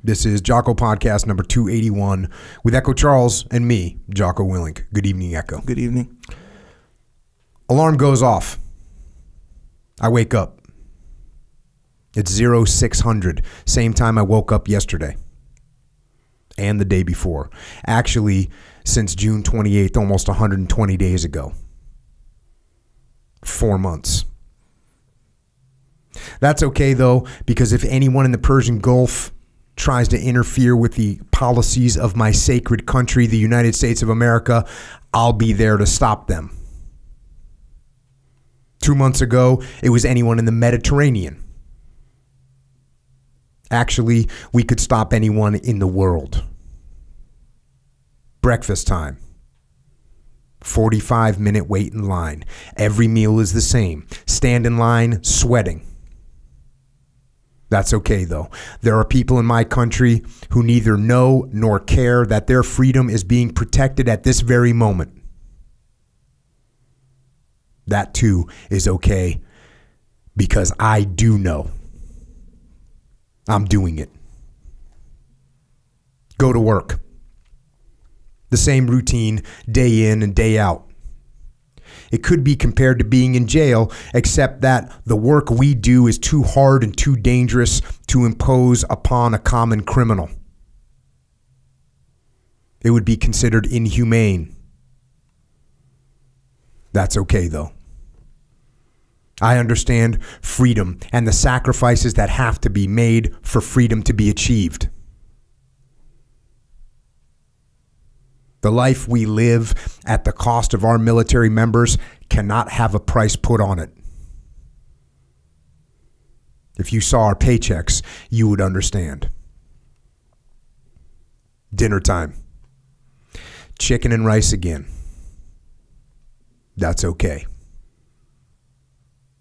This is Jocko Podcast number 281 with Echo Charles and me, Jocko Willink. Good evening, Echo. Good evening. Alarm goes off. I wake up. It's 0600, same time I woke up yesterday and the day before. Actually, since June 28th, almost 120 days ago. 4 months. That's okay, though, because if anyone in the Persian Gulf tries to interfere with the policies of my sacred country, the United States of America, I'll be there to stop them. 2 months ago, it was anyone in the Mediterranean. Actually, we could stop anyone in the world. Breakfast time. 45-minute wait in line. Every meal is the same. Stand in line, sweating. That's okay, though. There are people in my country who neither know nor care that their freedom is being protected at this very moment. That, too, is okay because I do know. I'm doing it. Go to work. The same routine, day in and day out. It could be compared to being in jail, except that the work we do is too hard and too dangerous to impose upon a common criminal. It would be considered inhumane. That's okay, though. I understand freedom and the sacrifices that have to be made for freedom to be achieved. The life we live at the cost of our military members cannot have a price put on it. If you saw our paychecks, you would understand. Dinner time. Chicken and rice again. That's okay.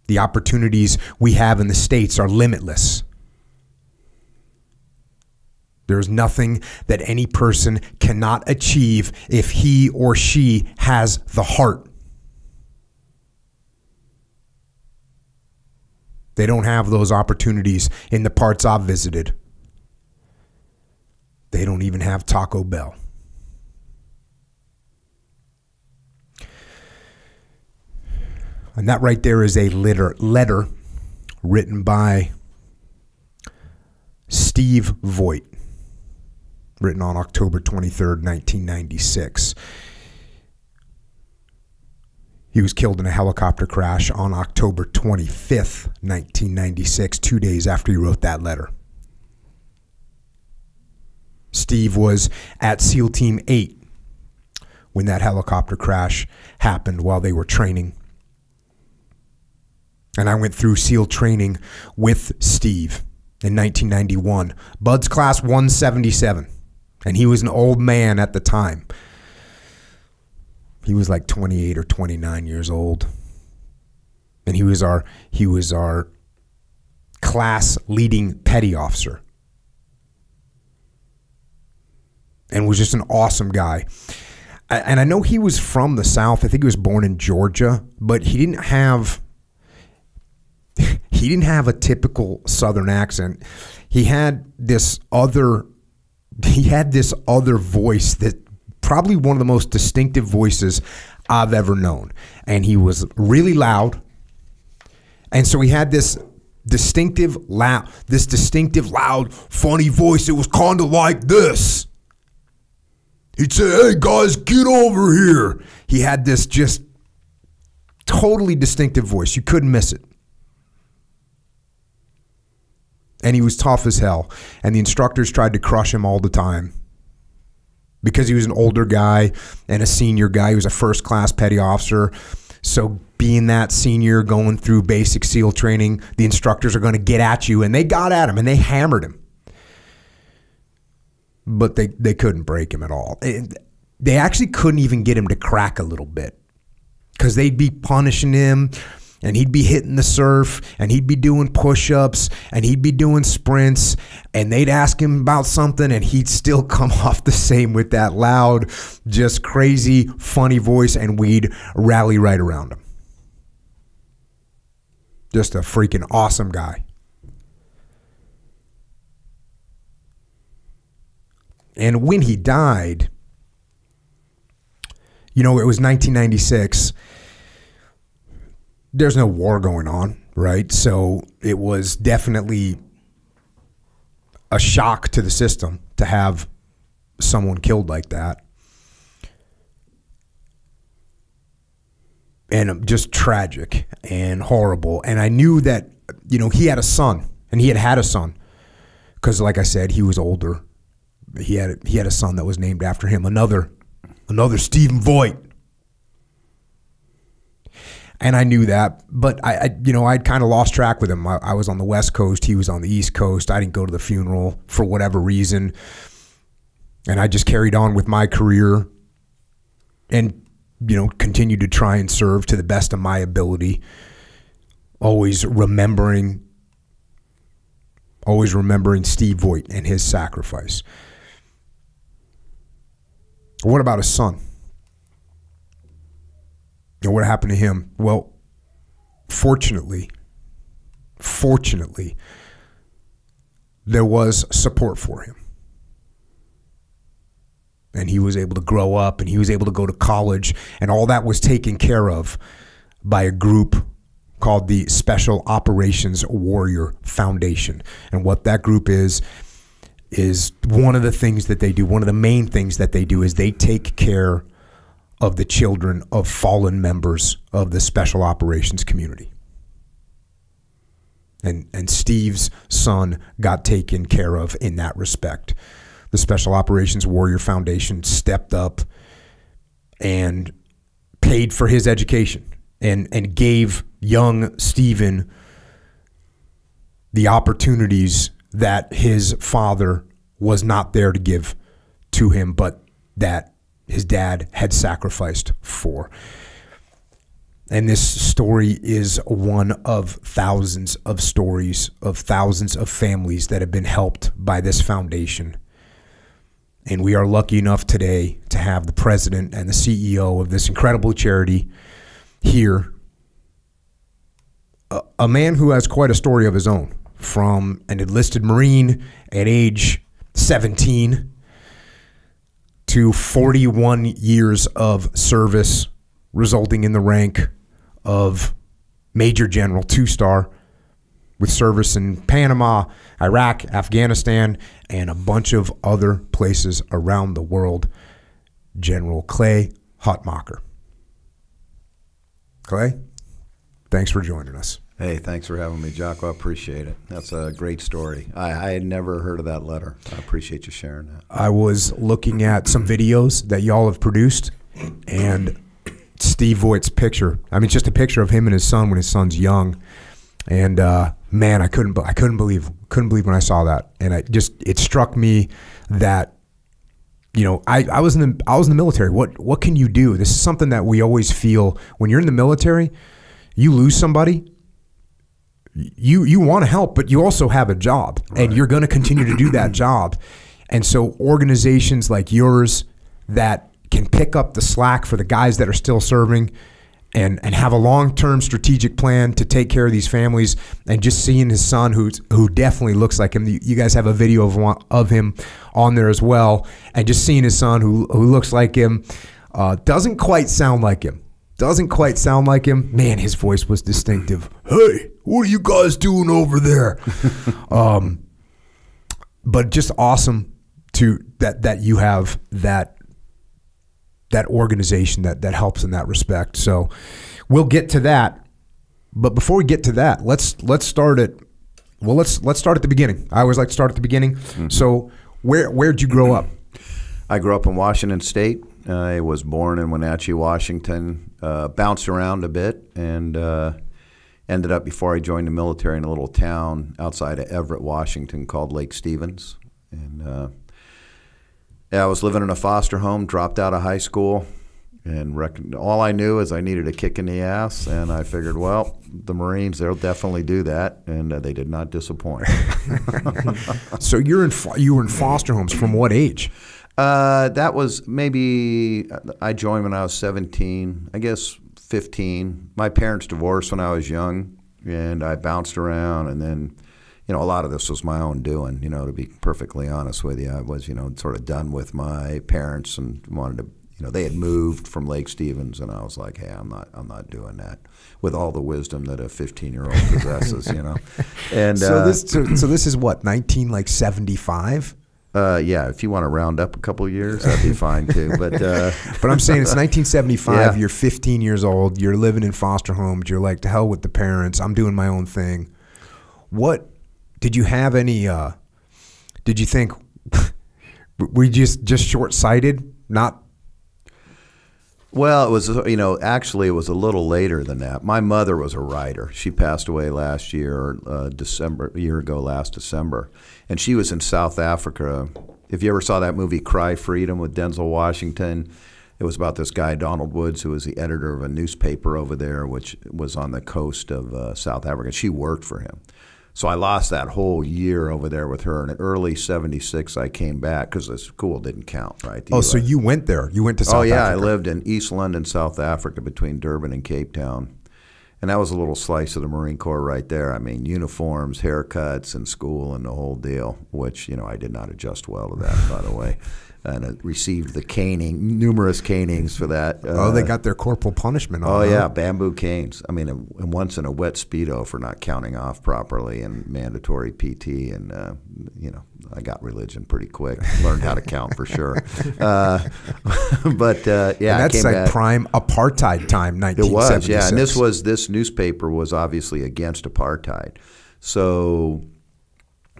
The opportunities we have in the States are limitless. There's nothing that any person cannot achieve if he or she has the heart. They don't have those opportunities in the parts I've visited. They don't even have Taco Bell. And that right there is a letter written by Steve Voigt. Written on October 23rd, 1996. He was killed in a helicopter crash on October 25th, 1996, 2 days after he wrote that letter. Steve was at SEAL Team 8 when that helicopter crash happened while they were training. And I went through SEAL training with Steve in 1991. Bud's class 177. And he was an old man at the time. He was like 28 or 29 years old. And he was our class leading petty officer. And was just an awesome guy. And I know he was from the South. I think he was born in Georgia, but he didn't have a typical Southern accent. He had this other voice that probably one of the most distinctive voices I've ever known. And he was really loud. And so he had this distinctive, loud, funny voice. It was kind of like this. He'd say, "Hey guys, get over here." He had this just totally distinctive voice. You couldn't miss it. And he was tough as hell. And the instructors tried to crush him all the time. Because he was an older guy and a senior guy. He was a first-class petty officer. So being that senior, going through basic SEAL training, the instructors are going to get at you. And they got at him and they hammered him. But they couldn't break him at all. They actually couldn't even get him to crack a little bit. Because they'd be punishing him. And he'd be hitting the surf, and he'd be doing push-ups, and he'd be doing sprints, and they'd ask him about something, and he'd still come off the same with that loud, just crazy, funny voice, and we'd rally right around him. Just a freaking awesome guy. And when he died, it was 1996. There's no war going on, right? So it was definitely a shock to the system to have someone killed like that. And just tragic and horrible. And I knew that, he had a son, and he had a son. Because like I said, he was older. He had a son that was named after him. Another Stephen Voigt. And I knew that, but I'd kind of lost track with him. I was on the West Coast. He was on the East Coast. I didn't go to the funeral for whatever reason. And I just carried on with my career and, continued to try and serve to the best of my ability. Always remembering Steve Voigt and his sacrifice. What about his son? And what happened to him? Well, fortunately, there was support for him. And he was able to grow up, and he was able to go to college, and all that was taken care of by a group called the Special Operations Warrior Foundation. And what that group is one of the things that they do, one of the main things that they do is they take care of the children of fallen members of the special operations community. And Steve's son got taken care of in that respect. The Special Operations Warrior Foundation stepped up and paid for his education and gave young Stephen the opportunities that his father was not there to give to him, but that his dad had sacrificed for. And this story is one of thousands of stories of thousands of families that have been helped by this foundation. And we are lucky enough today to have the president and the CEO of this incredible charity here. A man who has quite a story of his own, from an enlisted Marine at age 17 to 41 years of service, resulting in the rank of Major General, 2-star, with service in Panama, Iraq, Afghanistan, and a bunch of other places around the world. General Clay Hutmacher. Clay, thanks for joining us. Hey, thanks for having me, Jocko. I appreciate it. That's a great story. I had never heard of that letter. I appreciate you sharing that. I was looking at some videos that y'all have produced, and Steve Voigt's picture. I mean, it's just a picture of him and his son when his son's young. And man, I couldn't believe when I saw that. And it struck me that, I was in the military. What can you do? This is something that we always feel when you're in the military. You lose somebody. You want to help, but you also have a job, right, and you're going to continue to do that job. And so organizations like yours that can pick up the slack for the guys that are still serving and have a long-term strategic plan to take care of these families, and just seeing his son who definitely looks like him. You guys have a video of him on there as well, and just seeing his son who looks like him, doesn't quite sound like him. Man, his voice was distinctive. Hey, what are you guys doing over there? But just awesome that you have that organization that helps in that respect. So we'll get to that. But before we get to that, let's start at the beginning. I always like to start at the beginning. Mm-hmm. So where'd you grow up? I grew up in Washington State. I was born in Wenatchee, Washington, bounced around a bit, and ended up, before I joined the military, in a little town outside of Everett, Washington called Lake Stevens. And I was living in a foster home, dropped out of high school, and all I knew is I needed a kick in the ass, and I figured, well, the Marines, they'll definitely do that, and they did not disappoint. So you were in foster homes from what age? That was maybe, I joined when I was 17, I guess 15. My parents divorced when I was young, and I bounced around, and then, a lot of this was my own doing, to be perfectly honest with you. I was, sort of done with my parents and wanted to, they had moved from Lake Stevens, and I was like, hey, I'm not doing that with all the wisdom that a 15-year-old possesses, And so this is what, 1975? Yeah, if you want to round up a couple of years, that'd be fine too. But I'm saying it's 1975. Yeah. You're 15 years old. You're living in foster homes. You're like, to hell with the parents. I'm doing my own thing. What did you have any? Did you think were you just short-sighted? Not. Well, it was, actually it was a little later than that. My mother was a writer. She passed away last year, a year ago last December. And she was in South Africa. If you ever saw that movie Cry Freedom with Denzel Washington, it was about this guy, Donald Woods, who was the editor of a newspaper over there, which was on the coast of South Africa. She worked for him. So I lost that whole year over there with her. And in early '76, I came back because the school didn't count, right? So you went there. You went to South Africa. Oh, yeah. I lived in East London, South Africa, between Durban and Cape Town. And that was a little slice of the Marine Corps right there. I mean, uniforms, haircuts, and school and the whole deal, which, I did not adjust well to that, by the way. And it received the caning, numerous canings for that. They got their corporal punishment on. Oh, yeah, bamboo canes. I mean, and once in a wet Speedo for not counting off properly and mandatory PT. And, I got religion pretty quick. Learned how to count for sure. Yeah, and that's like back. Prime apartheid time, 1976. It was, yeah. And this newspaper was obviously against apartheid. So,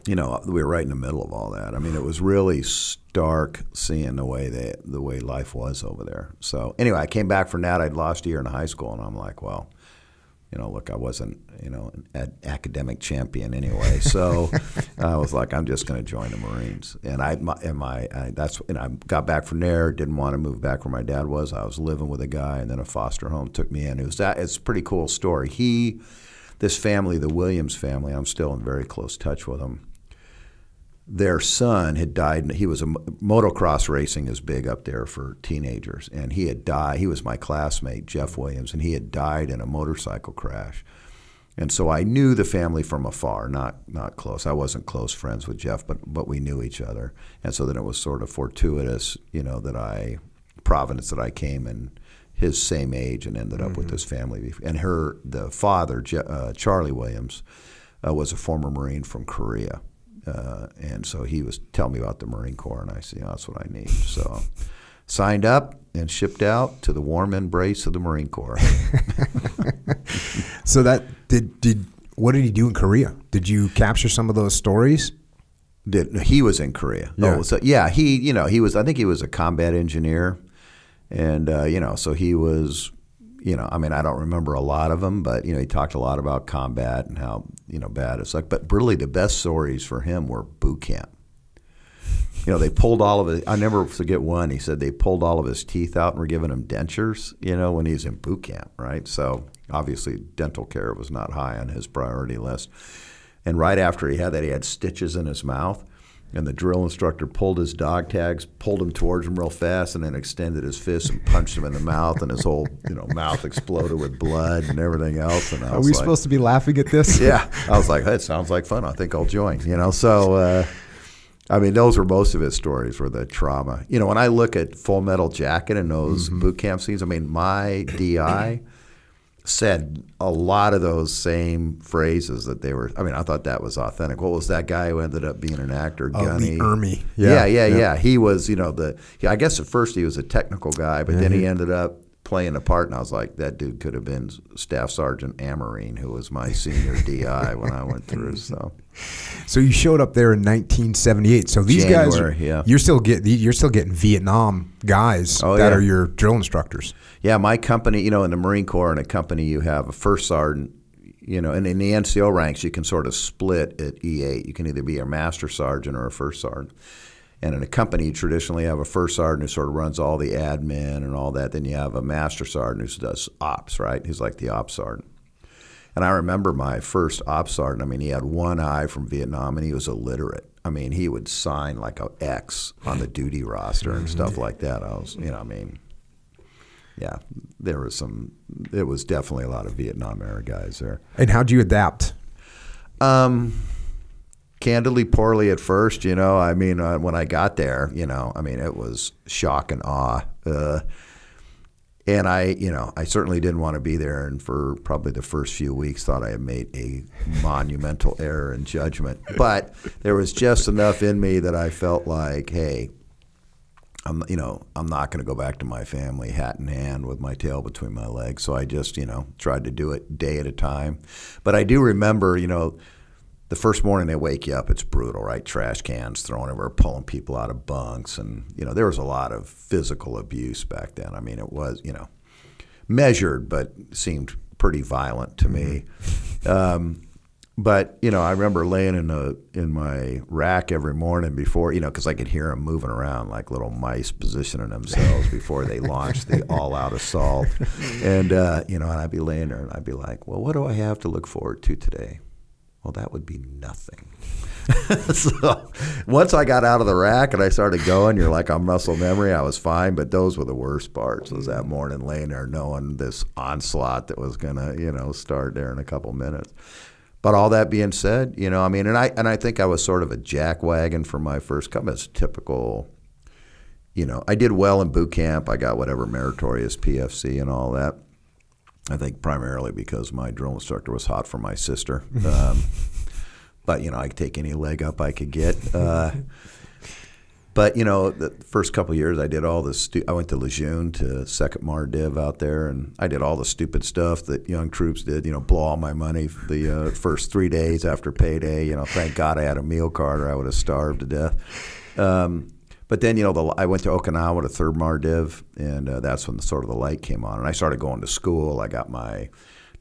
we were right in the middle of all that. I mean, it was really stark seeing the way life was over there. So anyway, I came back from that. I'd lost a year in high school, and I'm like, well, look, I wasn't, an academic champion anyway. So I was like, I'm just going to join the Marines. And I got back from there. Didn't want to move back where my dad was. I was living with a guy, and then a foster home took me in. It's a pretty cool story. This family, the Williams family, I'm still in very close touch with them. Their son had died. He was motocross racing is big up there for teenagers, and he had died. He was my classmate, Jeff Williams, and he had died in a motorcycle crash. And so I knew the family from afar, not close. I wasn't close friends with Jeff, but we knew each other. And so then it was sort of fortuitous, Providence that I came in his same age and ended up with this family. And the father, Charlie Williams, was a former Marine from Korea. And so he was telling me about the Marine Corps, and I said, that's what I need. So signed up and shipped out to the warm embrace of the Marine Corps. So that what did he do in Korea? Did you capture some of those stories? He was in Korea. Yeah. Oh, so yeah, he was. I think he was a combat engineer, and so he was. I don't remember a lot of them, but he talked a lot about combat and how bad it's like. But really, the best stories for him were boot camp. They pulled all of it. I never forget one. He said they pulled all of his teeth out and were giving him dentures. When he was in boot camp, right? So obviously, dental care was not high on his priority list. And right after he had that, he had stitches in his mouth. And the drill instructor pulled his dog tags, pulled him towards him real fast, and then extended his fist and punched him in the mouth, and his whole mouth exploded with blood and everything else. And Are we supposed to be laughing at this? Yeah, I was like, hey, it sounds like fun. I think I'll join. So those were most of his stories were the trauma. When I look at Full Metal Jacket and those boot camp scenes, my DI said a lot of those same phrases that they were. I thought that was authentic. What was that guy who ended up being an actor? Gunny. Lee Ermey. Yeah. He was, I guess at first he was a technical guy, but then he ended up playing a part, and I was like, that dude could have been Staff Sergeant Amarine, who was my senior DI when I went through. So you showed up there in 1978. So these January, guys, yeah. you're still getting Vietnam guys that are your drill instructors. Yeah, my company, in the Marine Corps, in a company you have a first sergeant, and in the NCO ranks you can sort of split at E8. You can either be a master sergeant or a first sergeant. And in a company, you traditionally have a first sergeant who sort of runs all the admin and all that. Then you have a master sergeant who does ops, right? He's like the ops sergeant. And I remember my first ops sergeant, he had one eye from Vietnam, and he was illiterate. He would sign like an X on the duty roster and stuff like that. Yeah, it was definitely a lot of Vietnam era guys there. And how'd you adapt? candidly poorly at first. You know, I mean, when I got there, you know, I mean, it was shock and awe. And I certainly didn't want to be there. And for probably the first few weeks, thought I had made a monumental error in judgment. But there was just enough in me that I felt like, hey, I'm not going to go back to my family hat in hand with my tail between my legs. So I just, tried to do it day at a time. But I do remember, the first morning they wake you up, it's brutal, right? Trash cans thrown everywhere, pulling people out of bunks. And, there was a lot of physical abuse back then. I mean, it was, measured, but seemed pretty violent to me. But, I remember laying in my rack every morning before, because I could hear them moving around like little mice positioning themselves before they launched the all-out assault. And, and I'd be laying there and I'd be like, well, what do I have to look forward to today? Well, that would be nothing. So once I got out of the rack and I started going, you're like, I'm muscle memory. I was fine, but those were the worst parts. Was that morning laying there knowing this onslaught that was gonna, start there in a couple minutes. But all that being said, and I think I was sort of a jackwagon for my first couple. It's typical. I did well in boot camp. I got whatever meritorious PFC and all that. I think primarily because my drill instructor was hot for my sister. But, I could take any leg up I could get. But, the first couple of years I did all this. I went to Lejeune to 2nd MARDIV out there, and I did all the stupid stuff that young troops did, blow all my money the first 3 days after payday. Thank God I had a meal card or I would have starved to death. But then, I went to Okinawa to 3rd MARDIV, and that's when the light came on. And I started going to school. I got my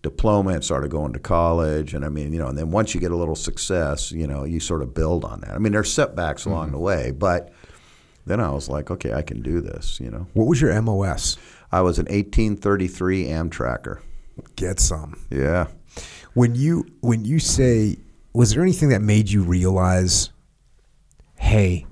diploma and started going to college. And, and then once you get a little success, you sort of build on that. There's setbacks along the way. But then I was like, okay, I can do this, What was your MOS? I was an 1833 Amtracker. Get some. Yeah. When you say, was there anything that made you realize, hey,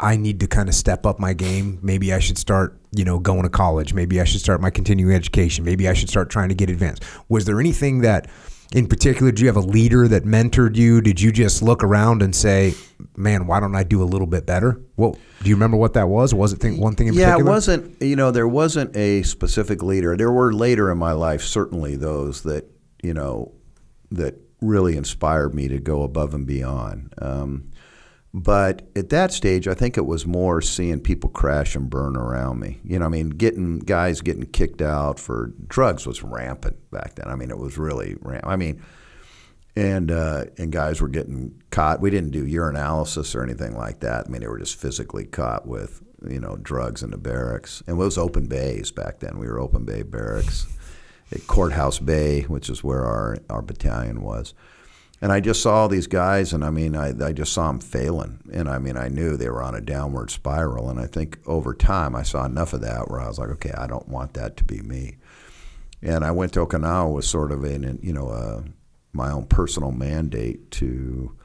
I need to kind of step up my game. Maybe I should start, going to college. Maybe I should start my continuing education. Maybe I should start trying to get advanced. Was there anything that, in particular, do you have a leader that mentored you? Did you just look around and say, man, why don't I do a little bit better? Well, do you remember what that was? Or was it one thing in particular? Yeah, it wasn't, there wasn't a specific leader. There were later in my life, certainly those that, that really inspired me to go above and beyond. But at that stage, I think it was more seeing people crash and burn around me. Guys getting kicked out for drugs was rampant back then. It was really rampant. And guys were getting caught. We didn't do urinalysis or anything like that. they were just physically caught with, drugs in the barracks. And it was open bays back then. We were open bay barracks at Courthouse Bay, which is where our battalion was. And I just saw these guys, and I just saw them failing. And I knew they were on a downward spiral. And I think over time I saw enough of that where I was like, okay, I don't want that to be me. And I went to Okinawa with sort of my own personal mandate to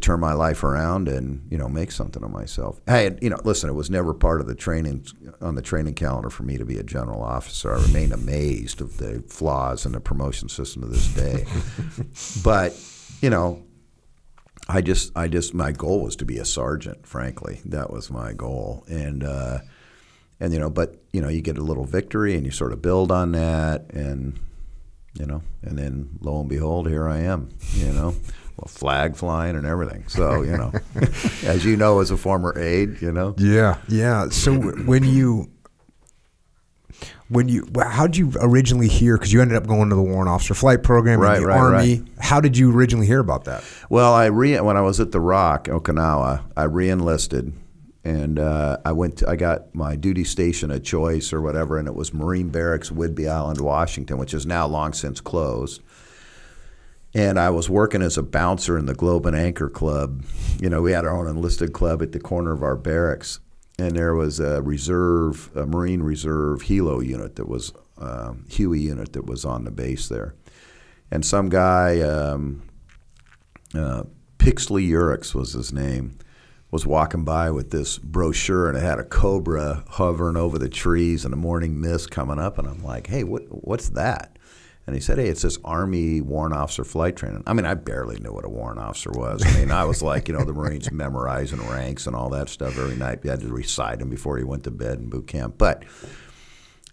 turn my life around and make something of myself. Listen, it was never part of the training on the training calendar for me to be a general officer. I remain amazed of the flaws in the promotion system to this day. But my goal was to be a sergeant, frankly. That was my goal. And you get a little victory and you sort of build on that and then lo and behold, here I am, well, flag flying and everything. So, as you know, as a former aide, Yeah. Yeah. So how'd you originally hear, because you ended up going to the Warrant Officer Flight Program in the Army. Right. How did you originally hear about that? Well, when I was at the Rock, Okinawa, I re-enlisted, and I got my duty station of choice or whatever, and it was Marine Barracks, Whidbey Island, Washington, which is now long since closed. And I was working as a bouncer in the Globe and Anchor Club. We had our own enlisted club at the corner of our barracks. And there was a Marine Reserve Hilo unit that was, Huey unit that was on the base there. And some guy, Pixley Urix was his name, was walking by with this brochure, and it had a cobra hovering over the trees and a morning mist coming up. And I'm like, hey, what's that? And he said, hey, it's this Army warrant officer flight training. I mean, I barely knew what a warrant officer was. I mean, I was like, you know, the Marines memorizing ranks and all that stuff every night. You had to recite them before you went to bed in boot camp. But,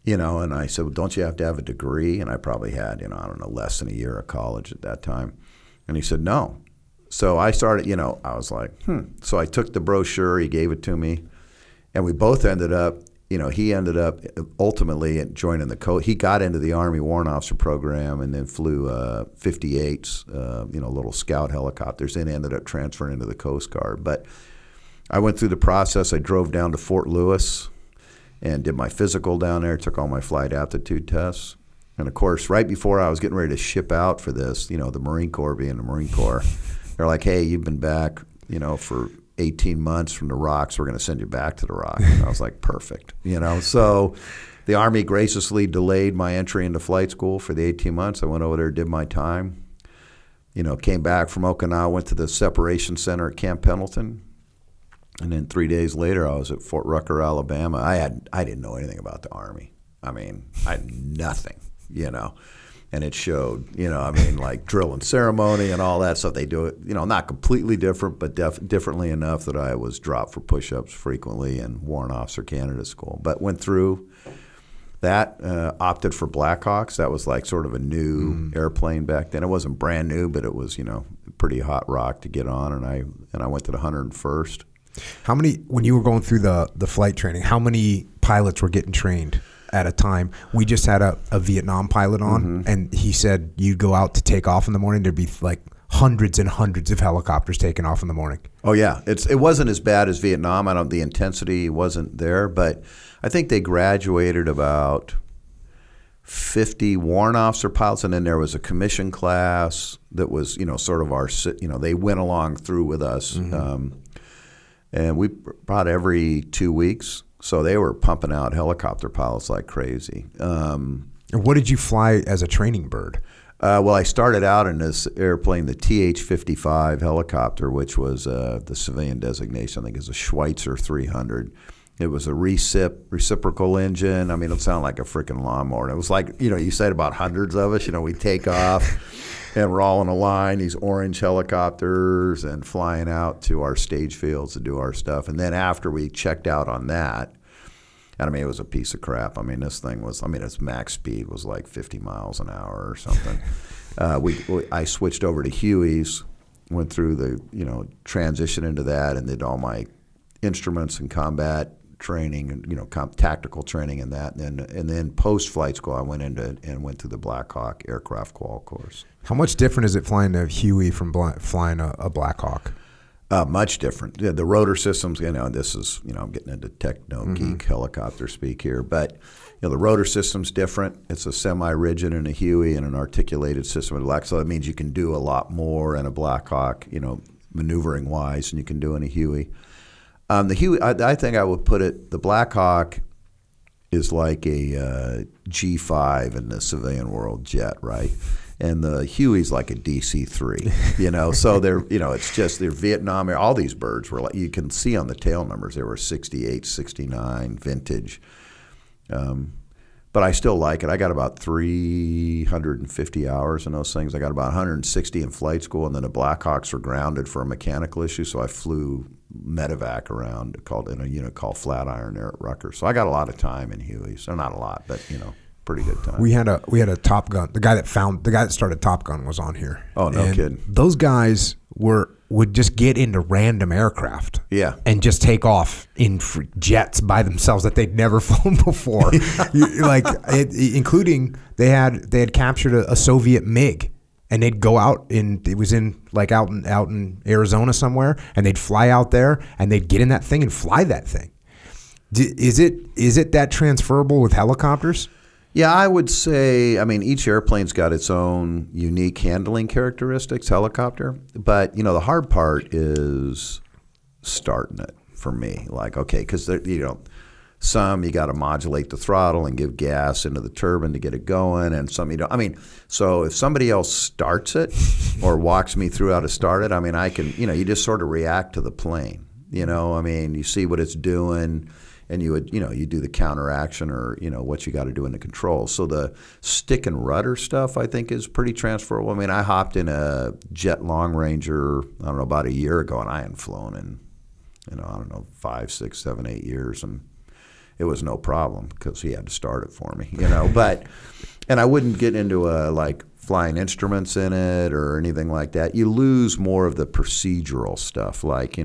you know, and I said, well, don't you have to have a degree? And I probably had, you know, I don't know, less than a year of college at that time. And he said, no. So I started, you know, I was like, So I took the brochure, he gave it to me, and we both ended up, you know, he ended up ultimately joining the Coast. He got into the Army Warrant Officer program and then flew 58s, you know, little scout helicopters, and ended up transferring into the Coast Guard. But I went through the process. I drove down to Fort Lewis and did my physical down there, took all my flight aptitude tests. And, of course, right before I was getting ready to ship out for this, you know, the Marine Corps being the Marine Corps, they're like, hey, you've been back, you know, for 18 months from the ROCs, we're going to send you back to the ROC. And I was like, perfect, you know. So the Army graciously delayed my entry into flight school for the 18 months. I went over there, did my time, you know, came back from Okinawa, went to the separation center at Camp Pendleton. And then 3 days later, I was at Fort Rucker, Alabama. I didn't know anything about the Army. I mean, I had nothing, you know. And it showed, you know, I mean, like drill and ceremony and all that stuff. They do it, you know, not completely different, but differently enough that I was dropped for push-ups frequently and warrant officer candidate school. But went through that, opted for Blackhawks. That was like sort of a new airplane back then. It wasn't brand new, but it was, you know, a pretty hot rock to get on. And I went to the 101st. How many, when you were going through the flight training, how many pilots were getting trained at a time? We just had a Vietnam pilot on, and he said you'd go out to take off in the morning, there'd be like hundreds and hundreds of helicopters taking off in the morning. Oh yeah, it wasn't as bad as Vietnam. The intensity wasn't there, but I think they graduated about 50 warrant officer pilots, and then there was a commission class that was, you know, sort of our, you know, they went along through with us, and we brought every 2 weeks. So they were pumping out helicopter pilots like crazy. And what did you fly as a training bird? Well, I started out in this airplane, the TH-55 helicopter, which was the civilian designation. I think it's a Schweitzer 300. It was a reciprocal engine. I mean, it sounded like a freaking lawnmower. It was like, you know, you said about hundreds of us. You know, we take off and we're all in a line, these orange helicopters, and flying out to our stage fields to do our stuff. And then after we checked out on that, and I mean, it was a piece of crap. I mean, this thing was, I mean, its max speed was like 50 miles an hour or something. I switched over to Hueys, went through the, you know, transition into that, and did all my instruments and combat training and, you know, tactical training and that. And then post-flight school, I went to the Black Hawk aircraft qual course. How much different is it flying a Huey from flying a Black Hawk? Much different. Yeah, the rotor systems, you know, this is, you know, I'm getting into techno-geek helicopter speak here, but, you know, the rotor system's different. It's a semi-rigid and a Huey and an articulated system. So that means you can do a lot more in a Black Hawk, you know, maneuvering-wise, than you can do in a Huey. The Huey, I think I would put it, the Black Hawk is like a G5 in the civilian world jet, right? And the Huey's like a DC-3, you know. So they're, you know, it's just they're Vietnam. All these birds were like, you can see on the tail numbers, they were 68, 69 vintage. But I still like it. I got about 350 hours in those things. I got about 160 in flight school, and then the Blackhawks were grounded for a mechanical issue, so I flew medevac around in a unit called Flatiron there at Rutgers. So I got a lot of time in Hueys. So not a lot, but, you know, pretty good time. We had a Top Gun. The guy that started Top Gun was on here. Oh, no kidding. Those guys would just get into random aircraft, and just take off in jets by themselves that they'd never flown before. Including they had captured a Soviet MiG, and they'd go out it was in like out in Arizona somewhere, and they'd fly out there and they'd get in that thing and fly that thing. Is it that transferable with helicopters? Yeah, I would say, I mean, each airplane's got its own unique handling characteristics, helicopter. But, you know, the hard part is starting it for me. Like, okay, because, you know, some you got to modulate the throttle and give gas into the turbine to get it going, and some you don't. I mean, so if somebody else starts it or walks me through how to start it, I mean, I can, you know, you just sort of react to the plane. You know, I mean, you see what it's doing, and you would, you do the counteraction or, what you got to do in the controls. So the stick and rudder stuff, I think, is pretty transferable. I mean, I hopped in a Jet Long Ranger, I don't know, about a year ago, and I hadn't flown in, I don't know, 5, 6, 7, 8 years, and it was no problem because he had to start it for me, But, and I wouldn't get into like flying instruments in it or anything like that. You lose more of the procedural stuff, like,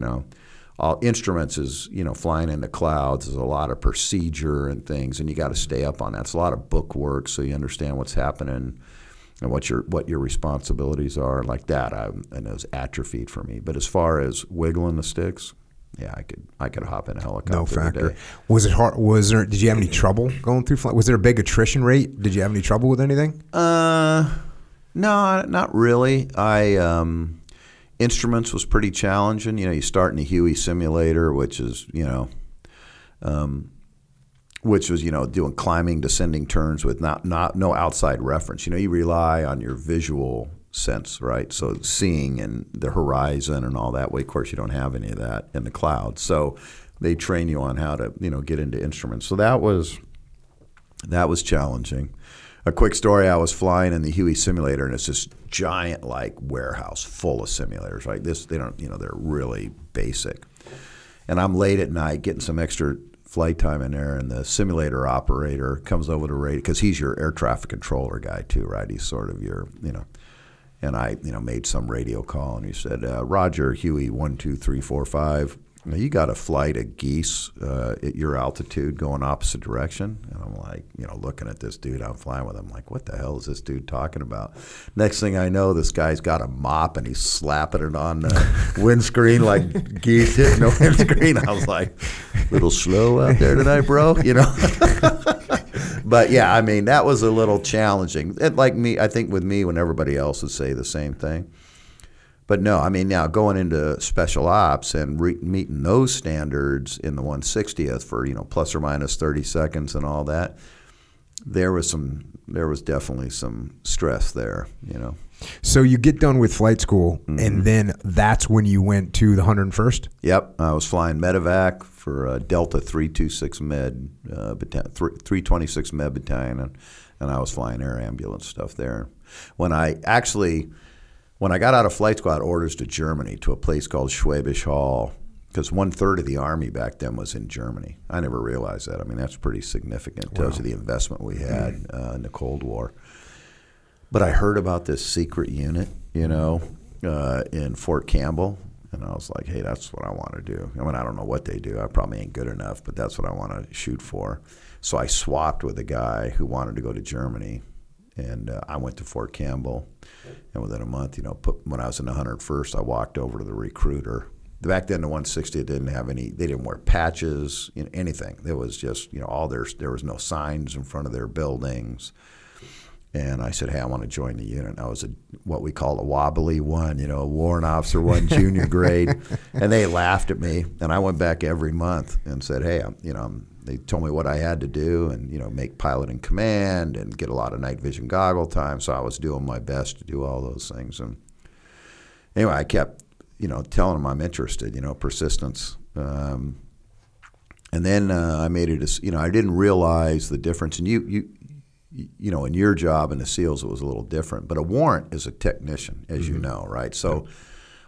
all instruments is, flying in the clouds is a lot of procedure and things, and you got to stay up on that. It's a lot of book work, so you understand what's happening and what your responsibilities are. Like that, and it was atrophied for me. But as far as wiggling the sticks, yeah, I could hop in a helicopter. No factor. Was it hard? Did you have any trouble going through flight? Was there a big attrition rate? Did you have any trouble with anything? No, not really. Instruments was pretty challenging. You start in the Huey simulator, which is, doing climbing, descending turns with no outside reference. You rely on your visual sense, right? So seeing and the horizon and all that way. Of course, you don't have any of that in the cloud. So they train you on how to, get into instruments. So that was challenging. A quick story, I was flying in the Huey simulator, and it's this giant like warehouse full of simulators. Like this, they don't, they're really basic. And I'm late at night getting some extra flight time in there, and the simulator operator comes over to radio, because he's your air traffic controller guy too, right? He's sort of your, and I, made some radio call, and he said, Roger, Huey 1, 2, 3, 4, 5. You got a flight of geese at your altitude going opposite direction. And I'm like, looking at this dude I'm flying with. I'm like, what the hell is this dude talking about? Next thing I know, this guy's got a mop and he's slapping it on the windscreen like geese hitting the windscreen. I was like, a little slow out there tonight, bro, But yeah, I mean, that was a little challenging. Like me, I think with me, when everybody else would say the same thing. But no, I mean, now going into special ops and meeting those standards in the 160th for, plus or minus 30 seconds and all that, there was definitely some stress there, So you get done with flight school, and then that's when you went to the 101st? Yep. I was flying medevac for Delta 326 Med, 326 Med Battalion, and I was flying air ambulance stuff there. When I got out of flight school, I had orders to Germany, to a place called Schwäbisch Hall, because 1/3 of the Army back then was in Germany. I never realized that. I mean, that's pretty significant in terms of the investment we had in the Cold War. But I heard about this secret unit, in Fort Campbell, and I was like, hey, that's what I want to do. I mean, I don't know what they do. I probably ain't good enough, but that's what I want to shoot for. So I swapped with a guy who wanted to go to Germany. And I went to Fort Campbell, and within a month, when I was in the 101st, I walked over to the recruiter. Back then, the 160 didn't have any. They didn't wear patches, anything. It was just, there was no signs in front of their buildings. And I said, hey, I want to join the unit. I was what we call a wobbly one, a warrant officer one, junior grade. And they laughed at me. And I went back every month and said, hey, they told me what I had to do and, make pilot in command and get a lot of night vision goggle time. So I was doing my best to do all those things. And anyway, I kept, telling them I'm interested, persistence. And then I made it, I didn't realize the difference. And in your job in the SEALs, it was a little different. But a warrant is a technician, as you know, right? So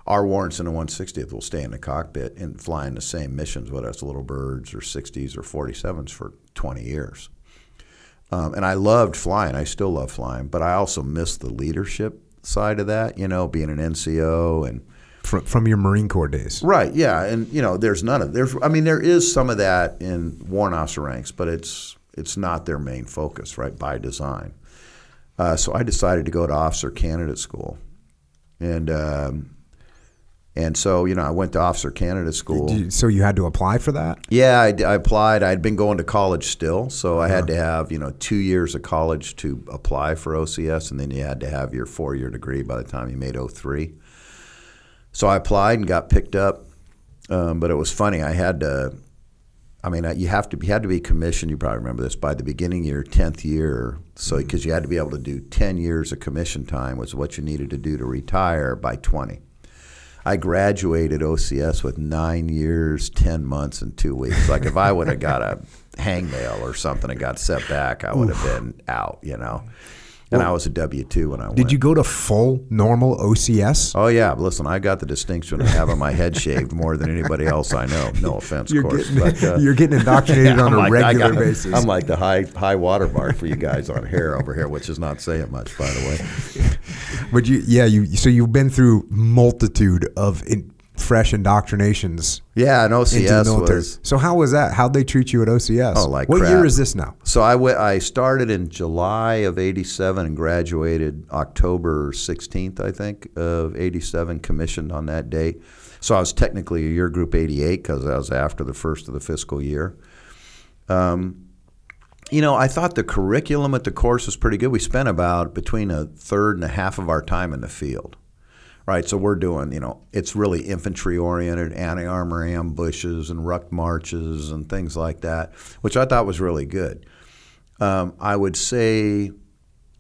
our warrants in the 160th will stay in the cockpit and fly in the same missions, whether it's Little Birds or 60s or 47s, for 20 years. And I loved flying. I still love flying. But I also missed the leadership side of that, being an NCO and from your Marine Corps days. Right, yeah. And, there's none of there is some of that in warrant officer ranks, but it's not their main focus, right, by design. So I decided to go to officer candidate school. And so, I went to officer candidate school. So you had to apply for that? Yeah, I applied. I'd been going to college still, so I had to have, 2 years of college to apply for OCS, and then you had to have your 4-year degree by the time you made 03. So I applied and got picked up, but it was funny. I had to, you had to be commissioned. You probably remember this, by the beginning of your 10th year. So because you had to be able to do 10 years of commission time was what you needed to do to retire by 20. I graduated OCS with 9 years, 10 months, and 2 weeks. Like if I would have got a hangnail or something and got set back, I would have been out, you know. And I was a W-2 when I went. Did you go to full normal OCS? Oh, yeah. Listen, I got the distinction of having my head shaved more than anybody else I know. No offense, of course. You're getting indoctrinated on a regular basis. I'm like the high water mark for you guys on hair over here, which is not saying much, by the way. But so you've been through multitude of fresh indoctrinations. Yeah, and OCS was. So how was that? How'd they treat you at OCS? Oh, like what crap. year is this now? So I started in July of '87 and graduated October 16th, I think, of '87. Commissioned on that date. So I was technically a year group 88 because I was after the first of the fiscal year. You know, I thought the curriculum at the course was pretty good. We spent about between a third and a half of our time in the field. Right, so we're doing, you know, it's really infantry-oriented, anti-armor ambushes and ruck marches and things like that, which I thought was really good. I would say,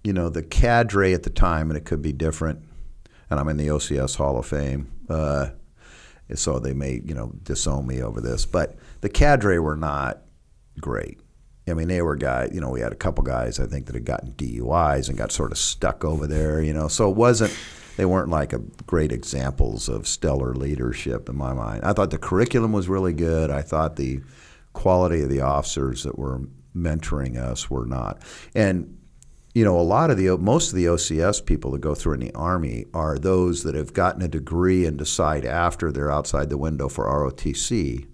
you know, the cadre at the time, and it could be different, and I'm in the OCS Hall of Fame, so they may, you know, disown me over this, but the cadre were not great. I mean, they were guys, you know, we had a couple guys, I think, that had gotten DUIs and got sort of stuck over there, you know, so it wasn't. They weren't like great examples of stellar leadership in my mind. I thought the curriculum was really good. I thought the quality of the officers that were mentoring us were not. And, you know, most of the OCS people that go through in the Army are those that have gotten a degree and decide after they're outside the window for ROTC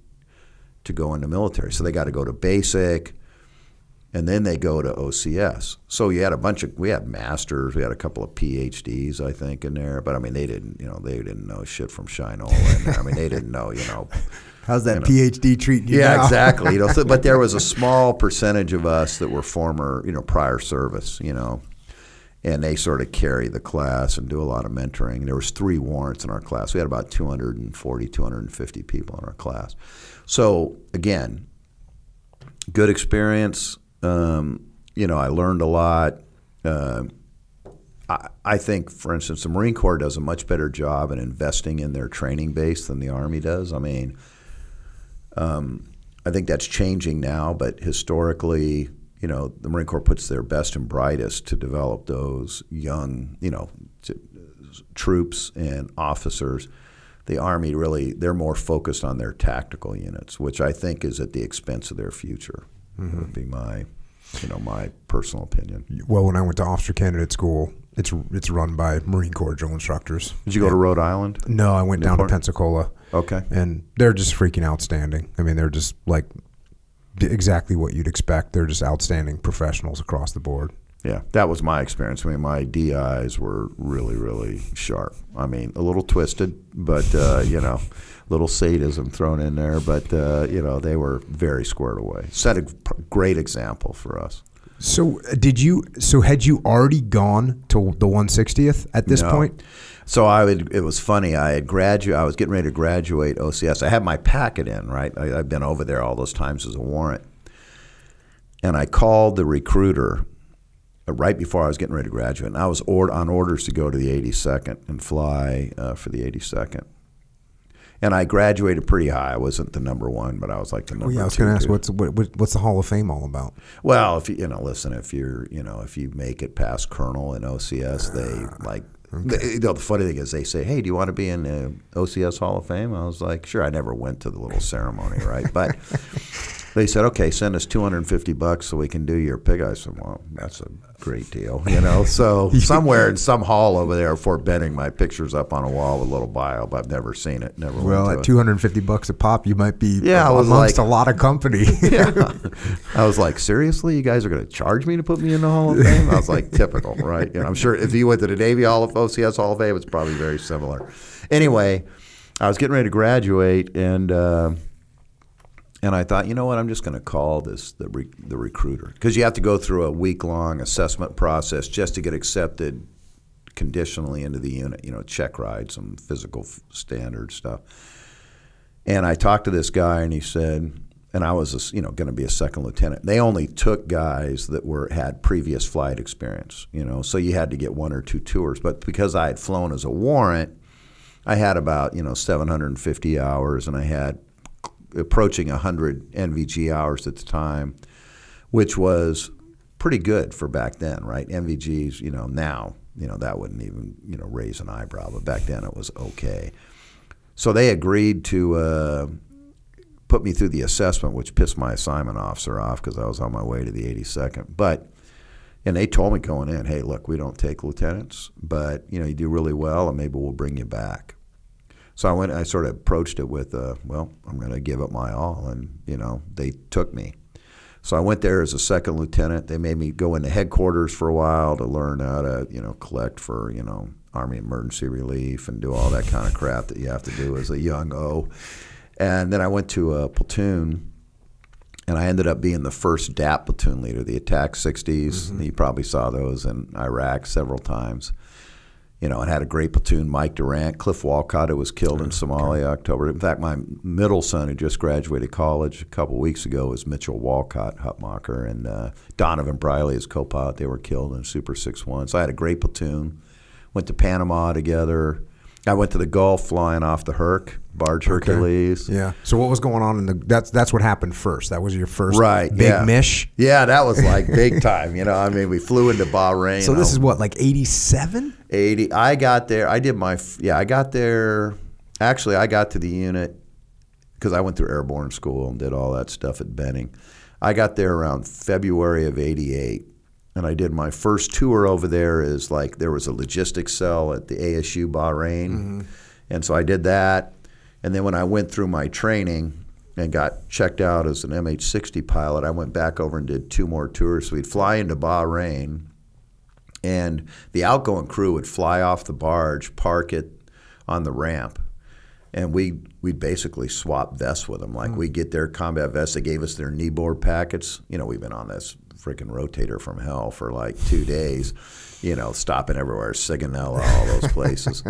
to go into military. So they got to go to basic, and then they go to OCS. So you had we had masters, we had a couple of PhDs, I think, in there. But I mean, they didn't know shit from Shinola in there. I mean, they didn't know, you know. How's that PhD treating you? Yeah, now? exactly. You know, so, but there was a small percentage of us that were former, you know, prior service, you know, and they sort of carry the class and do a lot of mentoring. There was 3 warrants in our class. We had about 240, 250 people in our class. So again, good experience. You know, I learned a lot. I think, for instance, the Marine Corps does a much better job in investing in their training base than the Army does. I mean, I think that's changing now, but historically, you know, the Marine Corps puts their best and brightest to develop those young, you know, troops and officers. The Army really, they're more focused on their tactical units, which I think is at the expense of their future. That would be my personal opinion. Well, when I went to officer candidate school, it's run by Marine Corps drill instructors. Did you go to Rhode Island? No, I went down to Pensacola. Okay. And they're just freaking outstanding. I mean, they're just like exactly what you'd expect. They're just outstanding professionals across the board. Yeah, that was my experience. I mean, my DIs were really, really sharp. I mean, a little twisted, but, you know, little sadism thrown in there. But, you know, they were very squared away. Set a great example for us. So had you already gone to the 160th at this point? So it was funny. I was getting ready to graduate OCS. I had my packet in, right? I've been over there all those times as a warrant. And I called the recruiter right before I was getting ready to graduate. And I was on orders to go to the 82nd and fly for the 82nd. And I graduated pretty high. I wasn't the number 1, but I was like the number 2. I was going to ask, what's the Hall of Fame all about? Well, if you make it past Colonel in OCS, they like. Okay. The funny thing is, they say, "Hey, do you want to be in the OCS Hall of Fame?" I was like, "Sure." I never went to the little ceremony, right? But they said, "Okay, send us $250 so we can do your pig." I said, "Well, that's a great deal, you know." So somewhere in some hall over there at Fort Benning, my picture's up on a wall with a little bio, but I've never seen it. Never. Well, at $250 a pop, you might be amongst a lot of company. Yeah. I was like, seriously, you guys are going to charge me to put me in the Hall of Fame? I was like, typical, right? You know, I'm sure if you went to the Navy OCS Hall of Fame, it's probably very similar. Anyway, I was getting ready to graduate, and I thought, you know what, I'm just going to call this the recruiter, because you have to go through a week-long assessment process just to get accepted conditionally into the unit, you know, check ride, some physical standard stuff. And I talked to this guy, and he said, and I was, going to be a second lieutenant. They only took guys that had previous flight experience, you know, so you had to get 1 or 2 tours. But because I had flown as a warrant, I had about 750 hours, and I had approaching 100 NVG hours at the time, which was pretty good for back then, right? NVGs, now, that wouldn't even, raise an eyebrow, but back then it was okay. So they agreed to put me through the assessment, which pissed my assignment officer off because I was on my way to the 82nd. And they told me going in, hey, look, we don't take lieutenants, but, you do really well, and maybe we'll bring you back. So I sort of approached it with, well, I'm going to give it my all, and, they took me. So I went there as a second lieutenant. They made me go into headquarters for a while to learn how to, collect for, Army Emergency Relief and do all that kind of crap that you have to do as a young O. And then I went to a platoon, and I ended up being the first DAP platoon leader, the Attack 60s. Mm-hmm. You probably saw those in Iraq several times. And had a great platoon, Mike Durant, Cliff Walcott, who was killed in Somalia, October. In fact, my middle son, who just graduated college a couple weeks ago, was Mitchell Walcott, Hutmacher, and Donovan Briley, his co-pilot. They were killed in Super 6-1. So I had a great platoon. Went to Panama together. I went to the Gulf flying off the Herc, Barge Hercules. Yeah. So what was going on in that's what happened first. That was your first big mish? Yeah, that was like big time. We flew into Bahrain. So this is what, like 87? 80. I got there. I got there. Actually, I got to the unit because I went through airborne school and did all that stuff at Benning. I got there around February of 88. And I did my first tour over there there was a logistics cell at the ASU Bahrain. Mm-hmm. And so I did that. And then when I went through my training and got checked out as an MH-60 pilot, I went back over and did 2 more tours. So we'd fly into Bahrain, and the outgoing crew would fly off the barge, park it on the ramp, and we'd basically swap vests with them. Like we'd get their combat vests. They gave us their knee board packets. We've been on this freaking rotator from hell for like 2 days, stopping everywhere, Sigonella, all those places.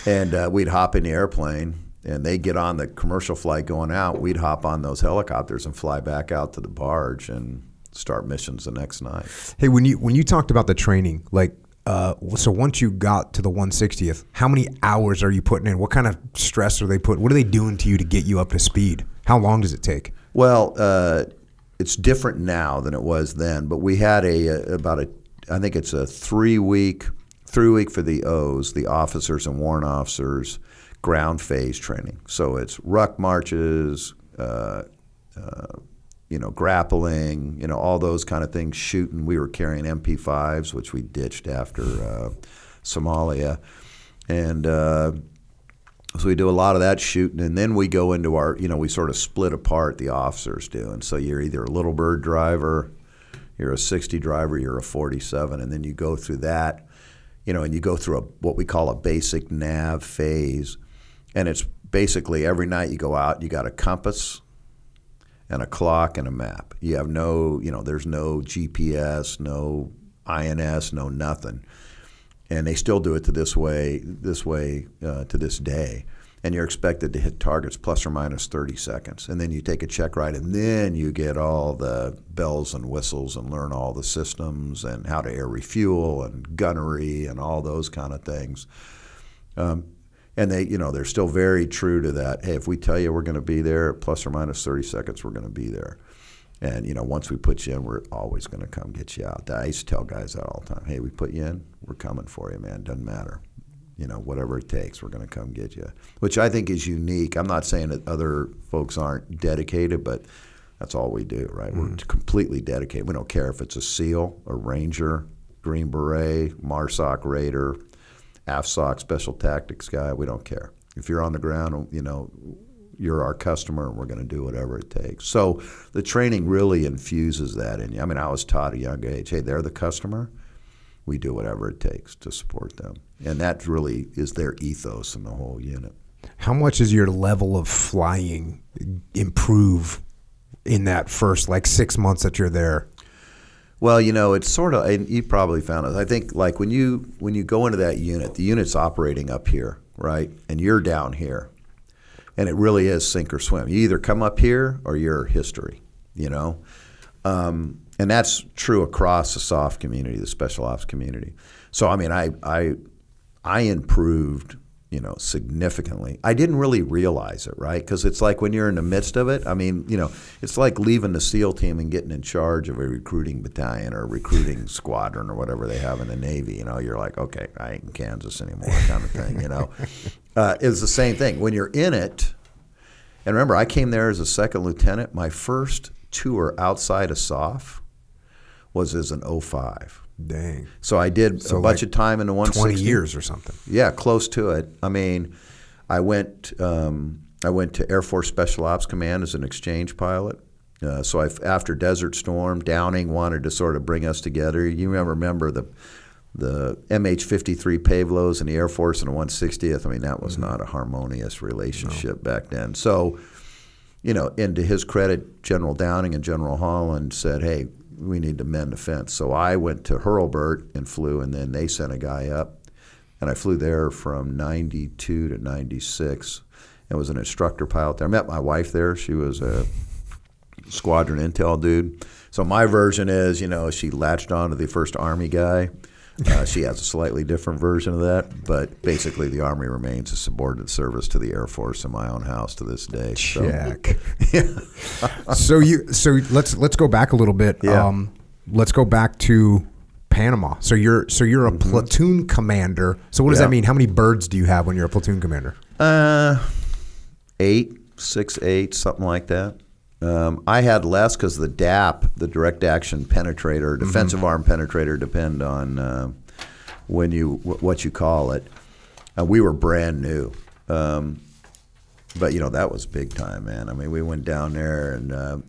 And we'd hop in the airplane, and they'd get on the commercial flight going out. We'd hop on those helicopters and fly back out to the barge and start missions the next night. Hey, when you talked about the training, so once you got to the 160th, how many hours are you putting in? What kind of stress are they putting? What are they doing to you to get you up to speed? How long does it take? Well, it's different now than it was then, but we had I think it's a 3-week for the O's, the officers and warrant officers, ground phase training. So it's ruck marches, grappling, all those kind of things, shooting. We were carrying MP5s, which we ditched after Somalia. And so we do a lot of that shooting, and then we go into our, we sort of split apart, the officers do. And so you're either a Little Bird driver, you're a 60 driver, you're a 47, and then you go through that, and you go through what we call a basic nav phase. And it's basically every night you go out, you got a compass and a clock and a map. You have no, there's no GPS, no INS, no nothing. And they still do it to this way to this day. And you're expected to hit targets plus or minus 30 seconds. And then you take a check ride, and then you get all the bells and whistles and learn all the systems and how to air refuel and gunnery and all those kind of things. And they're still very true to that. Hey, if we tell you we're going to be there, plus or minus 30 seconds, we're going to be there. And, once we put you in, we're always going to come get you out. I used to tell guys that all the time. Hey, we put you in, we're coming for you, man. Doesn't matter. Whatever it takes, we're going to come get you. Which I think is unique. I'm not saying that other folks aren't dedicated, but that's all we do, right? Mm-hmm. We're completely dedicated. We don't care if it's a SEAL, a Ranger, Green Beret, MARSOC Raider, AFSOC Special Tactics guy. We don't care. If you're on the ground, you're our customer, and we're going to do whatever it takes. So the training really infuses that in you. I mean, I was taught at a young age, hey, they're the customer. We do whatever it takes to support them. And that really is their ethos in the whole unit. How much does your level of flying improve in that first, 6 months that you're there? Well, it's sort of, and you probably found it. I think when you go into that unit, the unit's operating up here, right? And you're down here. And it really is sink or swim. You either come up here or you're history, And that's true across the SOF community, the special ops community. So, I mean, I improved you know, significantly. I didn't really realize it, right? Because it's like when you're in the midst of it, I mean, you know, it's like leaving the SEAL team and getting in charge of a recruiting battalion or a recruiting squadron or whatever they have in the Navy. You know, you're like, okay, I ain't in Kansas anymore kind of thing, you know. It's the same thing. When you're in it, and remember, I came there as a second lieutenant. My first tour outside of SOF was as an 05. Dang. So I did a bunch of time in the 160. 20 years or something. Yeah, close to it. I mean, I went to Air Force Special Ops Command as an exchange pilot. So after Desert Storm, Downing wanted to sort of bring us together. You remember the MH-53 Pavlos in the Air Force and the 160th. I mean, that was not a harmonious relationship back then. So, you know, and to his credit, General Downing and General Holland said, hey, we need to mend the fence. So I went to Hurlburt and flew, and then they sent a guy up. And I flew there from 92 to 96 and was an instructor pilot there. I met my wife there. She was a squadron intel dude. So my version is, you know, she latched on to the first Army guy. She has a slightly different version of that, but basically the Army remains a subordinate service to the Air Force in my own house to this day. Check. So let's go back a little bit. Yeah. Let's go back to Panama. So you're a platoon commander. So what does that mean? How many birds do you have when you're a platoon commander? 6, 8, something like that. I had less because the DAP, the direct action penetrator, defensive arm penetrator, depend on what you call it. We were brand new, but you know that was big time, man. I mean, we went down there, and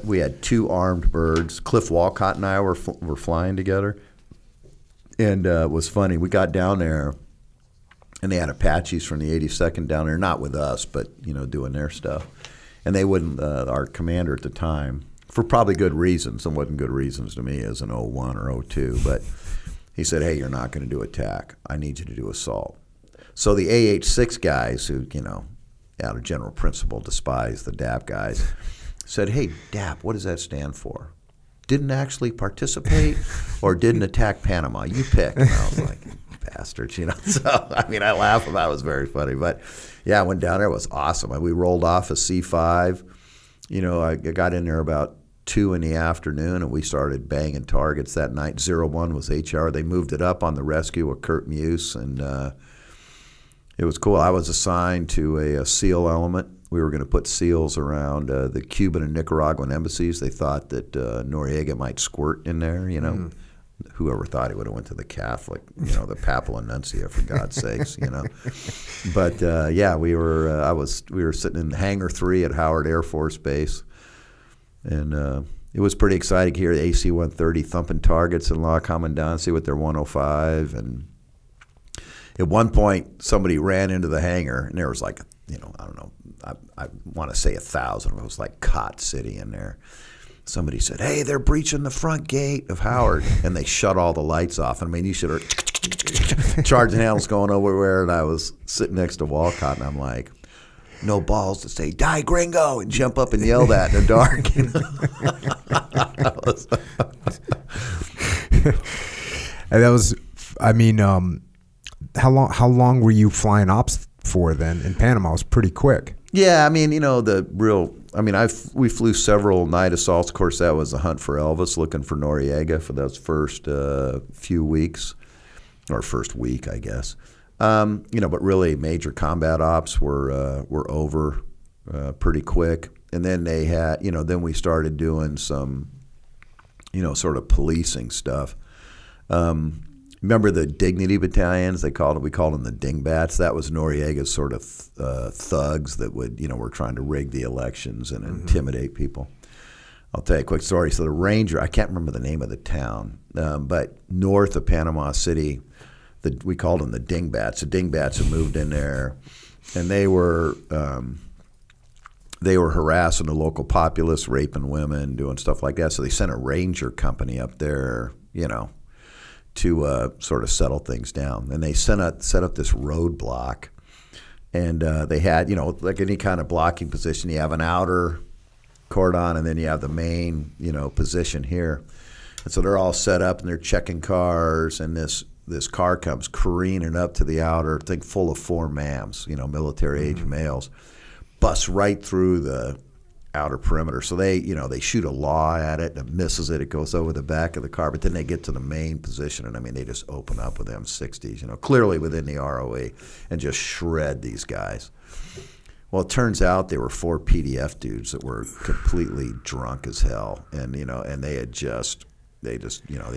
we had 2 armed birds. Cliff Walcott and I were flying together, and it was funny. We got down there, and they had Apaches from the 82nd down there, not with us, but you know, doing their stuff. And they wouldn't, our commander at the time, for probably good reasons, and wasn't good reasons to me as an 01 or 02, but he said, hey, you're not going to do attack. I need you to do assault. So the AH-6 guys who, you know, out of general principle despise the DAP guys, said, hey, DAP, what does that stand for? Didn't actually participate or didn't attack Panama? You pick. And I was like, bastards, you know. So, I mean, I laugh about it. It was very funny. But, yeah, I went down there. It was awesome. We rolled off a C-5. You know, I got in there about 2 in the afternoon, and we started banging targets that night. 01 was HR. They moved it up on the rescue with Kurt Muse, and it was cool. I was assigned to a SEAL element. We were going to put SEALs around the Cuban and Nicaraguan embassies. They thought that Noriega might squirt in there, you know. Whoever thought he would have went to the Catholic, you know, the Papal Nuncio, for God's sakes, you know. But yeah, we were sitting in Hangar 3 at Howard Air Force Base, and it was pretty exciting to hear the AC-130 thumping targets in La Comandancia with their 105. And at one point, somebody ran into the hangar, and there was like, you know, I don't know, I want to say 1,000. It was like Cot City in there. Somebody said, hey, they're breaching the front gate of Howard, and they shut all the lights off. I mean, you should have charging handles going everywhere, and I was sitting next to Walcott, and I'm like, no balls to say, die gringo, and jump up and yell that in the dark. You know? And that was, I mean, how long were you flying ops for then in Panama? It was pretty quick. Yeah, I mean, you know, we flew several night assaults. Of course, that was the hunt for Elvis, looking for Noriega for those first few weeks, or first week, I guess. You know, but really major combat ops were over pretty quick. And then they had, you know, then we started doing some, you know, sort of policing stuff. Remember the Dignity Battalions? We called them the Dingbats. That was Noriega's sort of thugs that would, you know, were trying to rig the elections and intimidate people. I'll tell you a quick story. So the Ranger, I can't remember the name of the town, but north of Panama City, we called them the Dingbats. The Dingbats had moved in there, and they were harassing the local populace, raping women, doing stuff like that. So they sent a Ranger company up there, you know, to sort of settle things down. And they set up this roadblock, and they had, you know, like any kind of blocking position, you have an outer cordon, and then you have the main, you know, position here. And so they're all set up, and they're checking cars, and this this car comes careening up to the outer, I think full of 4 MAMs, military age males, busts right through the outer perimeter. So they shoot a law at it, and it misses it. It goes over the back of the car, but then they get to the main position, and they just open up with M60s, clearly within the ROE, and just shred these guys. Well, it turns out they were 4 PDF dudes that were completely drunk as hell, and and they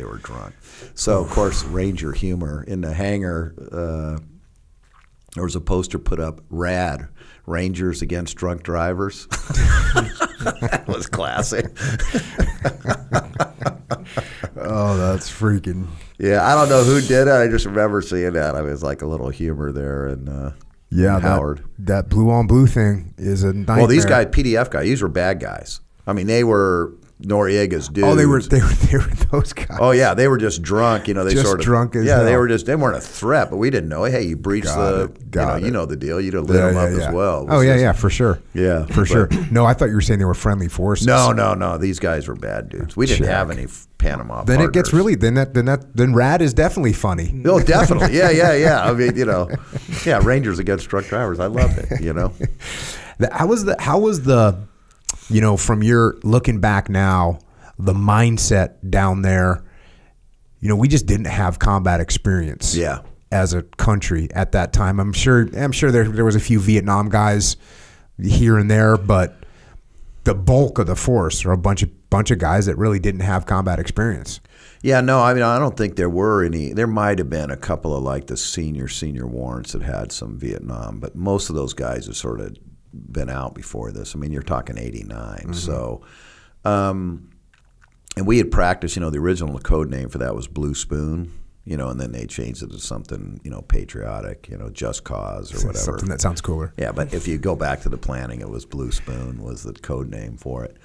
were drunk. So of course, Ranger humor in the hangar. There was a poster put up, "Rad, Rangers against drunk drivers." That was classic. Oh, that's freaking. Yeah, I don't know who did it. I just remember seeing that. It was like a little humor there, and Howard. That blue on blue thing is a nightmare. Well, these guys, PDF guys, these were bad guys. They were Noriega's dudes. Oh, they were those guys. Oh yeah, they were just drunk. They just sort of drunk as hell. They weren't a threat, but we didn't know. Hey, you breached you know the deal. You'd have lit them up as well. Oh yeah, for sure. Yeah, for sure. No, I thought you were saying they were friendly forces. No. These guys were bad dudes. We didn't have any Panama. Then partners. It gets really then Rad is definitely funny. Oh, definitely. Yeah. Yeah. Rangers against truck drivers. I loved it. How was the from your looking back now, the mindset down there? We just didn't have combat experience. Yeah. As a country at that time. I'm sure there was a few Vietnam guys here and there, but the bulk of the force are a bunch of guys that really didn't have combat experience. Yeah, no, I don't think there were any. There might have been a couple of like the senior warrants that had some Vietnam, but most of those guys have sort of been out before this. You're talking 89. Mm-hmm. So, and we had practiced, the original code name for that was Blue Spoon, and then they changed it to something, patriotic, Just Cause or whatever. Something that sounds cooler. Yeah, but if you go back to the planning, it was Blue Spoon was the code name for it.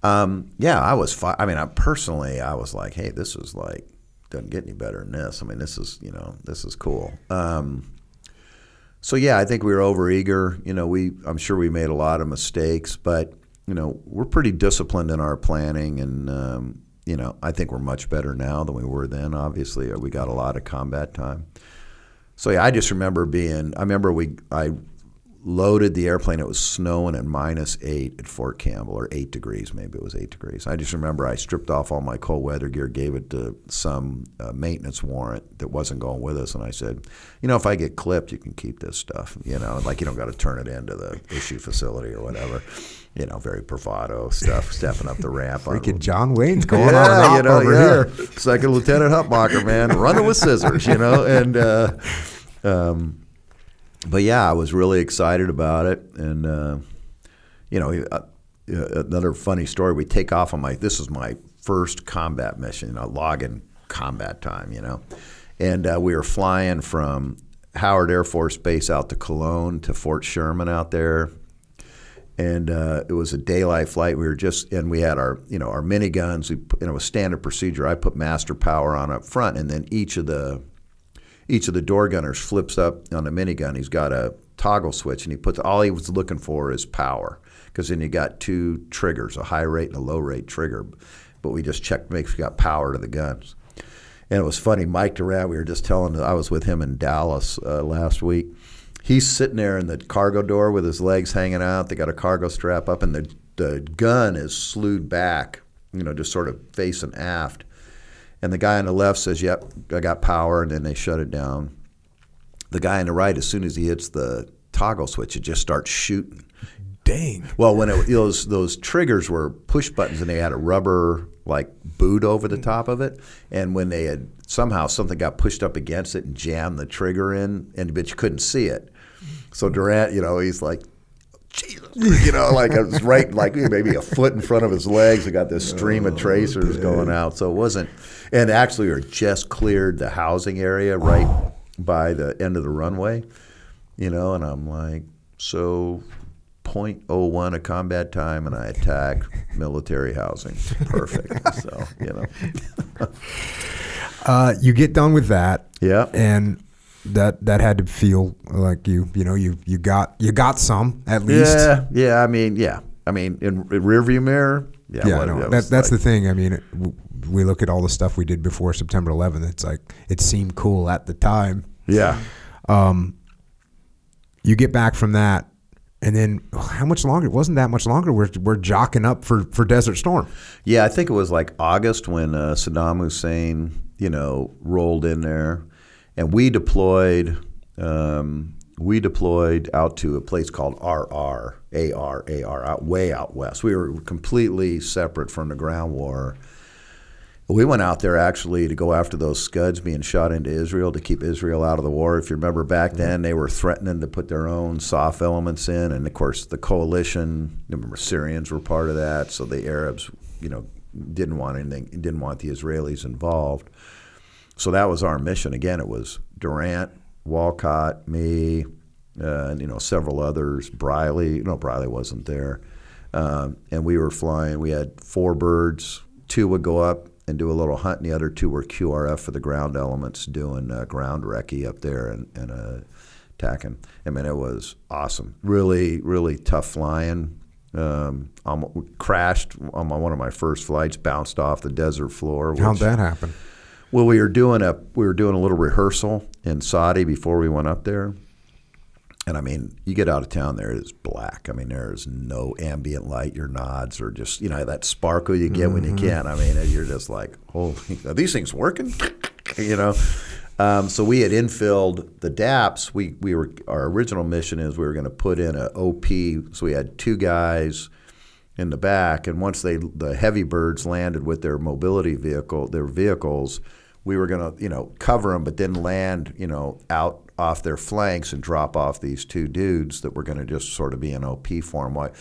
I was personally, I was like, hey, this is like, doesn't get any better than this. This is, this is cool. So yeah, I think we were overeager. I'm sure we made a lot of mistakes, but we're pretty disciplined in our planning, and I think we're much better now than we were then. Obviously, we got a lot of combat time. So yeah, I just remember I loaded the airplane. It was snowing at -8 at Fort Campbell, or 8 degrees, maybe it was 8 degrees. I just remember I stripped off all my cold weather gear, gave it to some maintenance warrant that wasn't going with us, and I said, if I get clipped, you can keep this stuff. Like you don't got to turn it into the issue facility or whatever. Very bravado stuff, stepping up the ramp. Freaking John Wayne's going on over here. Second Lieutenant Hupmacher, man, running with scissors, and. But yeah, I was really excited about it, and another funny story. We take off on this is my first combat mission, logging combat time, and we were flying from Howard Air Force Base out to Cologne to Fort Sherman out there, and it was a daylight flight. We had our our miniguns. It was standard procedure. I put master power on up front, and then each of the door gunners flips up on the minigun. He's got a toggle switch, and all he was looking for is power, because then you got 2 triggers, a high rate and a low rate trigger. But we just checked to make sure we got power to the guns. And it was funny, Mike Durant, we were just I was with him in Dallas last week. He's sitting there in the cargo door with his legs hanging out. They got a cargo strap up, and the gun is slewed back, just sort of facing aft. And the guy on the left says, yep, I got power, and then they shut it down. The guy on the right, as soon as he hits the toggle switch, it just starts shooting. Dang. Well, when those triggers were push buttons, and they had a rubber like boot over the top of it, and when they had somehow something got pushed up against it and jammed the trigger in, but you couldn't see it. So Durant, he's like, Jesus, like it was right, like maybe a foot in front of his legs. He got this stream of tracers going out. So it wasn't, and actually we were just cleared the housing area right by the end of the runway, and I'm like, so 0.01 of combat time, and I attack military housing. Perfect. So, you get done with that. Yeah. And that had to feel like you got some at least. Yeah. I mean, in rearview mirror. Yeah. That's the thing. we look at all the stuff we did before September 11th. It's like it seemed cool at the time. Yeah. You get back from that, and then how much longer? It wasn't that much longer. We're jocking up for Desert Storm. Yeah, I think it was like August when Saddam Hussein, rolled in there, and we deployed out to a place called AR, way out west. We were completely separate from the ground war. We went out there actually to go after those Scuds being shot into Israel to keep Israel out of the war. If you remember back then, they were threatening to put their own soft elements in. And, of course, the coalition, remember Syrians were part of that. So the Arabs, didn't want anything, didn't want the Israelis involved. So that was our mission. Again, it was Durant, Walcott, me, and, several others. Briley wasn't there. And we were flying. We had 4 birds. 2 would go up and do a little hunt, and the other 2 were QRF for the ground elements, doing ground recce up there and attacking. I mean, it was awesome. Really, really tough flying. Crashed on one of my first flights, bounced off the desert floor. How'd that happen? Well, we were doing a little rehearsal in Saudi before we went up there. And, I mean, you get out of town there, it's black. I mean, there's no ambient light. Your nods are just, that sparkle you get when you can't. I mean, you're just like, holy, are these things working? So we had infilled the DAPS. Our original mission is we were going to put in an OP. So we had 2 guys in the back. And once the heavy birds landed with their mobility vehicles, we were going to, cover them, but then land, out off their flanks and drop off these 2 dudes that were going to just sort of be an OP for them while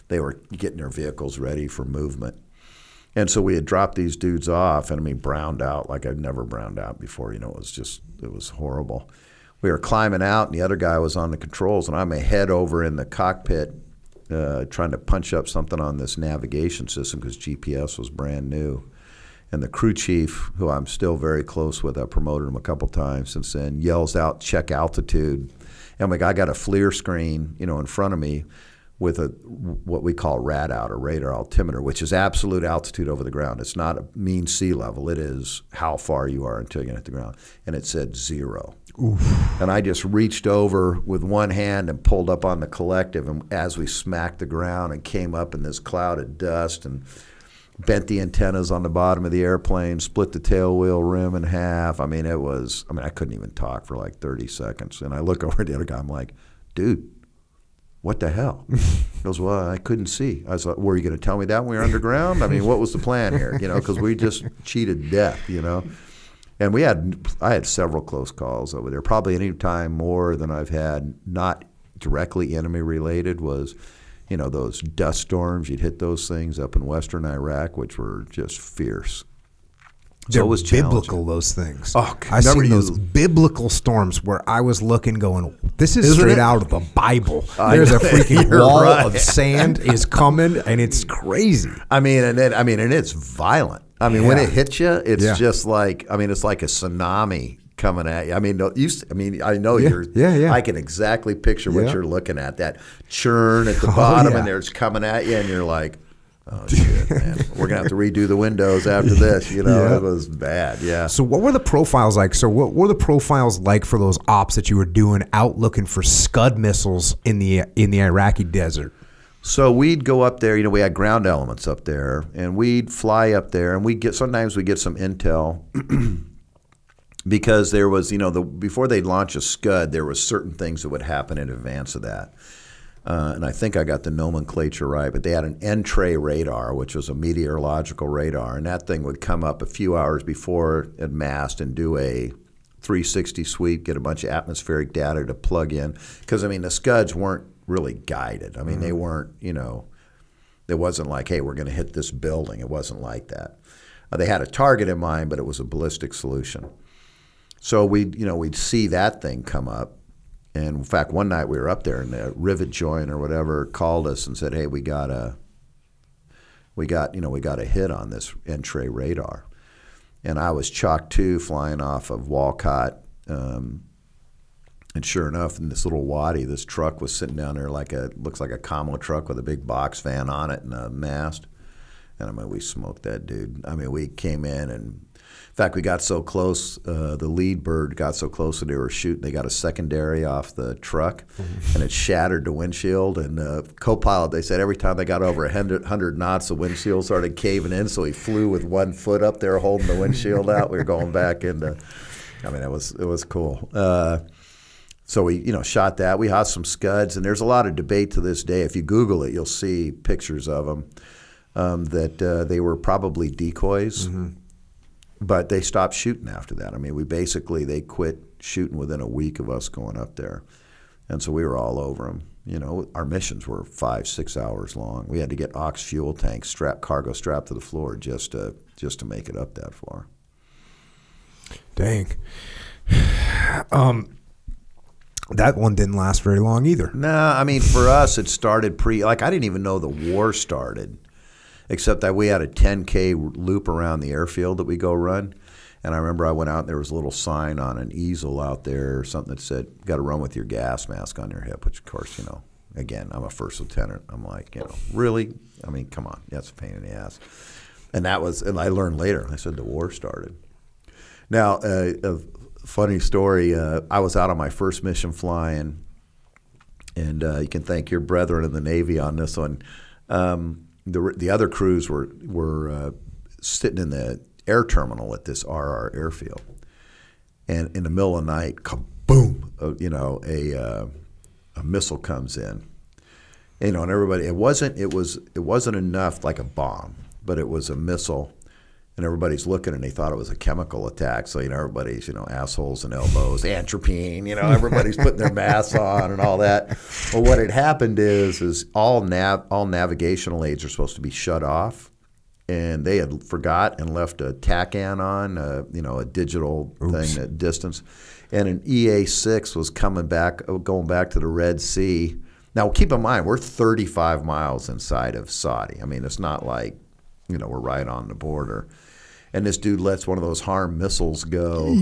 they were getting their vehicles ready for movement. And so we had dropped these dudes off, and I mean, browned out like I'd never browned out before. It was horrible. We were climbing out, and the other guy was on the controls, and I'm ahead over in the cockpit trying to punch up something on this navigation system because GPS was brand new. And the crew chief, who I'm still very close with, I promoted him a couple times since then, yells out, check altitude. And I got a FLIR screen, in front of me with what we call RAD out, or radar altimeter, which is absolute altitude over the ground. It's not a mean sea level. It is how far you are until you get to the ground. And it said 0. Oof. And I just reached over with one hand and pulled up on the collective, and as we smacked the ground and came up in this cloud of dust and bent the antennas on the bottom of the airplane, split the tail wheel rim in half. I mean, I couldn't even talk for like 30 seconds. And I look over at the other guy, I'm like, dude, what the hell? He goes, well, I couldn't see. I was like, were you going to tell me that when we were underground? I mean, what was the plan here? Because we just cheated death, And I had several close calls over there. Probably any time more than I've had not directly enemy related was those dust storms. You'd hit those things up in western Iraq, which were just fierce. So it was biblical, those things. Oh, I've seen those biblical storms where I was looking going, this is straight out of the Bible. There's a freaking wall of sand is coming, and it's crazy. I mean, and it's violent. I mean, when it hits you, it's just like, it's like a tsunami coming at you. I know I can exactly picture what you're looking at. That churn at the bottom, and it's coming at you, and you're like, oh shit, man, we're gonna have to redo the windows after this. It was bad. Yeah. So what were the profiles like? So what were the profiles like for those ops that you were doing out looking for Scud missiles in the Iraqi desert? So we'd go up there. We had ground elements up there, and we'd fly up there, and sometimes we get some intel. Because there was, before they'd launch a Scud, there was certain things that would happen in advance of that. And I think I got the nomenclature right, but they had an N-tray radar, which was a meteorological radar, and that thing would come up a few hours before at mast and do a 360 sweep, get a bunch of atmospheric data to plug in. Because, the Scuds weren't really guided. They weren't, it wasn't like, hey, we're going to hit this building. It wasn't like that. They had a target in mind, but it was a ballistic solution. So we'd see that thing come up, and in fact, one night we were up there, and the rivet joint or whatever called us and said, "Hey, we got a hit on this N-tray radar," and I was Chalk 2 flying off of Walcott, and sure enough, in this little wadi, this truck was sitting down there looks like a Kamala truck with a big box fan on it and a mast. And I mean, we smoked that dude. I mean, we came in, and in fact, we got so close. The lead bird got so close that they were shooting. They got a secondary off the truck, and it shattered the windshield. And the co-pilot, they said every time they got over 100 knots, the windshield started caving in. So he flew with 1 foot up there, holding the windshield out. We were going back into. I mean, it was cool. So we, shot that. We had some Scuds, and there's a lot of debate to this day. If you Google it, you'll see pictures of them that they were probably decoys. Mm-hmm. But they stopped shooting after that. I mean, they quit shooting within a week of us going up there. And so we were all over them. Our missions were 5-6 hours long. We had to get ox fuel tanks, cargo strapped to the floor just to make it up that far. Dang. That one didn't last very long either. Nah, I mean, for us, it started I didn't even know the war started. Except that we had a 10K loop around the airfield that we go run. And I remember I went out and there was a little sign on an easel out there or something that said, got to run with your gas mask on your hip, which, of course, again, I'm a first lieutenant. I'm like, really? I mean, come on. That's a pain in the ass. And I learned later. I said the war started. Now, a funny story, I was out on my first mission flying, and you can thank your brethren in the Navy on this one. The other crews were sitting in the air terminal at this RR airfield, and in the middle of the night, kaboom! A missile comes in, and everybody. It wasn't enough like a bomb, but it was a missile, and everybody's looking, and they thought it was a chemical attack. So everybody's assholes and elbows, atropine. Everybody's putting their masks on and all that. Well, what had happened is all navigational aids are supposed to be shut off, and they had forgot and left a TACAN on, a digital thing at distance, and an EA-6 was going back to the Red Sea. Now, keep in mind, we're 35 miles inside of Saudi. I mean, it's not like we're right on the border. And this dude lets one of those HARM missiles go,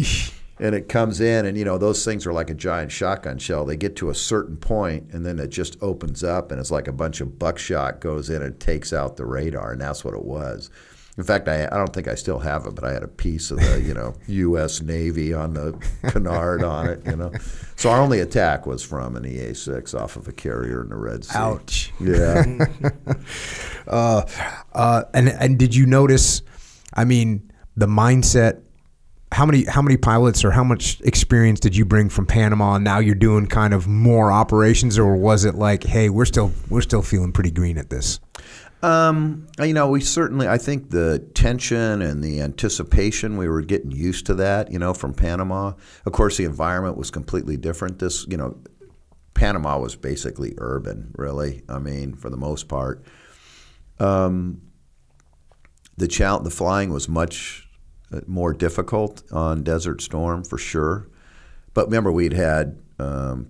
and it comes in, and those things are like a giant shotgun shell. They get to a certain point, and then it just opens up, and it's like a bunch of buckshot goes in and takes out the radar, and that's what it was. In fact, I don't think I still have it, but I had a piece of the U.S. Navy on the canard on it. So our only attack was from an EA-6 off of a carrier in the Red Sea. Ouch. Yeah. And did you notice? I mean, the mindset. How many pilots or how much experience did you bring from Panama? And now you're doing kind of more operations, or was it like, hey, we're still feeling pretty green at this? We certainly, I think the tension and the anticipation, we were getting used to that, from Panama. Of course, the environment was completely different. Panama was basically urban, really. I mean, for the most part. The flying was much more difficult on Desert Storm for sure. But remember, we'd had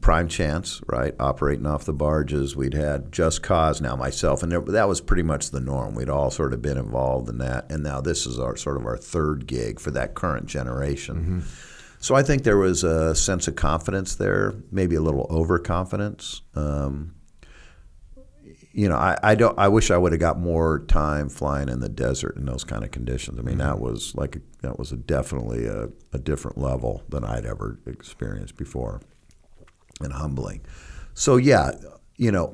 Prime Chance, right, operating off the barges. We'd had Just Cause, now myself, and that was pretty much the norm. We'd all sort of been involved in that, and now this is our third gig for that current generation. Mm-hmm. So I think there was a sense of confidence there, maybe a little overconfidence. I wish I would have got more time flying in the desert in those kind of conditions. I mean, that was definitely a different level than I'd ever experienced before, and humbling. So yeah,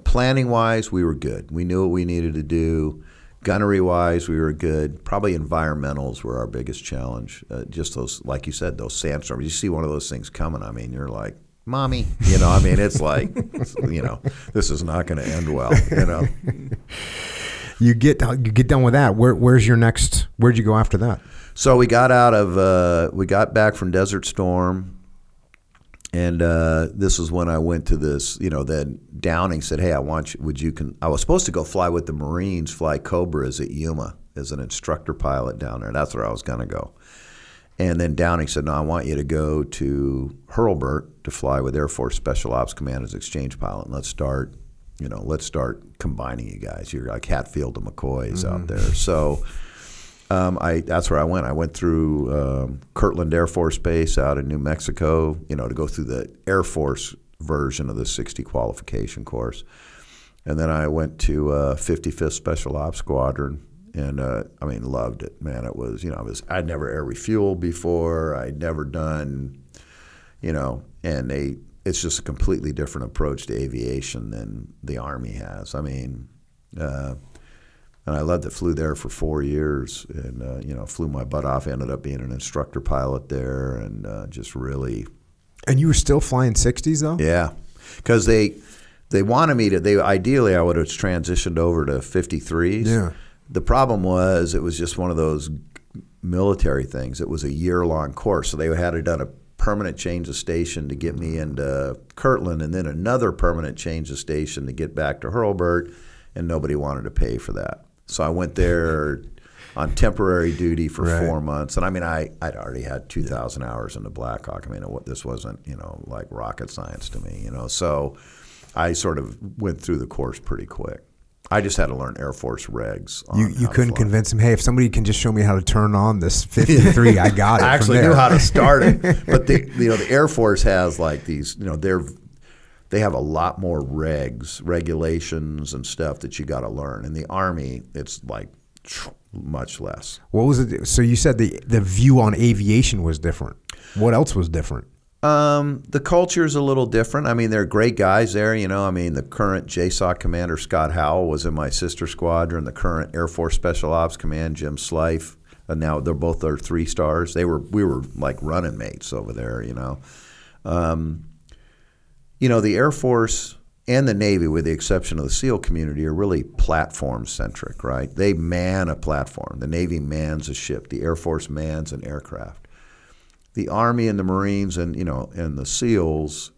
planning wise, we were good. We knew what we needed to do. Gunnery wise, we were good. Probably environmentals were our biggest challenge. Just those, like you said, those sandstorms. You see one of those things coming. I mean, you're like, Mommy, it's like, this is not going to end well, You get done with that. Where's your next? Where'd you go after that? So we got we got back from Desert Storm, and this is when I went to this. Then Downing said, "Hey, I was supposed to go fly with the Marines, fly Cobras at Yuma as an instructor pilot down there. That's where I was going to go." And then Downing said, "No, I want you to go to Hurlburt to fly with Air Force Special Ops Command as exchange pilot, and let's start combining you guys. You're like Hatfield and McCoys out there." So that's where I went. I went through Kirtland Air Force Base out in New Mexico, to go through the Air Force version of the 60 qualification course. And then I went to 55th Special Ops Squadron and I mean, loved it, man. It was, I'd never air refueled before. I'd never done, and it's just a completely different approach to aviation than the Army has. I mean, and I loved it. Flew there for 4 years, and flew my butt off. Ended up being an instructor pilot there, and just really. And you were still flying 60s though? Yeah, because they wanted me to. Ideally I would have transitioned over to 53s. Yeah. The problem was it was just one of those military things. It was a year-long course, so they had done a permanent change of station to get me into Kirtland, and then another permanent change of station to get back to Hurlburt, and nobody wanted to pay for that. So I went there on temporary duty for 4 months, and I mean, I'd already had 2,000 hours in the Black Hawk. I mean, this wasn't like rocket science to me, So I sort of went through the course pretty quick. I just had to learn Air Force regs. You couldn't convince him, hey, if somebody can just show me how to turn on this 53, I got it. I actually knew how to start it. But the Air Force has like these, they have a lot more regulations and stuff that you got to learn. In the Army, it's like much less. What was it? So you said the view on aviation was different. What else was different? The culture is a little different. I mean, they're great guys there. I mean, the current JSOC commander, Scott Howell, was in my sister squadron. The current Air Force Special Ops Command, Jim Slife. And now they're both 3 stars. We were like running mates over there. The Air Force and the Navy, with the exception of the SEAL community, are really platform centric, right? They man a platform. The Navy mans a ship. The Air Force mans an aircraft. The Army and the Marines and and the SEALs,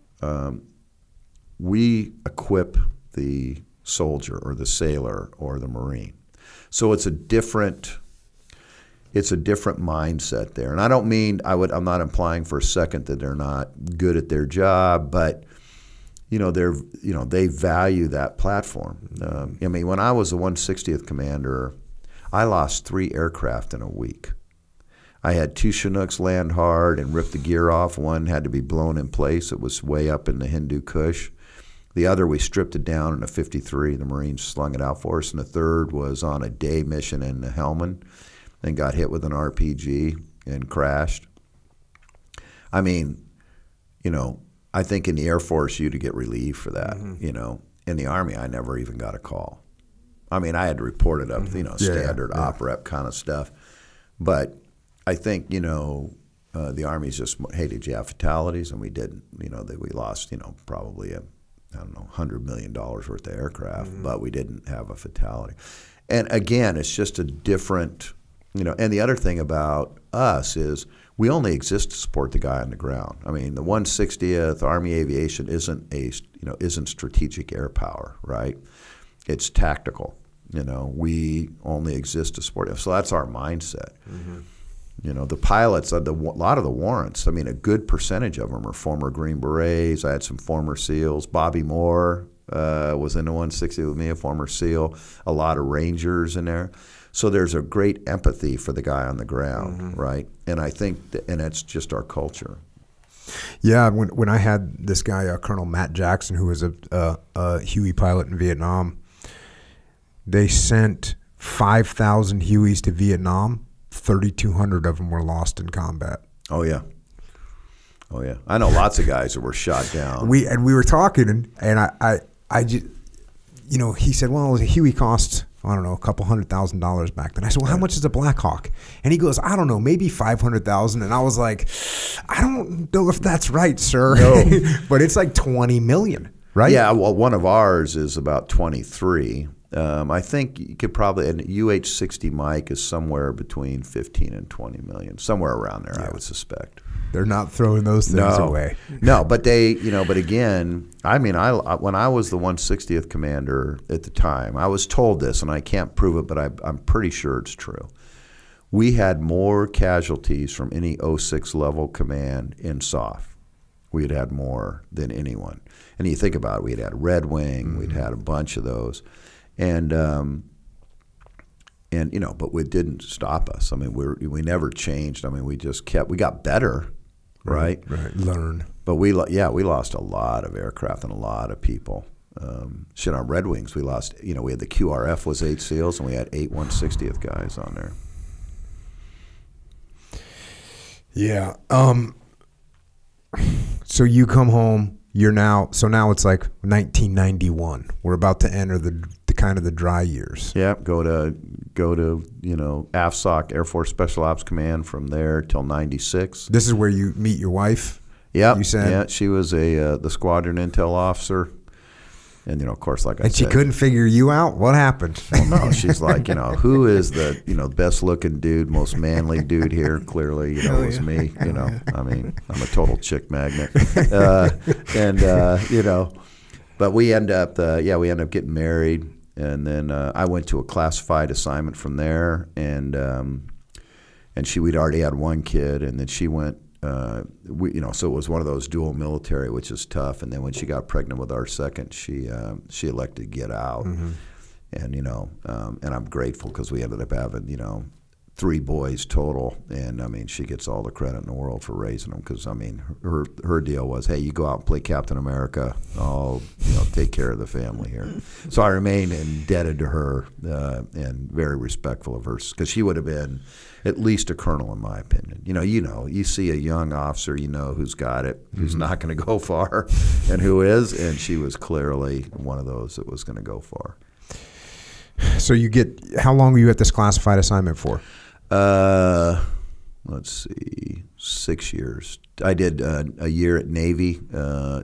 we equip the soldier or the sailor or the Marine. So it's a different mindset there. And I don't mean I'm not implying for a second that they're not good at their job, but they value that platform. I mean, when I was the 160th commander, I lost 3 aircraft in a week. I had 2 Chinooks land hard and rip the gear off. One had to be blown in place. It was way up in the Hindu Kush. The other, we stripped it down in a 53. The Marines slung it out for us. And the third was on a day mission in Helmand and got hit with an RPG and crashed. I mean, I think in the Air Force you'd get relief for that. In the Army, I never even got a call. I mean, I had to report it up, standard op rep kind of stuff. But I think, the Army's just, hey, did you have fatalities? And we didn't. That we lost, probably $100 million worth of aircraft, but we didn't have a fatality. And again, it's just a different, and the other thing about us is we only exist to support the guy on the ground. I mean, the 160th Army Aviation isn't strategic air power, right? It's tactical. We only exist to support him. So that's our mindset. The pilots, a lot of the warrants, I mean, a good percentage of them are former Green Berets. I had some former SEALs. Bobby Moore was in the 160 with me, a former SEAL. A lot of Rangers in there. So there's a great empathy for the guy on the ground, right? And I think, and it's just our culture. Yeah, when I had this guy, Colonel Matt Jackson, who was a Huey pilot in Vietnam, they sent 5,000 Hueys to Vietnam. 3,200 of them were lost in combat. Oh yeah, I know lots of guys that were shot down. We were talking, and I just, he said, well, a Huey cost, I don't know, a couple $100,000 back then. I said, well, how much is a Black Hawk? And he goes, I don't know, maybe 500,000. And I was like, I don't know if that's right, sir. No. But it's like 20 million, right? Yeah, well, one of ours is about 23. I think you could probably, an UH-60 Mike is somewhere between 15 and 20 million, somewhere around there, I would suspect. They're not throwing those things away. No, but they, but again, I mean, when I was the 160th commander at the time, I was told this, and I can't prove it, but I'm pretty sure it's true. We had more casualties from any 06 level command in SOF. We had had more than anyone. And you think about it, we had had Red Wing, we'd had a bunch of those. And but it didn't stop us. I mean, we never changed. I mean, we just we got better, right? Right. Learn. But we lost a lot of aircraft and a lot of people. shit, on Red Wings, we lost, we had the QRF was 8 SEALs, and we had 8 160th guys on there. Yeah. So you come home, now it's like 1991. We're about to enter the kind of the dry years. Yeah, go to AFSOC, Air Force Special Ops Command, from there till 96. This is where you meet your wife? Yeah. You said? Yeah, she was the squadron intel officer. And, of course, like I said. And she couldn't figure you out? What happened? Well, no, she's like, who is the, best looking dude, most manly dude here? Clearly, it was me, I mean, I'm a total chick magnet. But we end up getting married. And then I went to a classified assignment from there. And we'd already had one kid. And then she went. So it was one of those dual military, which is tough. And then when she got pregnant with our second, she elected to get out. Mm-hmm. And and I'm grateful because we ended up having 3 boys total. And I mean, she gets all the credit in the world for raising them because I mean, her deal was, hey, you go out and play Captain America, I'll take care of the family here. So I remain indebted to her and very respectful of her because she would have been at least a colonel, in my opinion. You see a young officer, who's got it, who's not going to go far, and who is, and she was clearly one of those that was going to go far. So how long were you at this classified assignment for? Let's see, 6 years. I did a year at Navy,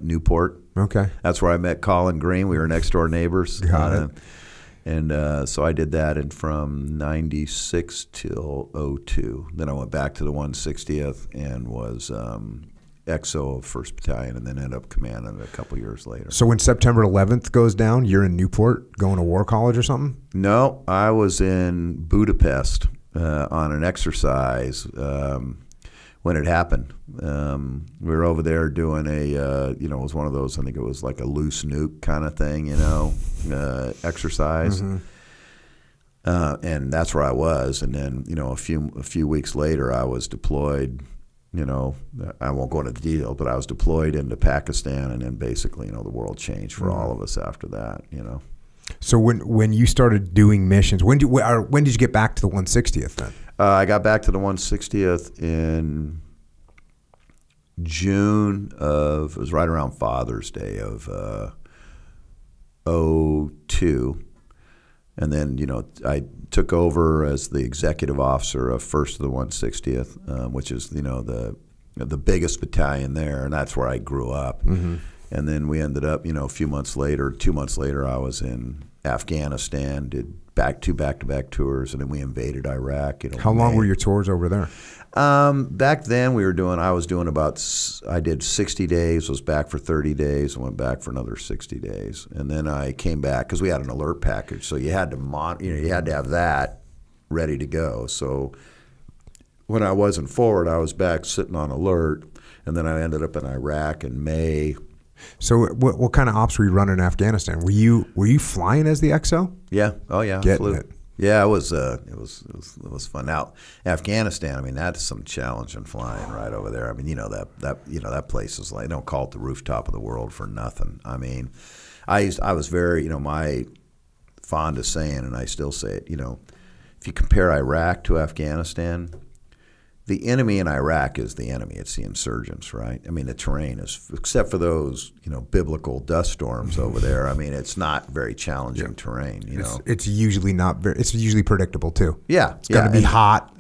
Newport. Okay. That's where I met Colin Green. We were next door neighbors. Got it. And so I did that from 96 till 02. Then I went back to the 160th and was XO of 1st Battalion, and then ended up commanding it a couple years later. So when September 11th goes down, you're in Newport going to War College or something? No, I was in Budapest on an exercise when it happened. We were over there doing it was one of those, I think it was like a loose nuke kind of thing, exercise. Mm-hmm. And that's where I was. And then, a few weeks later, I was deployed, I won't go into the detail, but I was deployed into Pakistan, and then basically, the world changed for all of us after that, So when you started doing missions, when did you get back to the 160th then? I got back to the 160th in June it was right around Father's Day of 02. And then, I took over as the executive officer of 1st of the 160th, which is, the biggest battalion there, and that's where I grew up. Mm-hmm. And then we ended up, a few months later, 2 months later, I was in Afghanistan, did two back-to-back tours, and then we invaded Iraq. How long were your tours over there? Back then, I did 60 days, was back for 30 days, and went back for another 60 days. And then I came back because we had an alert package, so you had to you had to have that ready to go. So when I wasn't forward, I was back sitting on alert, and then I ended up in Iraq in May. So what kind of ops were you running in Afghanistan? Were you flying as the XO? Yeah. Oh yeah. Getting it. Yeah, it was fun. Now Afghanistan, I mean, that's some challenging flying right over there. I mean, that place is like, they don't call it the rooftop of the world for nothing. I mean, I was very, my fond of saying, and I still say it, if you compare Iraq to Afghanistan, the enemy in Iraq is the enemy. It's the insurgents, right? I mean, the terrain is, except for those, biblical dust storms over there. I mean, it's not very challenging terrain. It's usually not very. It's usually predictable too. Yeah, it's going to be hot.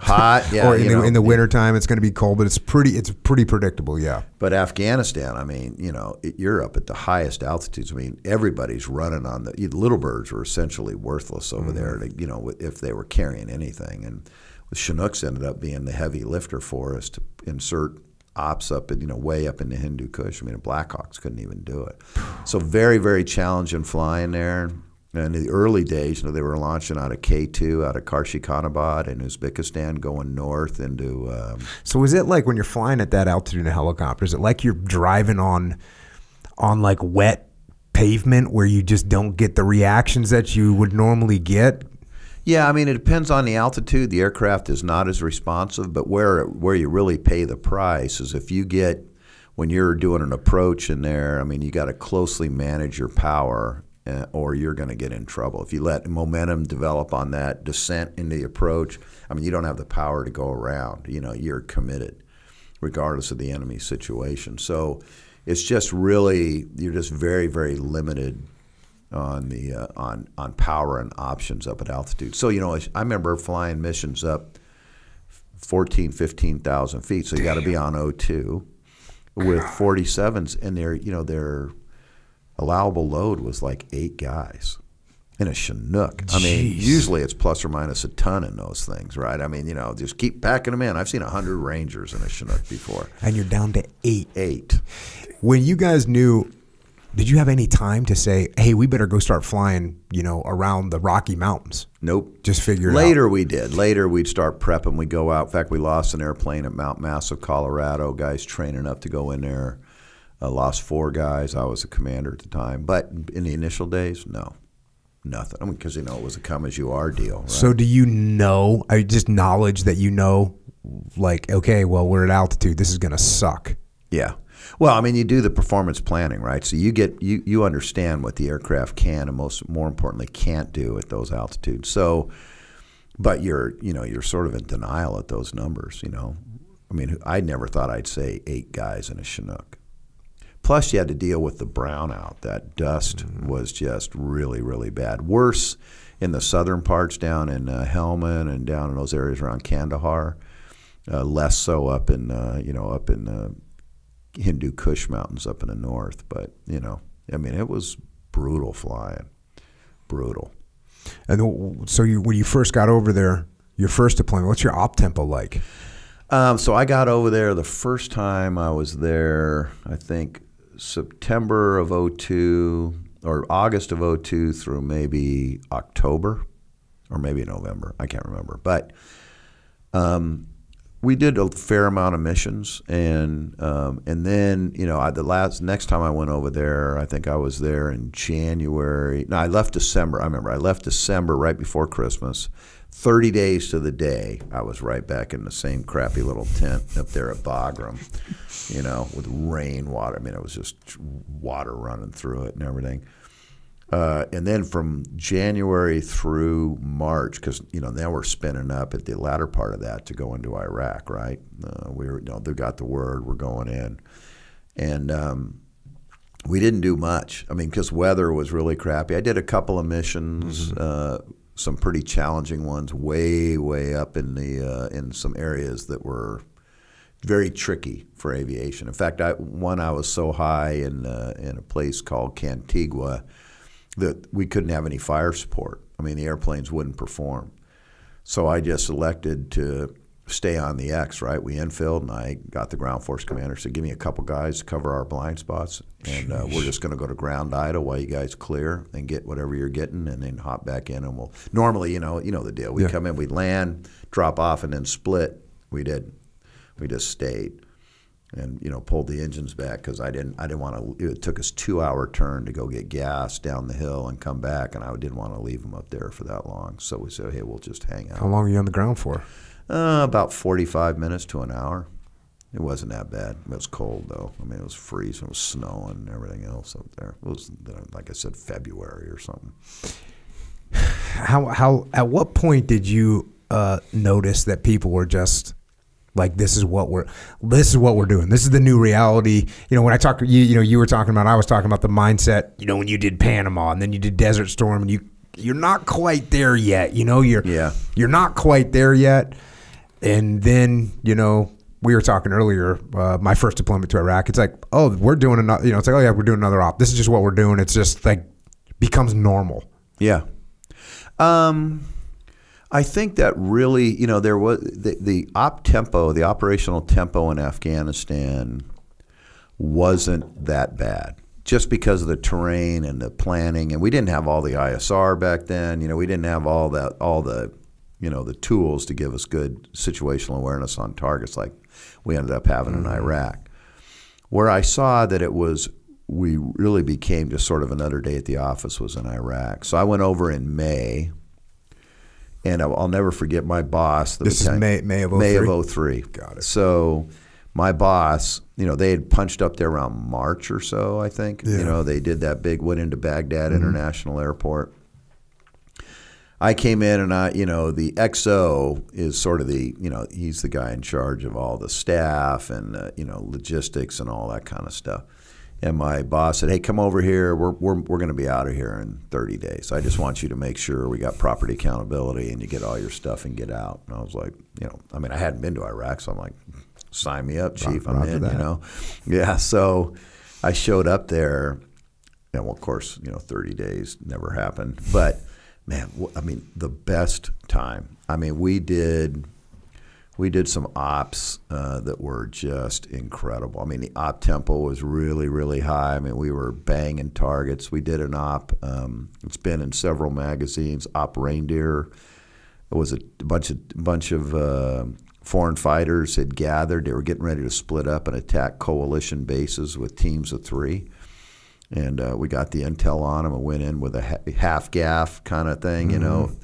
Yeah, or in the wintertime, it's going to be cold, but it's pretty predictable. Yeah. But Afghanistan, I mean, you're up at the highest altitudes. I mean, everybody's running on the little birds were essentially worthless over there. If they were carrying anything. And the Chinooks ended up being the heavy lifter for us to insert ops up, way up into Hindu Kush. I mean, the Blackhawks couldn't even do it. So very, very challenging flying there. And in the early days, they were launching out of K2, out of Karshi-Khanabad in Uzbekistan, going north into. So is it like when you're flying at that altitude in a helicopter? Is it like you're driving on like wet pavement where you just don't get the reactions that you would normally get? Yeah, I mean, it depends on the altitude. The aircraft is not as responsive, but where you really pay the price is if you get when you're doing an approach in there, I mean, you got to closely manage your power, or you're going to get in trouble. If you let momentum develop on that descent into the approach, I mean, you don't have the power to go around. You know, you're committed, regardless of the enemy situation. So it's just really, you're just very, very limited on the on power and options up at altitude. So, you know, I remember flying missions up 15,000 feet. So you got to be on O2 with 47s, and their allowable load was like 8 guys in a Chinook. I mean, usually it's plus or minus a ton in those things, right? I mean, you know, just keep packing them in. I've seen 100 Rangers in a Chinook before. And you're down to 8. 8. When you guys knew, did you have any time to say, hey, we better go start flying, you know, around the Rocky Mountains? Nope. Just figure it out. Later we did. Later we'd start prepping. We'd go out. In fact, we lost an airplane at Mount Massive, Colorado. Guys training up to go in there. Lost 4 guys. I was a commander at the time. But in the initial days, no. Nothing. I mean, because, you know, it was a come-as-you-are deal. Right? So do you know, just knowledge that you know, like, okay, well, we're at altitude. This is going to suck. Yeah. Well, I mean, you do the performance planning, right? So you understand what the aircraft can and more importantly can't do at those altitudes. So, but you're sort of in denial at those numbers, you know. I mean, I never thought I'd say 8 guys in a Chinook. Plus, you had to deal with the brownout. That dust was just really, really bad. Worse in the southern parts down in Helmand and down in those areas around Kandahar. Less so up in Hindu Kush Mountains up in the north. But, you know, I mean, it was brutal flying. Brutal. And so when you first got over there, your first deployment, what's your op tempo like? So I got over there the first time I was there, I think September of 2002 or August of 2002 through maybe October or maybe November. I can't remember. But we did a fair amount of missions, and then, you know, next time I went over there, I think I was there in January. No, I left December. I remember I left December right before Christmas. 30 days to the day, I was right back in the same crappy little tent up there at Bagram, you know, with rainwater. I mean, it was just water running through it and everything. And then from January through March, because, you know, now we're spinning up at the latter part of that to go into Iraq, right? They got the word, we're going in. And we didn't do much. I mean, because weather was really crappy. I did a couple of missions, some pretty challenging ones, way, way up in in some areas that were very tricky for aviation. In fact, I was so high in a place called Cantigua that we couldn't have any fire support. I mean, the airplanes wouldn't perform. So I just elected to stay on the X, right? We infilled, and I got the ground force commander, said, give me a couple guys to cover our blind spots, and we're just going to go to ground idle while you guys clear and get whatever you're getting, and then hop back in, and we'll normally, you know the deal. We'd come in, we'd land, drop off, and then split. We didn't. We just stayed and, you know, pulled the engines back because I didn't want to. It took us 2-hour turn to go get gas down the hill and come back, and I didn't want to leave them up there for that long. So we said, hey, we'll just hang out. How long were you on the ground for? About 45 minutes to an hour. It wasn't that bad. It was cold, though. I mean, it was freezing. It was snowing and everything else up there. It was, like I said, February or something. How? At what point did you notice that people were just like, this is what we're doing. This is the new reality. You know, when I talk, you were talking about, I was talking about the mindset. You know, when you did Panama and then you did Desert Storm, and you're not quite there yet. You know, you're not quite there yet. And then, you know, we were talking earlier, my first deployment to Iraq, it's like, oh, we're doing another, you know, it's like, oh yeah, we're doing another op. This is just what we're doing. It's just like becomes normal. Yeah. I think that really, you know, there was the op tempo, the operational tempo in Afghanistan wasn't that bad. Just because of the terrain and the planning, and we didn't have all the ISR back then. You know, we didn't have all the you know, the tools to give us good situational awareness on targets like we ended up having in Iraq. Where I saw that we really became just sort of another day at the office was in Iraq. So I went over in May, and I'll never forget my boss. This is May of 03? May of 03. Got it. So my boss, they had punched up there around March or so, I think. Yeah. They did that went into Baghdad International Airport. I came in and the XO is sort of he's the guy in charge of all the staff and, logistics and all that kind of stuff. And my boss said, hey, come over here. We're going to be out of here in 30 days. I just want you to make sure we got property accountability and you get all your stuff and get out. And I was like, I hadn't been to Iraq, so I'm like, sign me up, Chief. I'm in, Yeah, so I showed up there. And, well, of course, 30 days never happened. But, man, the best time. We did some ops that were just incredible. The op tempo was really, really high. We were banging targets. We did an op. It's been in several magazines. Op Reindeer. It was a bunch of foreign fighters had gathered. They were getting ready to split up and attack coalition bases with teams of 3. And we got the intel on them and went in with a half-gaff kind of thing,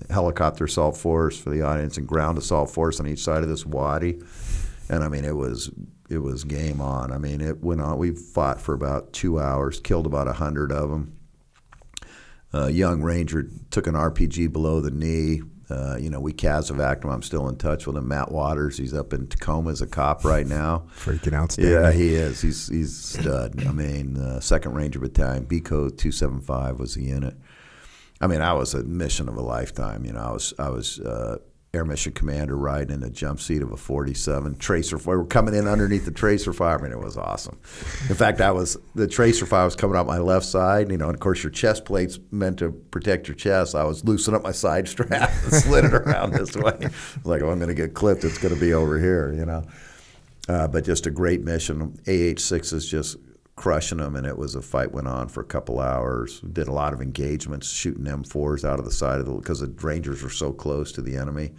helicopter assault force for the audience and ground assault force on each side of this wadi. And, it was game on. It went on. We fought for about 2 hours, killed about 100 of them. A young Ranger took an RPG below the knee. We CASEVAC'd him. I'm still in touch with him. Matt Waters, he's up in Tacoma as a cop right now. Freaking outstanding. Yeah, he is. He's stud. 2nd Ranger Battalion, B Code 275 was the unit. I was a mission of a lifetime. I was Air Mission Commander riding in a jump seat of a 47 tracer. We were coming in underneath the tracer fire. It was awesome. In fact, the tracer fire was coming out my left side. And of course, your chest plate's meant to protect your chest. I was loosening up my side strap and slid it around this way. I was like, I'm going to get clipped. It's going to be over here, But just a great mission. AH-6 is just crushing them, and a fight went on for a couple hours. Did a lot of engagements, shooting M4s out of the side of because the Rangers were so close to the enemy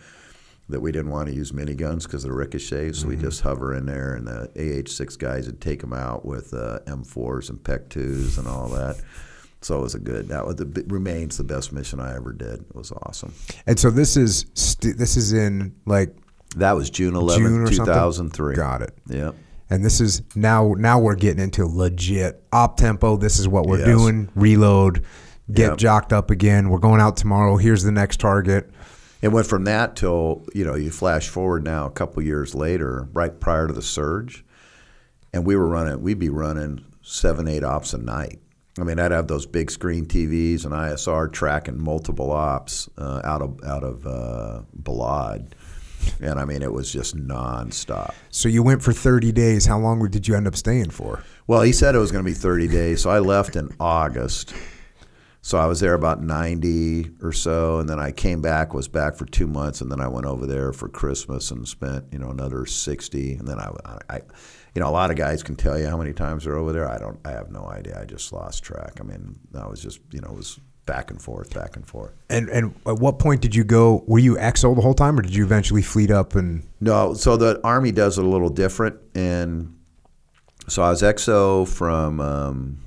that we didn't want to use miniguns because of the ricochets. So we just hover in there, and the AH-6 guys would take them out with M4s and PEC-2s and all that. So it was remains the best mission I ever did. It was awesome. And so this is in that was June 11th, 2003. Got it. Yeah. And this is now we're getting into legit op tempo. This is what we're doing. Reload, get jocked up again. We're going out tomorrow. Here's the next target. It went from that till, you flash forward now a couple years later, right prior to the surge, and we'd be running 7-8 ops a night. I'd have those big screen TVs and ISR tracking multiple ops out of Balad. And it was just nonstop. So you went for 30 days. How long did you end up staying for? Well, he said it was going to be 30 days. So I left in August. So I was there about 90 or so, and then I came back, was back for 2 months, and then I went over there for Christmas and spent, another 60. And then I a lot of guys can tell you how many times they're over there. I have no idea. I just lost track. I was just, it was back and forth. And at what point did you go? Were you XO the whole time, or did you eventually fleet up and? No, so the Army does it a little different, and so I was XO from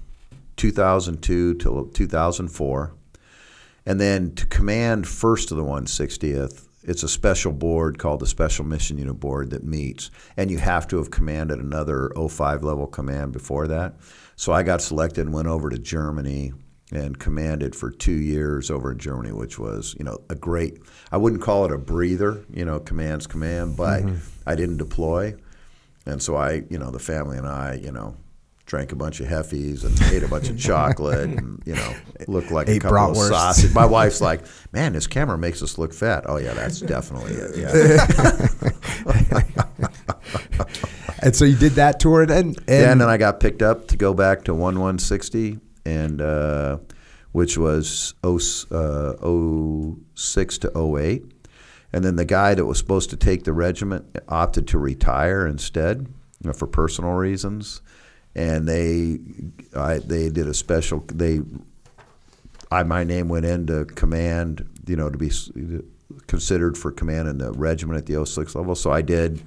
2002 till 2004, and then to command first of the 160th. It's a special board called the Special Mission Unit Board that meets, and you have to have commanded another 05 level command before that. So I got selected and went over to Germany and commanded for 2 years over in Germany, which was, a great, I wouldn't call it a breather, command's command, but I didn't deploy. And so the family and I, drank a bunch of Heffies and ate a bunch of chocolate and, looked like a couple of sausage. My wife's like, man, this camera makes us look fat. Oh, yeah, that's definitely it. Yeah. And so you did that tour, and then I got picked up to go back to 160, and which was 06 to 08. And then the guy that was supposed to take the regiment opted to retire instead, for personal reasons. And they did a special. My name went into command, to be considered for command in the regiment at the 06 level. So I did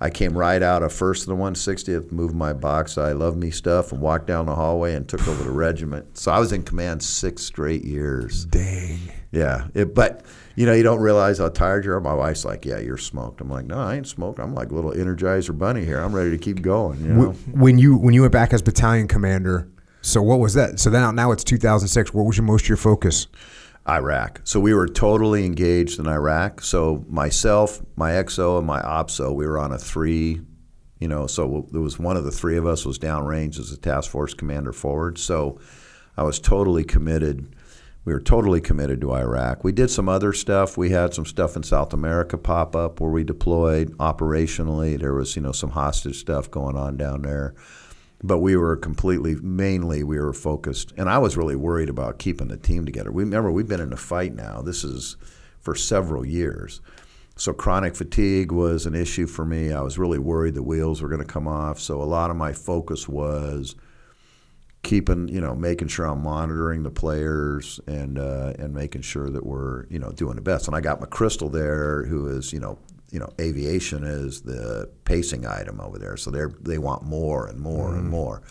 I came right out of 1st and the 160th, moved my box I love me stuff, and walked down the hallway and took over the regiment. So I was in command 6 straight years. Dang. Yeah, but you don't realize how tired you are. My wife's like, "Yeah, you're smoked." I'm like, "No, I ain't smoked. I'm like a little Energizer bunny here. I'm ready to keep going." When you went back as battalion commander, so what was that? So now it's 2006. What was most of your focus? Iraq. So we were totally engaged in Iraq. So myself, my XO, and my OPSO, we were on a 3. So there was one of the 3 of us was downrange as a task force commander forward. So I was totally committed. We were totally committed to Iraq. We did some other stuff. We had some stuff in South America pop up where we deployed operationally. There was, some hostage stuff going on down there. But we were mainly we were focused. And I was really worried about keeping the team together. Remember, we've been in a fight now. This is for several years. So chronic fatigue was an issue for me. I was really worried the wheels were going to come off. So a lot of my focus was keeping, making sure I'm monitoring the players and making sure that we're, doing the best. And I got McChrystal there, who is, aviation is the pacing item over there. So they want more and more and more.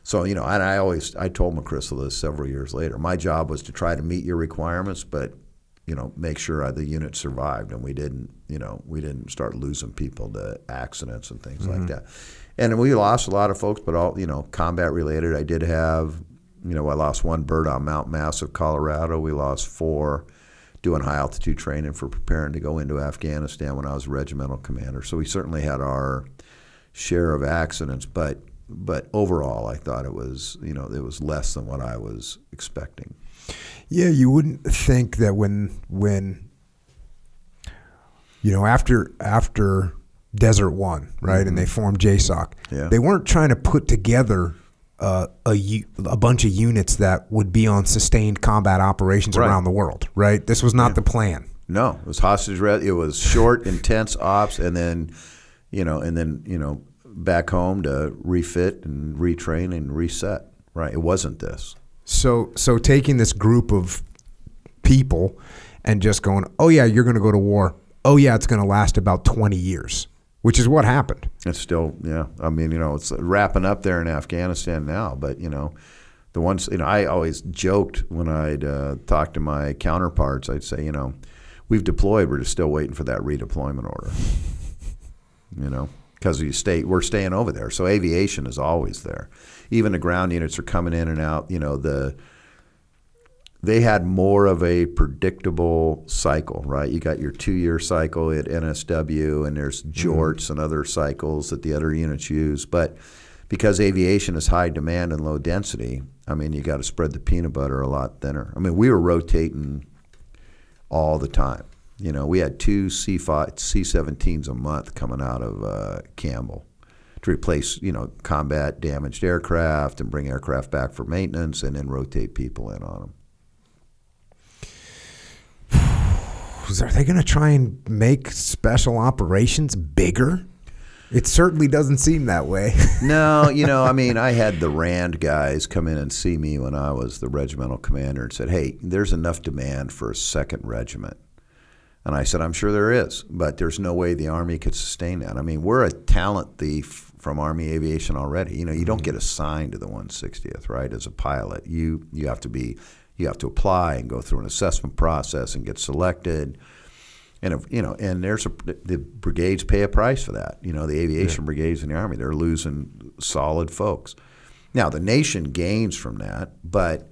So, and I told McChrystal this several years later. My job was to try to meet your requirements, but, make sure the unit survived and we didn't start losing people to accidents and things like that. And we lost a lot of folks, but all, combat related. I did have, I lost 1 bird on Mount Massive, Colorado. We lost 4 doing high altitude training for preparing to go into Afghanistan when I was regimental commander. So we certainly had our share of accidents, but overall I thought it was, it was less than what I was expecting. Yeah, you wouldn't think that when after Desert One, right, and they formed JSOC, they weren't trying to put together a bunch of units that would be on sustained combat operations around the world, right? This was not the plan. No, it was hostage. It was short, intense ops, and then, back home to refit and retrain and reset. Right? It wasn't this. So taking this group of people and just going, oh yeah, you're going to go to war. Oh yeah, it's going to last about 20 years. Which is what happened. It's still, I mean, it's wrapping up there in Afghanistan now. But, the ones, I always joked when I'd talk to my counterparts, I'd say, we've deployed, we're just still waiting for that redeployment order. Because we're staying over there. So aviation is always there. Even the ground units are coming in and out. They had more of a predictable cycle, right? You got your 2-year cycle at NSW, and there's jorts and other cycles that the other units use. But because aviation is high demand and low density, I mean, you got to spread the peanut butter a lot thinner. I mean, we were rotating all the time. We had 2 C-17s a month coming out of Campbell to replace, combat damaged aircraft and bring aircraft back for maintenance and then rotate people in on them. Are they going to try and make special operations bigger? It certainly doesn't seem that way. No, I mean, I had the RAND guys come in and see me when I was the regimental commander and said, hey, there's enough demand for a 2nd regiment. And I said, I'm sure there is, but there's no way the Army could sustain that. I mean, we're a talent thief from Army aviation already. You don't get assigned to the 160th, right, as a pilot. You have to apply and go through an assessment process and get selected. And and the brigades pay a price for that. The aviation brigades in the Army, they're losing solid folks. Now the nation gains from that, but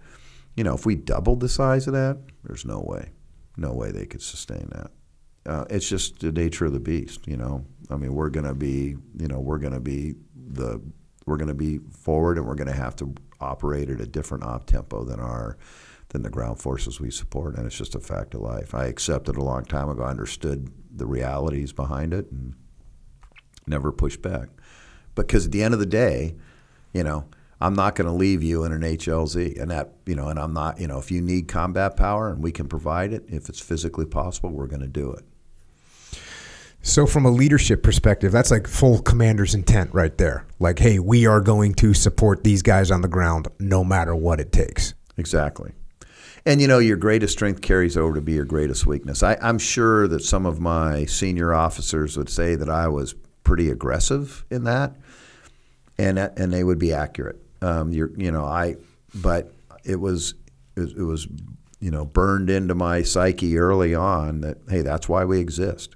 if we doubled the size of that, there's no way they could sustain that. It's just the nature of the beast. I mean, we're going to be forward, and we're going to have to operate at a different op tempo than the ground forces we support, and it's just a fact of life. I accepted a long time ago. I understood the realities behind it and never pushed back. Because at the end of the day, I'm not going to leave you in an HLZ, and and I'm not, if you need combat power and we can provide it, if it's physically possible, we're going to do it. So from a leadership perspective, that's like full commander's intent right there. Like, hey, we are going to support these guys on the ground no matter what it takes. Exactly. And, your greatest strength carries over to be your greatest weakness. I'm sure that some of my senior officers would say that I was pretty aggressive in that, and they would be accurate. But it was burned into my psyche early on that, hey, that's why we exist.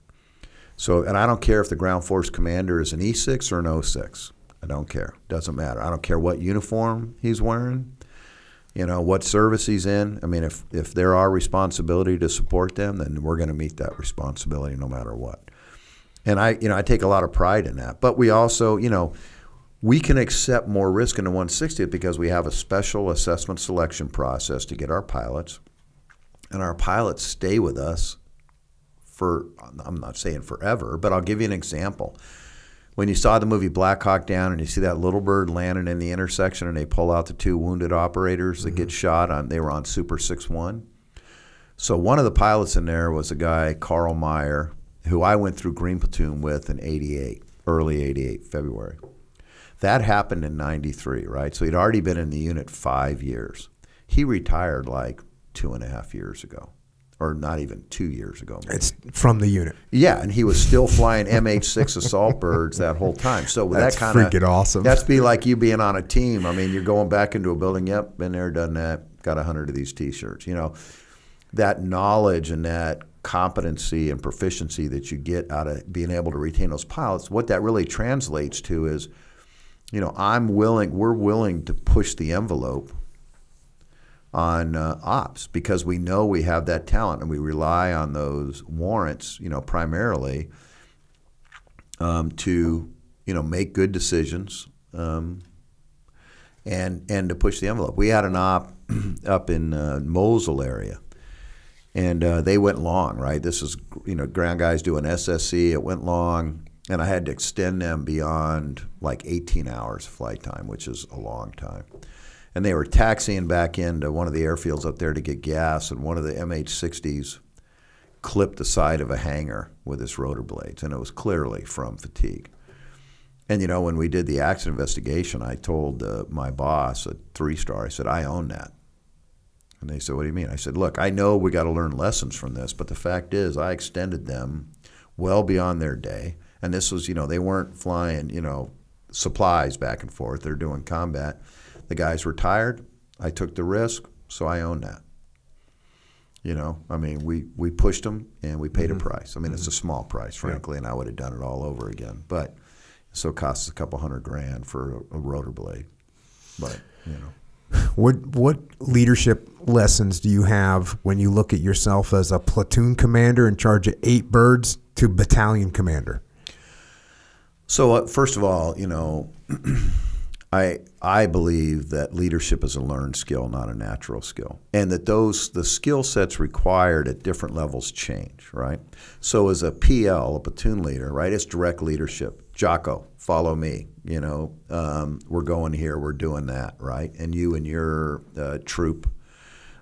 So, and I don't care if the ground force commander is an E6 or an O6. I don't care. Doesn't matter. I don't care what uniform he's wearing, what service he's in. I mean, if they're our responsibility to support them, then we're going to meet that responsibility no matter what. And I take a lot of pride in that. But we also, we can accept more risk in the 160th because we have a special assessment selection process to get our pilots. And our pilots stay with us for, I'm not saying forever, but I'll give you an example. When you saw the movie Black Hawk Down and you see that little bird landing in the intersection and they pull out the 2 wounded operators that get shot, they were on Super 6-1. So one of the pilots in there was a guy, Carl Meyer, who I went through Green Platoon with in early 88, February. That happened in 93, right? So he'd already been in the unit 5 years. He retired like 2.5 years ago, or not even 2 years ago. Maybe. It's from the unit. Yeah, and he was still flying MH6 assault birds that whole time. So that's that kind of freaking awesome. That's be like you being on a team. I mean, you're going back into a building. Yep, been there, done that. Got 100 of these T-shirts. That knowledge and that competency and proficiency that you get out of being able to retain those pilots. What that really translates to is, we're willing to push the envelope on ops because we know we have that talent and we rely on those warrants, primarily to, make good decisions and to push the envelope. We had an op up in Mosul area, and they went long, right? This is, ground guys doing SSC. It went long, and I had to extend them beyond like 18 hours flight time, which is a long time. And they were taxiing back into one of the airfields up there to get gas, and one of the MH-60s clipped the side of a hangar with its rotor blades, and it was clearly from fatigue. And, when we did the accident investigation, I told my boss, a 3-star, I said, I own that. And they said, what do you mean? I said, look, I know we got to learn lessons from this, but the fact is I extended them well beyond their day. And this was, they weren't flying, supplies back and forth. They're doing combat. The guys were tired. I took the risk, so I own that. We pushed them and we paid a price. It's a small price, frankly, and I would have done it all over again. But so it costs a couple $100,000 for a rotor blade. But, What leadership lessons do you have when you look at yourself as a platoon commander in charge of 8 birds to battalion commander? So first of all, I believe that leadership is a learned skill, not a natural skill, and that the skill sets required at different levels change, right? So as a PL, a platoon leader, right, it's direct leadership. Jocko, follow me. We're going here, we're doing that, right? And you and your troop.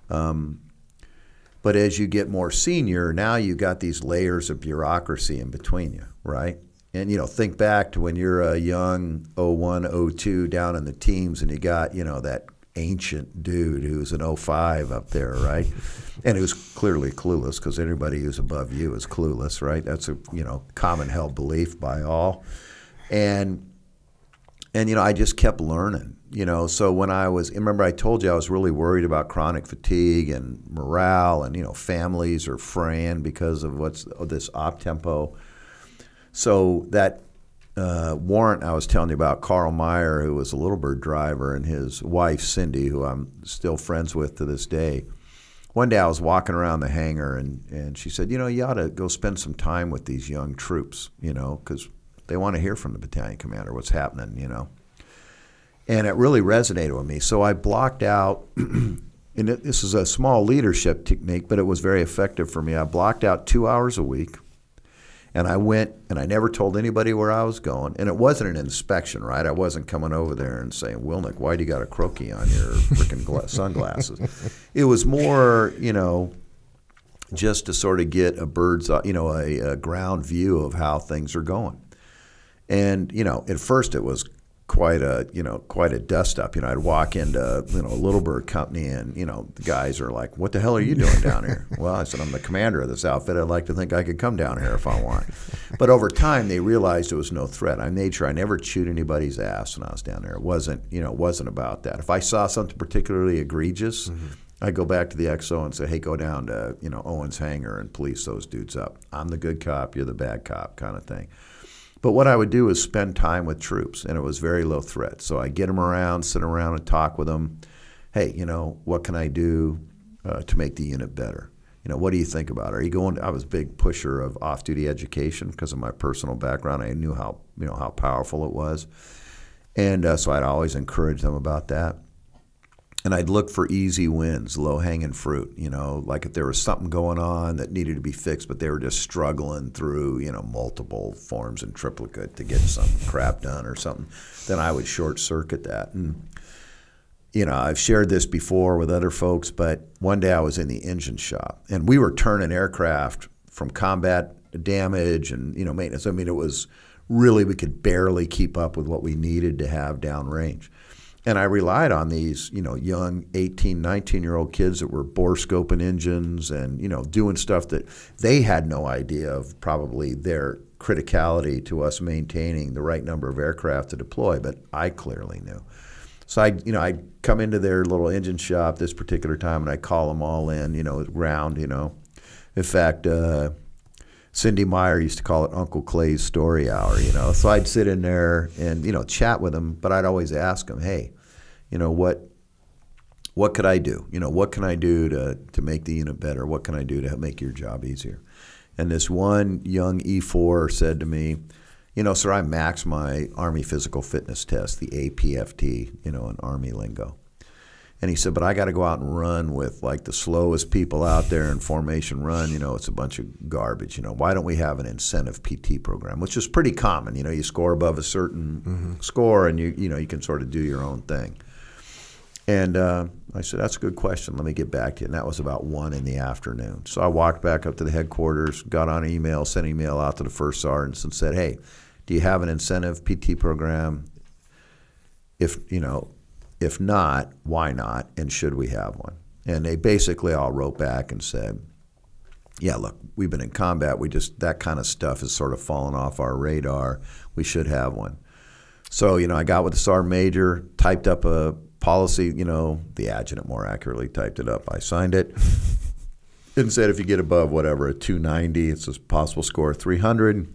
But as you get more senior, now you got these layers of bureaucracy in between you, right? And, think back to when you're a young 01, 02 down in the teams and you got, that ancient dude who's an 05 up there, right? And who's clearly clueless because anybody who's above you is clueless, right? That's a, common held belief by all. And I just kept learning, So when remember I told you I was really worried about chronic fatigue and morale and, families are fraying because of this op tempo. So that warrant I was telling you about, Carl Meyer, who was a Little Bird driver, and his wife, Cindy, who I'm still friends with to this day. One day I was walking around the hangar, and she said, you ought to go spend some time with these young troops, because they want to hear from the battalion commander what's happening, And it really resonated with me. So I blocked out, and this is a small leadership technique, but it was very effective for me. I blocked out 2 hours a week. And I went, and I never told anybody where I was going. And it wasn't an inspection, right? I wasn't coming over there and saying, Wilnick, why do you got a croaky on your freaking sunglasses? It was more, just to sort of get a a ground view of how things are going. And, at first it was quite a dust up. I'd walk into a Little Bird company, and the guys are like, "What the hell are you doing down here?" Well, I said, "I'm the commander of this outfit. I'd like to think I could come down here if I want." But over time, they realized it was no threat. I made sure I never chewed anybody's ass when I was down there. It wasn't about that. If I saw something particularly egregious, I'd go back to the XO and say, "Hey, go down to Owens Hangar and police those dudes up. I'm the good cop, you're the bad cop," kind of thing. But what I would do is spend time with troops, and it was very low threat. So I get them around, sit around and talk with them. Hey, what can I do to make the unit better? What do you think about it? Are you going? I was a big pusher of off-duty education because of my personal background. I knew how powerful it was, and so I'd always encourage them about that. And I'd look for easy wins, low-hanging fruit, like if there was something going on that needed to be fixed, but they were just struggling through, multiple forms in triplicate to get some crap done or something, then I would short-circuit that. And, I've shared this before with other folks, but one day I was in the engine shop, and we were turning aircraft from combat damage and, maintenance. I mean, it was really, we could barely keep up with what we needed to have downrange. And I relied on these, young 18, 19-year-old kids that were bore scoping engines and, doing stuff that they had no idea of probably their criticality to us maintaining the right number of aircraft to deploy, but I clearly knew. So I'd come into their little engine shop this particular time, and I'd call them all in, round, In fact, Cindy Meyer used to call it Uncle Clay's story hour, So I'd sit in there and, chat with them, but I'd always ask them, hey, what could I do? What can I do to make the unit better? What can I do to make your job easier? And this one young E4 said to me, sir, I maxed my Army physical fitness test, the APFT, in Army lingo. And he said, but I got to go out and run with like the slowest people out there in formation run. It's a bunch of garbage. Why don't we have an incentive PT program, which is pretty common. You score above a certain score, and you can sort of do your own thing. And I said, that's a good question. Let me get back to you. And that was about 1 in the afternoon. So I walked back up to the headquarters, got on email, sent an email out to the first sergeants and said, hey, do you have an incentive PT program? If not, why not? And should we have one? And they basically all wrote back and said, yeah, look, we've been in combat. That kind of stuff has sort of fallen off our radar. We should have one. So, I got with the sergeant major, typed up a policy, the adjutant more accurately typed it up. I signed it and said if you get above whatever, a 290, it's a possible score of 300,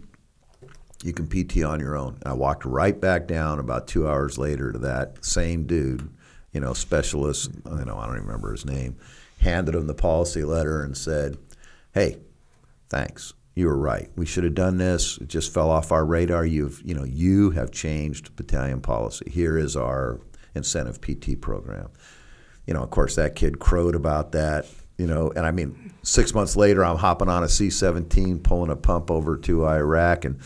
you can PT on your own. And I walked right back down about 2 hours later to that same dude, specialist, I don't even remember his name, handed him the policy letter and said, hey, thanks. You were right. We should have done this. It just fell off our radar. You have changed battalion policy. Here is our incentive PT program. Of course, that kid crowed about that. And I mean, 6 months later, I'm hopping on a C-17, pulling a pump over to Iraq, and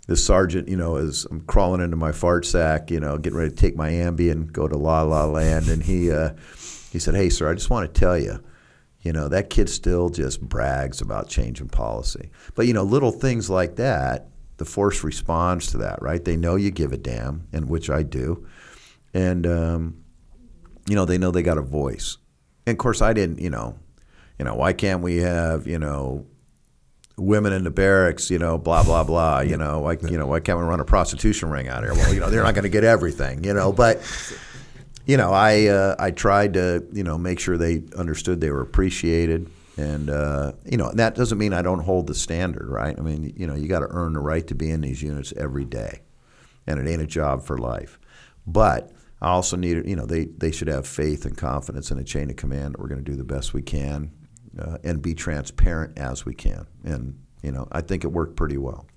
this sergeant, as I'm crawling into my fart sack, getting ready to take my Ambien, go to La La Land, and he said, hey, sir, I just want to tell you, that kid still just brags about changing policy. But, little things like that, the force responds to that, right? They know you give a damn, and which I do. And, they know they got a voice. And, of course, I didn't, why can't we have, women in the barracks, blah, blah, blah, why can't we run a prostitution ring out here? Well, they're not going to get everything, but, I tried to, make sure they understood they were appreciated. And, and that doesn't mean I don't hold the standard, right? I mean, you got to earn the right to be in these units every day. And it ain't a job for life. But I also need, they should have faith and confidence in a chain of command that we're going to do the best we can. And be transparent as we can. And, I think it worked pretty well.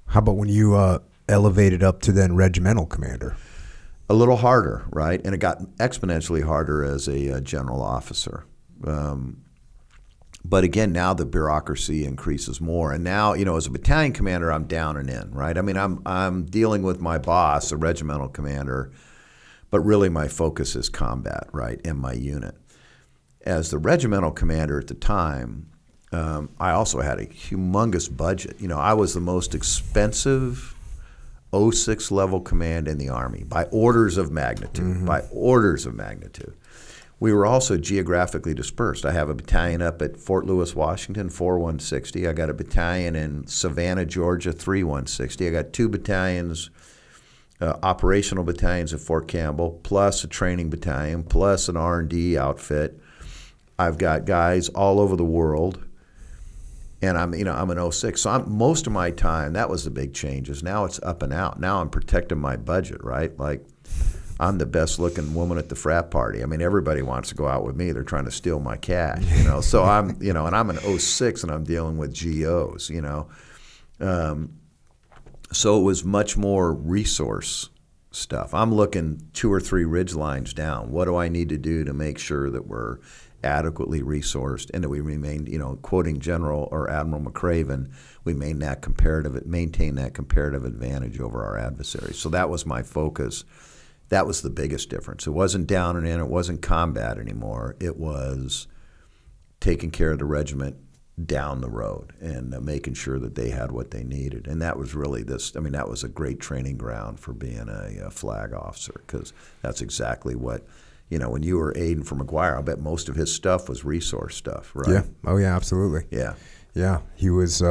How about when you elevated up to then regimental commander? A little harder, right? And it got exponentially harder as a general officer. But again, now the bureaucracy increases more. And now, as a battalion commander, I'm down and in, right? I mean, I'm dealing with my boss, a regimental commander, but really my focus is combat, right, and my unit. As the regimental commander at the time, I also had a humongous budget. I was the most expensive 06 level command in the Army by orders of magnitude, by orders of magnitude. We were also geographically dispersed. I have a battalion up at Fort Lewis, Washington, 4160. I got a battalion in Savannah, Georgia, 3160. I got 2 battalions, operational battalions at Fort Campbell, plus a training battalion, plus an R&D outfit. I've got guys all over the world, and I'm an 06. So most of my time, that was the big changes. Now it's up and out. Now I'm protecting my budget, right? Like, I'm the best looking woman at the frat party. I mean, everybody wants to go out with me. They're trying to steal my cash, So I'm, and I'm an 06 and I'm dealing with GOs, So it was much more resource stuff. I'm looking 2 or 3 ridge lines down. What do I need to do to make sure that we're adequately resourced and that we remain, quoting General or Admiral McCraven, we maintain that comparative advantage over our adversaries. So that was my focus. That was the biggest difference. It wasn't down and in. It wasn't combat anymore. It was taking care of the regiment down the road and making sure that they had what they needed. And that was really that was a great training ground for being a flag officer, because that's exactly what, when you were aiding for McGuire, I bet most of his stuff was resource stuff, right? Yeah. Oh, yeah, absolutely. Yeah. Yeah. He was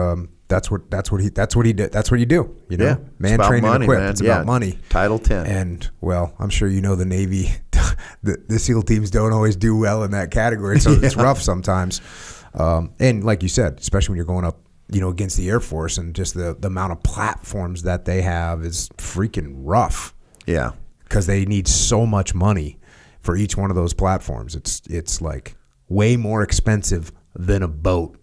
that's what he did. That's what you do. Yeah. Man, train, and equip. It's about money. Title 10. And well, I'm sure the Navy, the SEAL teams don't always do well in that category, so it's rough sometimes. And like you said, especially when you're going up, against the Air Force, and just the amount of platforms that they have is freaking rough. Yeah. Because they need so much money for each one of those platforms. It's like way more expensive than a boat.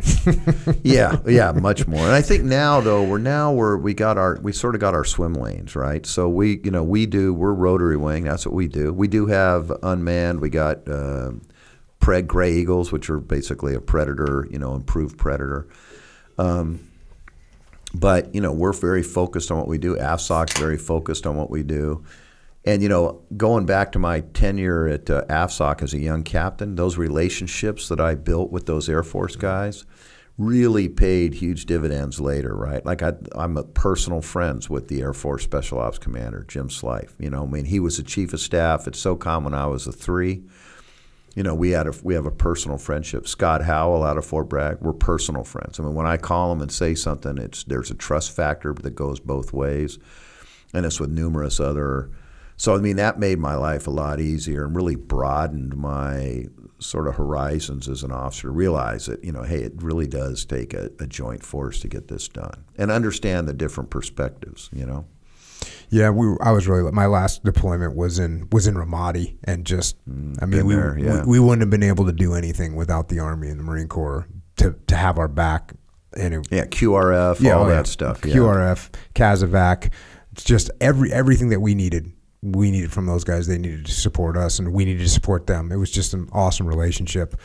yeah, much more. And I think now though, we sort of got our swim lanes, right? So we're rotary wing. That's what we do. We do have unmanned. We got Preg Gray Eagles, which are basically a Predator, improved Predator. But we're very focused on what we do. AFSOC's very focused on what we do. And, going back to my tenure at AFSOC as a young captain, those relationships that I built with those Air Force guys really paid huge dividends later, right? Like I'm a personal friends with the Air Force Special Ops Commander, Jim Slife. He was the Chief of Staff at SOCOM when I was a 3. We have a personal friendship. Scott Howell out of Fort Bragg, we're personal friends. When I call him and say something, there's a trust factor that goes both ways, and it's with numerous other. So, that made my life a lot easier and really broadened my sort of horizons as an officer. Realize that, hey, it really does take a joint force to get this done, and understand the different perspectives, Yeah, my last deployment was in Ramadi, and just, we wouldn't have been able to do anything without the Army and the Marine Corps to have our back. And QRF, all that stuff. QRF, CASEVAC, just everything that we needed from those guys. They needed to support us, and we needed to support them. It was just an awesome relationship.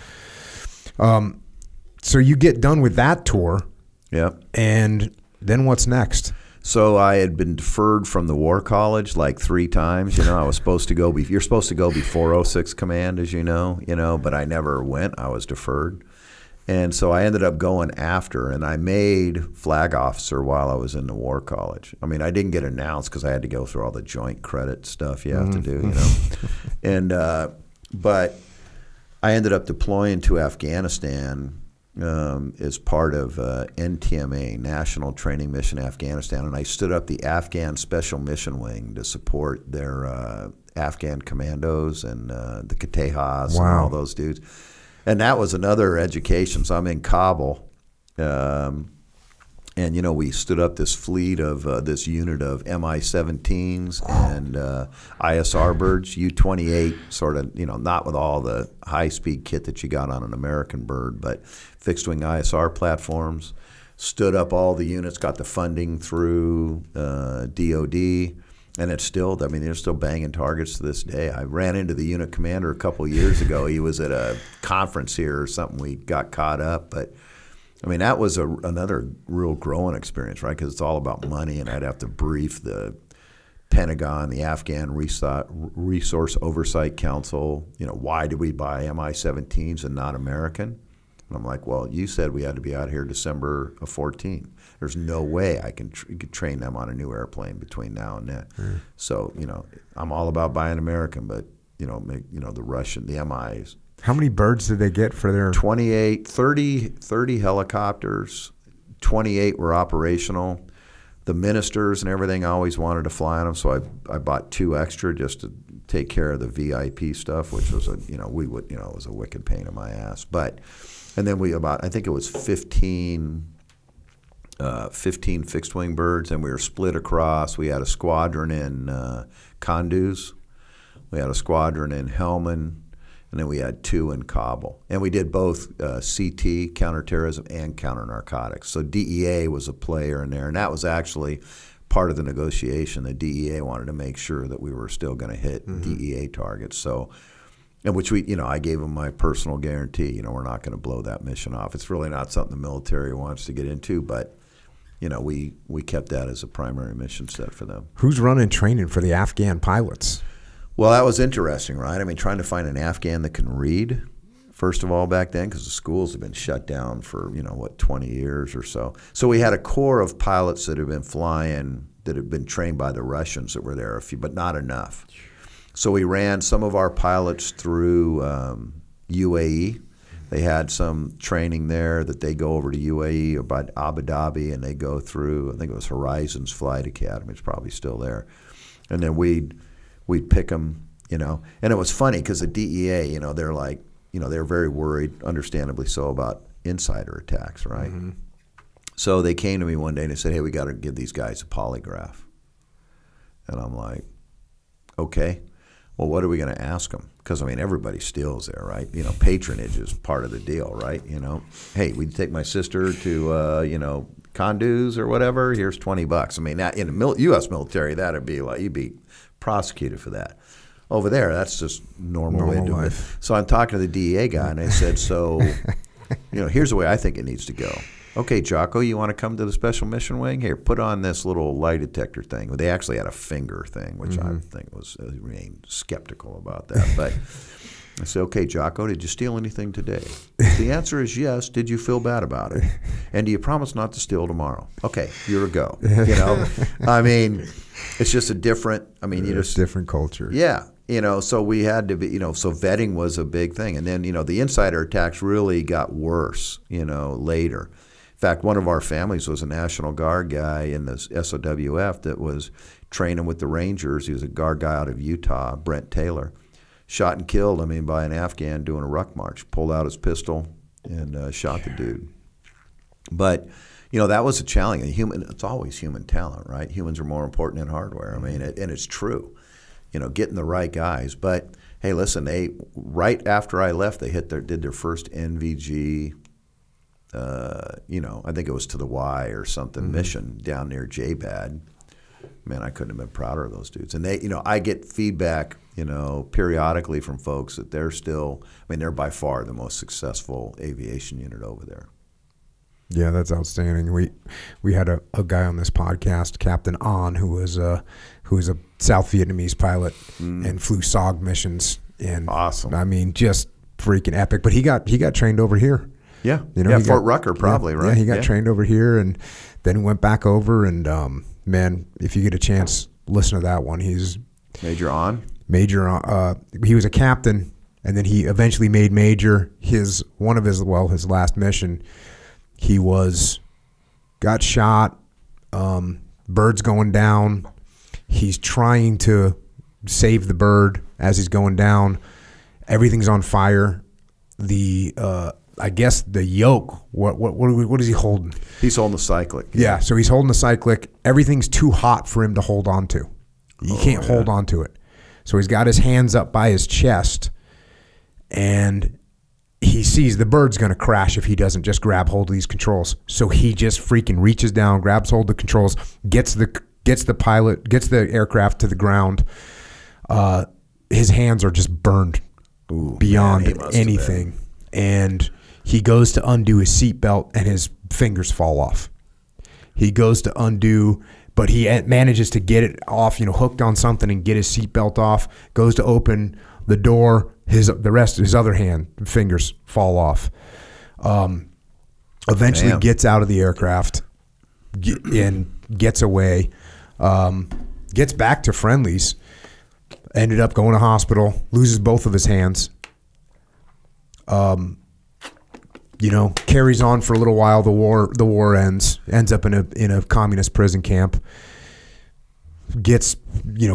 So you get done with that tour. Yep. And then what's next? So I had been deferred from the War College like 3 times. I was supposed to go. You're supposed to go before 06 Command, as you know. But I never went. I was deferred. And so I ended up going after, and I made flag officer while I was in the War College. I didn't get announced because I had to go through all the joint credit stuff you have to do, And but I ended up deploying to Afghanistan as part of NTMA, National Training Mission Afghanistan, and I stood up the Afghan Special Mission Wing to support their Afghan commandos and the Katehas and all those dudes. And that was another education. So I'm in Kabul, and we stood up this fleet of this unit of Mi-17s and ISR birds, U-28, sort of, not with all the high-speed kit that you got on an American bird, but fixed-wing ISR platforms. Stood up all the units, got the funding through DOD. And it's still, they're still banging targets to this day. I ran into the unit commander a couple of years ago. He was at a conference here or something. We got caught up. But, that was another real growing experience, right? Because it's all about money, and I'd have to brief the Pentagon, the Afghan Resource Oversight Council. Why did we buy Mi-17s and not American, And I'm like, well, you said we had to be out here December of 14. There's no way I can train them on a new airplane between now and then. So, I'm all about buying American, but, the Russian, the MIs. How many birds did they get for their 30 helicopters, 28 were operational. The ministers and everything, I always wanted to fly on them, so I bought 2 extra just to take care of the VIP stuff, which was it was a wicked pain in my ass. But, and then I think it was 15 fixed wing birds, and we were split across. We had a squadron in Kunduz, we had a squadron in Helmand, and then we had 2 in Kabul. And we did both CT, counterterrorism, and counter-narcotics. So DEA was a player in there, and that was actually part of the negotiation. The DEA wanted to make sure that we were still going to hit DEA targets. So, and which I gave them my personal guarantee, we're not going to blow that mission off. It's really not something the military wants to get into, but, we kept that as a primary mission set for them. Who's running training for the Afghan pilots? Well, that was interesting, right? I mean, trying to find an Afghan that can read, first of all, back then, because the schools have been shut down for, 20 years or so. So we had a corps of pilots that had been flying, that had been trained by the Russians that were there, but not enough. So we ran some of our pilots through UAE. They had some training there that they go over to UAE, about Abu Dhabi, and they go through, I think it was Horizons Flight Academy. It's probably still there. And then we'd pick them, and it was funny because the DEA, they're like, they're very worried, understandably so, about insider attacks, right? Mm-hmm. So they came to me one day and they said, hey, we got to give these guys a polygraph. And I'm like, okay, well, what are we going to ask them? Because, everybody steals there, right? Patronage is part of the deal, right? Hey, we'd take my sister to, Kunduz or whatever, here's $20. That in the U.S. military, that'd be like, you'd be prosecuted for that. Over there, that's just normal way of doing it. So I'm talking to the DEA guy, and I said, so, here's the way I think it needs to go. Okay, Jocko, you want to come to the Special Mission Wing? Here, put on this little lie detector thing. They actually had a finger thing, which I think I remained skeptical about that. But I said, okay, Jocko, did you steal anything today? If the answer is yes, did you feel bad about it? And do you promise not to steal tomorrow? Okay, you're a go. It's just a different, different culture. Yeah. So we had to be, so vetting was a big thing. And then, the insider attacks really got worse, later. In fact, one of our families was a National Guard guy in the SOWF that was training with the Rangers. He was a Guard guy out of Utah, Brent Taylor. Shot and killed, by an Afghan doing a ruck march. Pulled out his pistol and shot the dude. But, that was a challenge. It's always human talent, right? Humans are more important than hardware. And it's true. Getting the right guys. But hey, listen, right after I left, they did their first NVG. I think it was to the Y or something mission down near JBAD. Man, I couldn't have been prouder of those dudes. And I get feedback, periodically from folks that they're still. They're by far the most successful aviation unit over there. Yeah, that's outstanding. We had a guy on this podcast, Captain An, who was a South Vietnamese pilot and flew SOG missions. And awesome. Just freaking epic. But he got trained over here. Yeah, Fort Rucker probably, right? Yeah, he got trained over here, and then he went back over. And man, if you get a chance, listen to that one. He's Major On. He was a captain, and then he eventually made major. His last mission. He got shot, bird's going down. He's trying to save the bird as he's going down. Everything's on fire. I guess the yoke, what is he holding? He's holding the cyclic. Yeah, so he's holding the cyclic. Everything's too hot for him to hold on to. He can't hold on to it. So he's got his hands up by his chest, and he sees the bird's going to crash if he doesn't just grab hold of these controls. So he just freaking reaches down, grabs hold of the controls, gets the aircraft to the ground. His hands are just burned beyond anything. And he goes to undo his seatbelt, and his fingers fall off. He goes to undo, but he manages to get it off, hooked on something, and get his seatbelt off. Goes to open the door. His other hand fingers fall off. Eventually Damn. gets out of the aircraft and gets away. Gets back to Friendly's. Ended up going to hospital. Loses both of his hands. Carries on for a little while. The war ends. Ends up in a communist prison camp. Gets,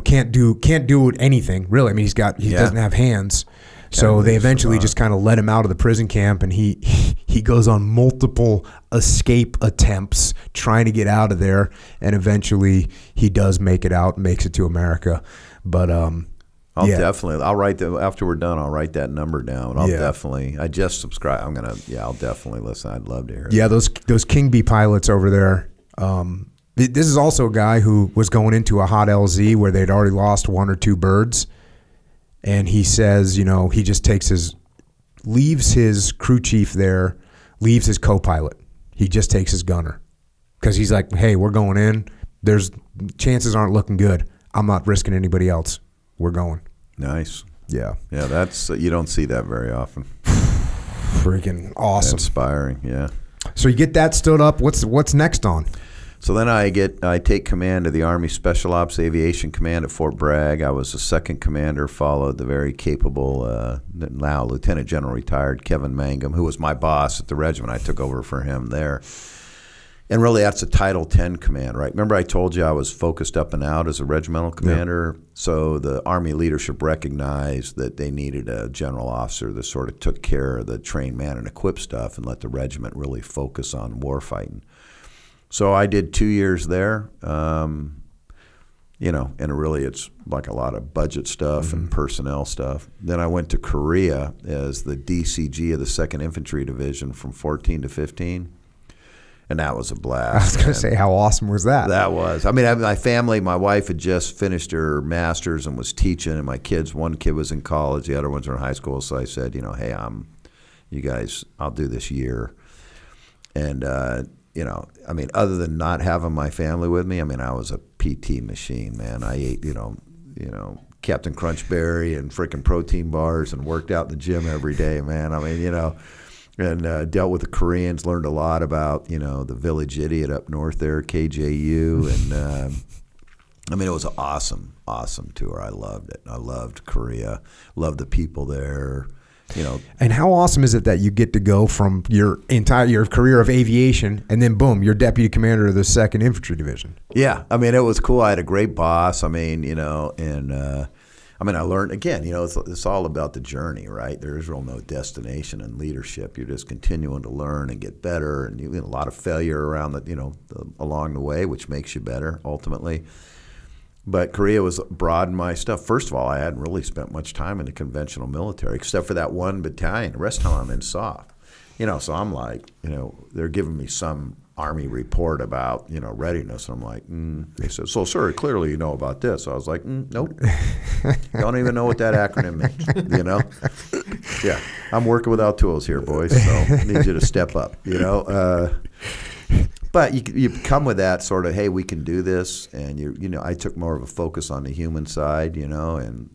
can't do anything really. I mean, he doesn't have hands. So they eventually just kind of let him out of the prison camp, and he goes on multiple escape attempts trying to get out of there, and eventually he does make it out, makes it to America. But I'll write that after we're done. I'll write that number down. I just subscribe. I'll definitely listen. I'd love to hear it. Yeah, those King Bee pilots over there. This is also a guy who was going into a hot LZ where they'd already lost 1 or 2 birds. And he says, he just leaves his crew chief there, leaves his co-pilot. He just takes his gunner. Because he's like, hey, we're going in. Chances aren't looking good. I'm not risking anybody else. We're going. Nice. Yeah. Yeah, that's you don't see that very often. Freaking awesome. Inspiring, yeah. So you get that stood up. What's next on? So then I take command of the Army Special Ops Aviation Command at Fort Bragg. I was the second commander, followed the very capable, now Lieutenant General retired Kevin Mangum, who was my boss at the regiment. I took over for him there. And really, that's a Title 10 command, right? Remember I told you I was focused up and out as a regimental commander? Yeah. So the Army leadership recognized that they needed a general officer that sort of took care of the train, man, and equip stuff and let the regiment really focus on warfighting. So I did 2 years there, and really it's like a lot of budget stuff and personnel stuff. Then I went to Korea as the DCG of the 2nd Infantry Division from 14 to 15. And that was a blast. I was going to say, how awesome was that? That was. I mean, my family, my wife had just finished her master's and was teaching, and my kids, one kid was in college, the other ones were in high school. So I said, hey, I'll do this year. And, other than not having my family with me, I was a PT machine, man. I ate, Captain Crunch Berry and freaking protein bars and worked out in the gym every day, man. And dealt with the Koreans, learned a lot about, the Village Idiot up north there, KJU. And, it was an awesome, awesome tour. I loved it. I loved Korea, loved the people there, And how awesome is it that you get to go from your career of aviation and then, boom, you're deputy commander of the 2nd Infantry Division? Yeah. It was cool. I had a great boss. I learned, again, it's all about the journey, right? There is real no destination in leadership. You're just continuing to learn and get better, and you get a lot of failure around along the way, which makes you better ultimately. But Korea was broadened my stuff. First of all, I hadn't really spent much time in the conventional military, except for that one battalion. The rest of the time I'm in SOF. So I'm like, they're giving me some Army report about, readiness. And I'm like, They said, so, sir, clearly you know about this. I was like, nope. Don't even know what that acronym means, Yeah, I'm working without tools here, boys, so I need you to step up, But you come with that sort of, hey, we can do this. And, I took more of a focus on the human side, and,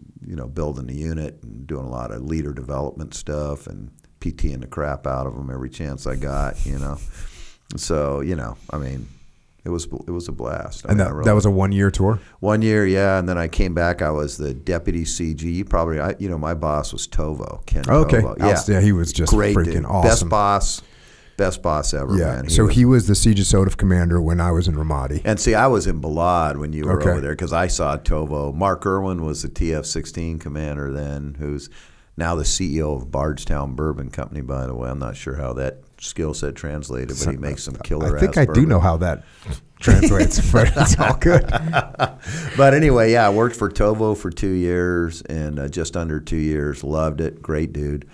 building the unit and doing a lot of leader development stuff and PTing the crap out of them every chance I got, So, it was a blast. And that was a 1-year tour? 1 year, yeah. And then I came back. I was the deputy CG. My boss was Tovo, Ken Tovo. Yeah, he was just great freaking dude. awesome. Best boss ever, man. He was the Siege Sotif commander when I was in Ramadi. And see, I was in Balad when you were over there because I saw Tovo. Mark Irwin was the TF-16 commander then, who's now the CEO of Bardstown Bourbon Company, by the way. I'm not sure how that skill set translated, but he makes some killer I think I do know how that translates, but it's all good. But anyway, I worked for Tovo for 2 years and just under 2 years. Loved it. Great dude.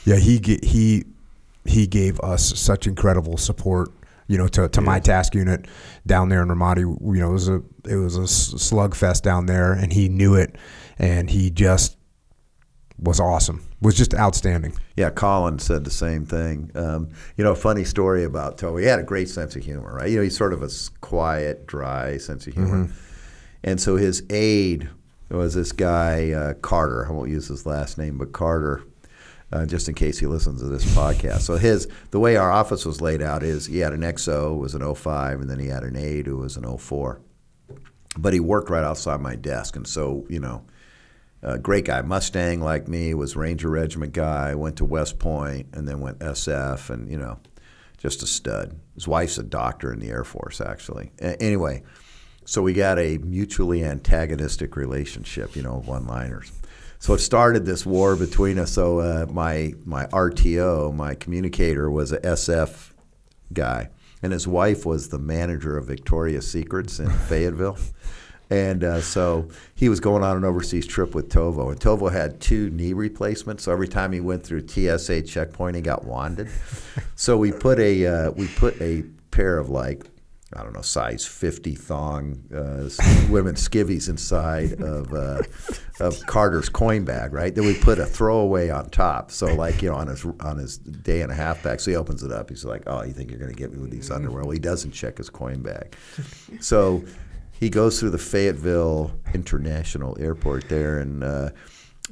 Yeah, he gave us such incredible support, to my task unit down there in Ramadi. It was a slugfest down there, and he knew it, and he just was awesome. Was just outstanding. Yeah, Colin said the same thing. A funny story about Tovo. He had a great sense of humor, right? He's sort of a quiet, dry sense of humor. And so his aide was this guy, Carter. I won't use his last name, but Carter. just in case he listens to this podcast. So the way our office was laid out is he had an XO, who was an 05, and then he had an 8, who was an 04. But he worked right outside my desk, and so, great guy, Mustang like me, was Ranger Regiment guy, went to West Point, and then went SF, and, just a stud. His wife's a doctor in the Air Force, actually. Anyway, so we got a mutually antagonistic relationship, one-liners. So it started this war between us. So my RTO, my communicator, was a SF guy, and his wife was the manager of Victoria's Secrets in Fayetteville. And so he was going on an overseas trip with Tovo, and Tovo had 2 knee replacements. So every time he went through TSA checkpoint, he got wanded. So we put a pair of size 50 thong women's skivvies inside of Carter's coin bag, right? Then we put a throwaway on top. So on his day and a half back, so he opens it up. He's like, "Oh, you think you're going to get me with these underwear?" Well, he doesn't check his coin bag. So he goes through the Fayetteville International Airport there, and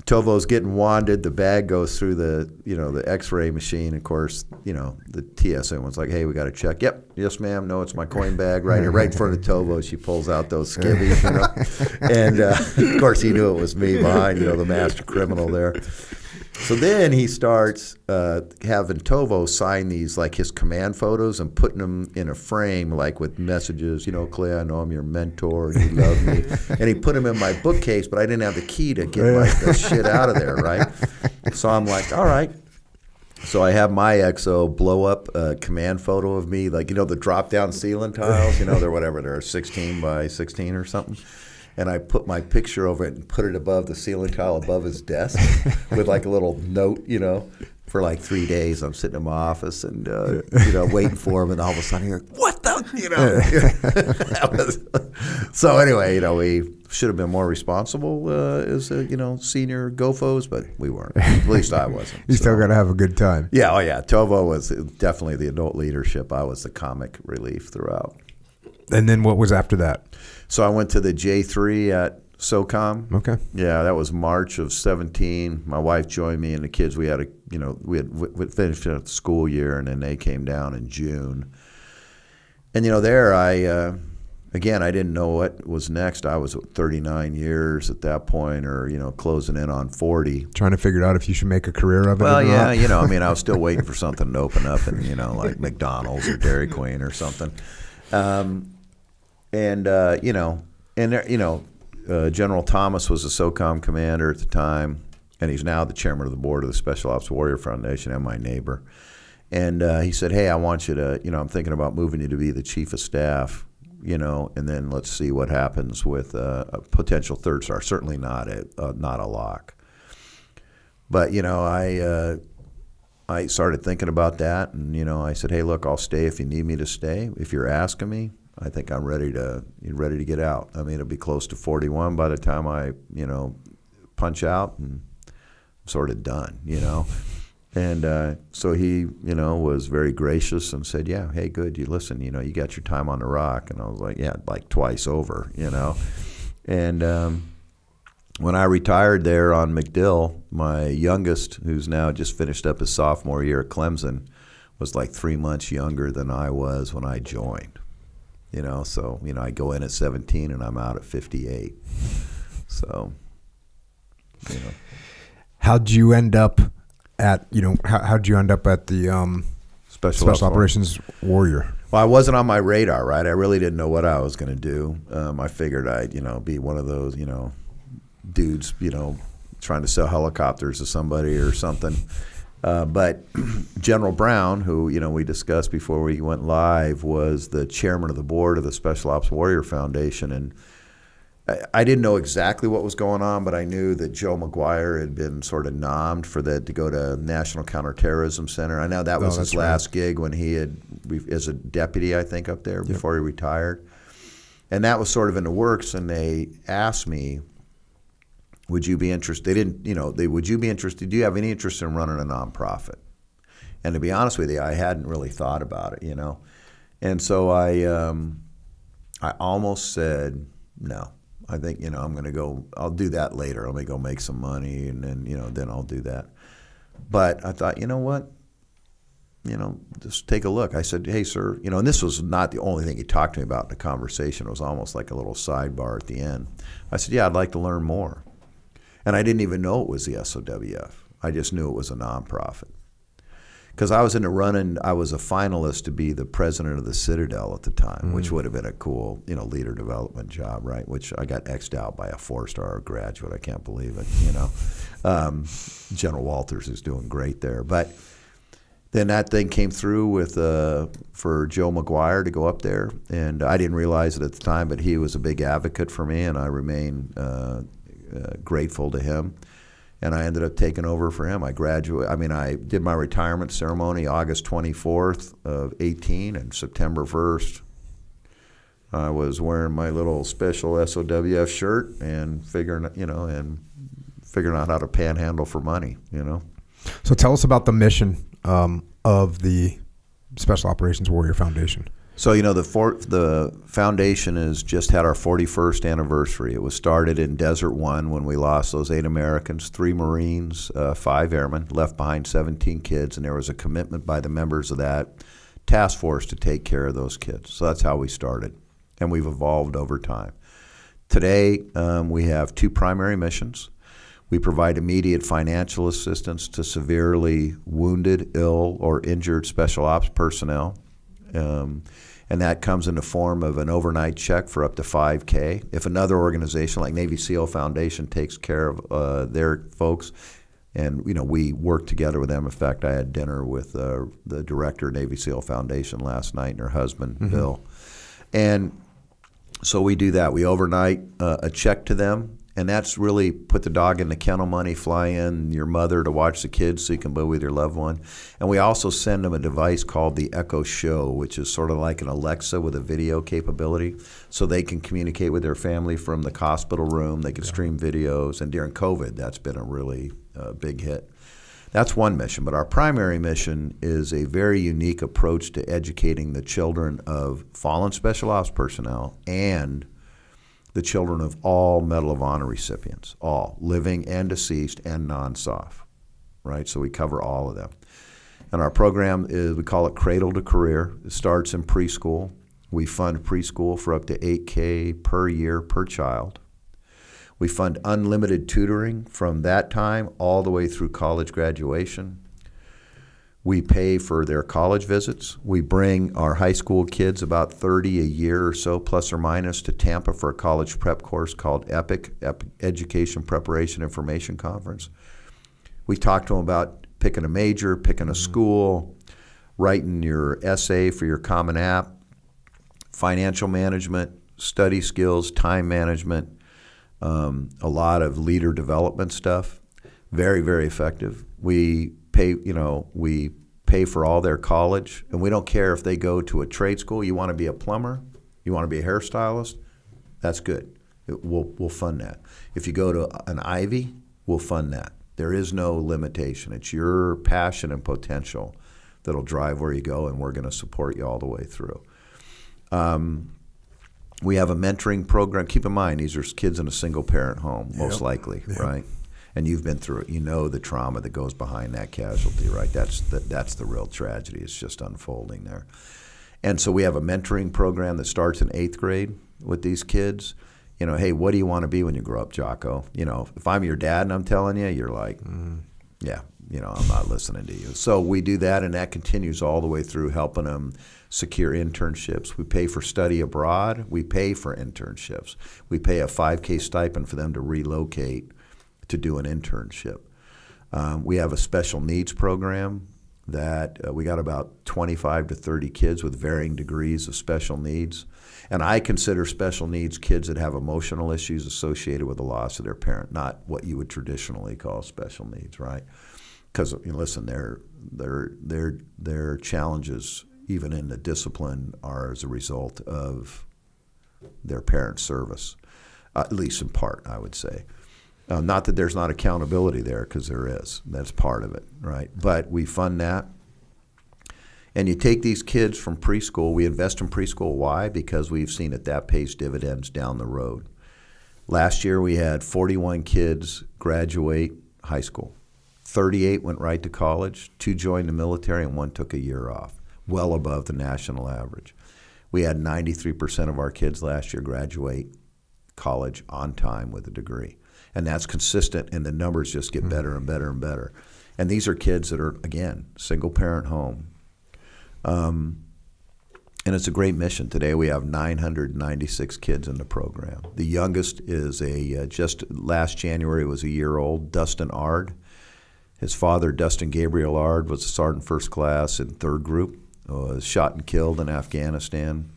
Tovo's getting wanded. The bag goes through the X-ray machine. Of course, the TSA one's like, "Hey, we got to check." "Yep, yes, ma'am. No, it's my coin bag right here, right in front of Tovo." She pulls out those skivvies, and of course he knew it was me behind, the master criminal there. So then he starts having Tovo sign these, his command photos, and putting them in a frame, with messages, "Clay, I know I'm your mentor, and you love me." And he put them in my bookcase, but I didn't have the key to get the shit out of there, right? So I'm like, all right. So I have my XO blow up a command photo of me, the drop-down ceiling tiles, they're 16 by 16 or something. And I put my picture over it and put it above the ceiling tile above his desk with a little note, for 3 days. I'm sitting in my office and, waiting for him. And all of a sudden, you're like, "What the?" So anyway, we should have been more responsible as, senior GoFos, but we weren't. At least I wasn't. You still got to have a good time. Yeah. Oh, yeah. Tovo was definitely the adult leadership. I was the comic relief throughout. And then what was after that? So I went to the J3 at SOCOM. Okay. Yeah, that was March of 17. My wife joined me, and the kids, we had we finished the school year, and then they came down in June. And there I didn't know what was next. I was 39 years at that point, or closing in on 40. Trying to figure out if you should make a career of it. Well, or yeah, not. I was still waiting for something to open up, and like McDonald's or Dairy Queen or something. General Thomas was the SOCOM commander at the time, and he's now the chairman of the board of the Special Ops Warrior Foundation and my neighbor. And he said, "Hey, I want you to, I'm thinking about moving you to be the chief of staff, and then let's see what happens with a potential third star. Certainly not a lock." But, I started thinking about that, and, I said, "Hey, look, I'll stay if you need me to stay. If you're asking me, I think I'm ready to get out. I mean, it'll be close to 41 by the time I, punch out, and I'm sort of done, And so he, was very gracious and said, "Yeah, hey, good. You listen, you got your time on the rock." And I was like, "Yeah, twice over, And when I retired there on MacDill, my youngest, who's now just finished up his sophomore year at Clemson, was 3 months younger than I was when I joined. So, I go in at 17 and I'm out at 58. So, How'd you end up at, how'd you end up at the Special Operations Warrior? Well, I wasn't on my radar, right? I really didn't know what I was going to do. I figured I'd, be one of those, dudes, trying to sell helicopters to somebody or something. But General Brown, who, we discussed before we went live, was the chairman of the board of the Special Ops Warrior Foundation. And I didn't know exactly what was going on, but I knew that Joe McGuire had been sort of nommed to go to National Counterterrorism Center. I know that was his last gig when he had, as a deputy, I think, up there before he retired. And that was sort of in the works, and they asked me, would you be interested? They didn't, would you be interested? Do you have any interest in running a nonprofit? And to be honest with you, I hadn't really thought about it, And so I almost said no. I think, I'm going to go, I'll do that later. Let me go make some money, and then, then I'll do that. But I thought, you know what? Just take a look. I said, hey, sir, and this was not the only thing he talked to me about in the conversation. It was almost like a little sidebar at the end. I said, yeah, I'd like to learn more. And I didn't even know it was the SOWF. I just knew it was a nonprofit. Because I was in the running, I was a finalist to be the president of the Citadel at the time, which would have been a cool, leader development job, right? Which I got X'd out by a 4-star graduate. I can't believe it, General Walters is doing great there. But then that thing came through with for Joe McGuire to go up there, and I didn't realize it at the time, but he was a big advocate for me, and I remain grateful to him. And I ended up taking over for him. I did my retirement ceremony August 24th of 18, and September 1st, I was wearing my little special SOWF shirt and figuring out how to panhandle for money. So tell us about the mission of the Special Operations Warrior Foundation. So, the foundation has just had our 41st anniversary. It was started in Desert One when we lost those 8 Americans, 3 Marines, 5 airmen, left behind 17 kids, and there was a commitment by the members of that task force to take care of those kids. So that's how we started, and we've evolved over time. Today, we have 2 primary missions. We provide immediate financial assistance to severely wounded, ill, or injured special ops personnel. And that comes in the form of an overnight check for up to $5K. If another organization like Navy SEAL Foundation takes care of their folks, and we work together with them. In fact, I had dinner with the director of Navy SEAL Foundation last night and her husband, Bill. And so we do that. We overnight a check to them. And that's really put the dog in the kennel money, fly in your mother to watch the kids so you can be with your loved one. And we also send them a device called the Echo Show, which is sort of like an Alexa with a video capability, so they can communicate with their family from the hospital room. They can stream videos. And during COVID, that's been a really big hit. That's one mission. But our primary mission is a very unique approach to educating the children of fallen special ops personnel and the children of all Medal of Honor recipients, all, living and deceased and non-SOF, right? So we cover all of them. And our program is, we call it Cradle to Career. It starts in preschool. We fund preschool for up to $8K per year per child. We fund unlimited tutoring from that time all the way through college graduation. We pay for their college visits. We bring our high school kids, about 30 a year or so, plus or minus, to Tampa for a college prep course called EPIC, Education Preparation Information Conference. We talk to them about picking a major, picking a school, writing your essay for your Common App, financial management, study skills, time management, a lot of leader development stuff. Very, very effective. We pay for all their college, and we don't care if they go to a trade school. You want to be a plumber, you want to be a hairstylist, that's good. We'll fund that. If you go to an Ivy, we'll fund that. There is no limitation. It's your passion and potential that'll drive where you go, and we're going to support you all the way through. We have a mentoring program. Keep in mind, these are kids in a single-parent home, most likely, right? And you've been through it. You know the trauma that goes behind that casualty, right? That's the real tragedy. It's just unfolding there. And so we have a mentoring program that starts in 8th grade with these kids. Hey, what do you want to be when you grow up, Jocko? If I'm your dad and I'm telling you, you're like, yeah, I'm not listening to you. So we do that, and that continues all the way through, helping them secure internships. We pay for study abroad. We pay for internships. We pay a $5K stipend for them to relocate to do an internship. We have a special needs program that we got about 25 to 30 kids with varying degrees of special needs. And I consider special needs kids that have emotional issues associated with the loss of their parent, not what you would traditionally call special needs, right? Because listen, their challenges, even in the discipline, are as a result of their parents' service, at least in part, I would say. Not that there's not accountability there, because there is. That's part of it, right? But we fund that. And you take these kids from preschool. We invest in preschool. Why? Because we've seen that pays dividends down the road. Last year we had 41 kids graduate high school. 38 went right to college, 2 joined the military, and 1 took a year off, well above the national average. We had 93% of our kids last year graduate college on time with a degree. And that's consistent, and the numbers just get better and better and better. And these are kids that are, again, single-parent home. And it's a great mission. Today we have 996 kids in the program. The youngest is just last January was a year old, Dustin Ard. His father, Dustin Gabriel Ard, was a sergeant first class in 3rd Group, was shot and killed in Afghanistan.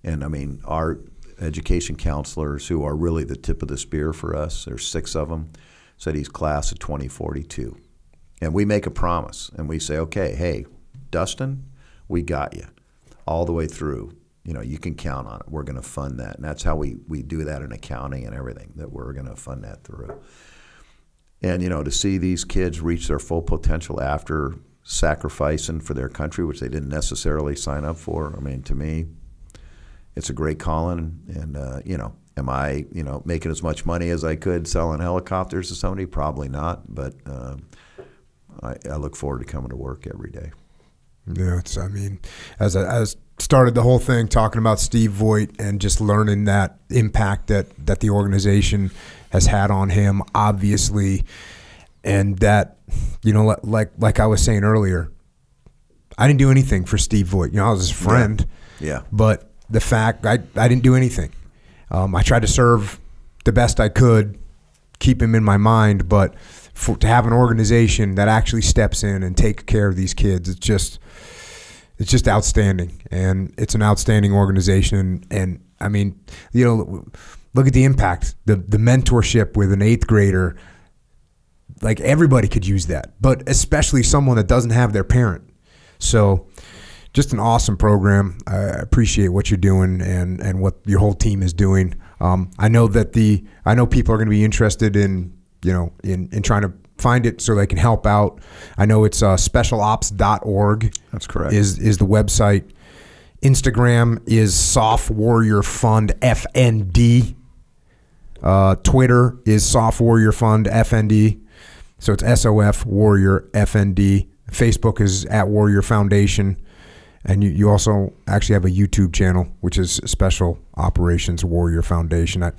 And, I mean, our education counselors, who are really the tip of the spear for us, there's 6 of them, said he's class of 2042. And we make a promise, and we say, okay, hey, Dustin, we got you all the way through. You know, you can count on it. We're going to fund that. And that's how we do that in accounting and everything, that we're going to fund that through. And, you know, to see these kids reach their full potential after sacrificing for their country, which they didn't necessarily sign up for, I mean, to me, it's a great calling. And, you know, am I, you know, making as much money as I could selling helicopters to somebody? Probably not. But I look forward to coming to work every day. Yeah, it's, I mean, as I started the whole thing talking about Steve Voigt and just learning that impact that the organization has had on him, obviously, and that, you know, like I was saying earlier, I didn't do anything for Steve Voigt. You know, I was his friend. Yeah. But the fact I didn't do anything. I tried to serve the best I could, keep him in my mind, but to have an organization that actually steps in and takes care of these kids, it's just outstanding. And it's an outstanding organization. And I mean, you know, look at the impact, the mentorship with an 8th grader. Like, everybody could use that, but especially someone that doesn't have their parent. So just an awesome program. I appreciate what you're doing and what your whole team is doing. I know people are going to be interested in, you know, in trying to find it so they can help out. I know it's specialops.org. That's correct. Is the website. Instagram is Soft Warrior Fund FND. Twitter is Soft Warrior Fund FND. So it's SOF Warrior FND. Facebook is at Warrior Foundation. And you also actually have a YouTube channel, which is Special Operations Warrior Foundation. I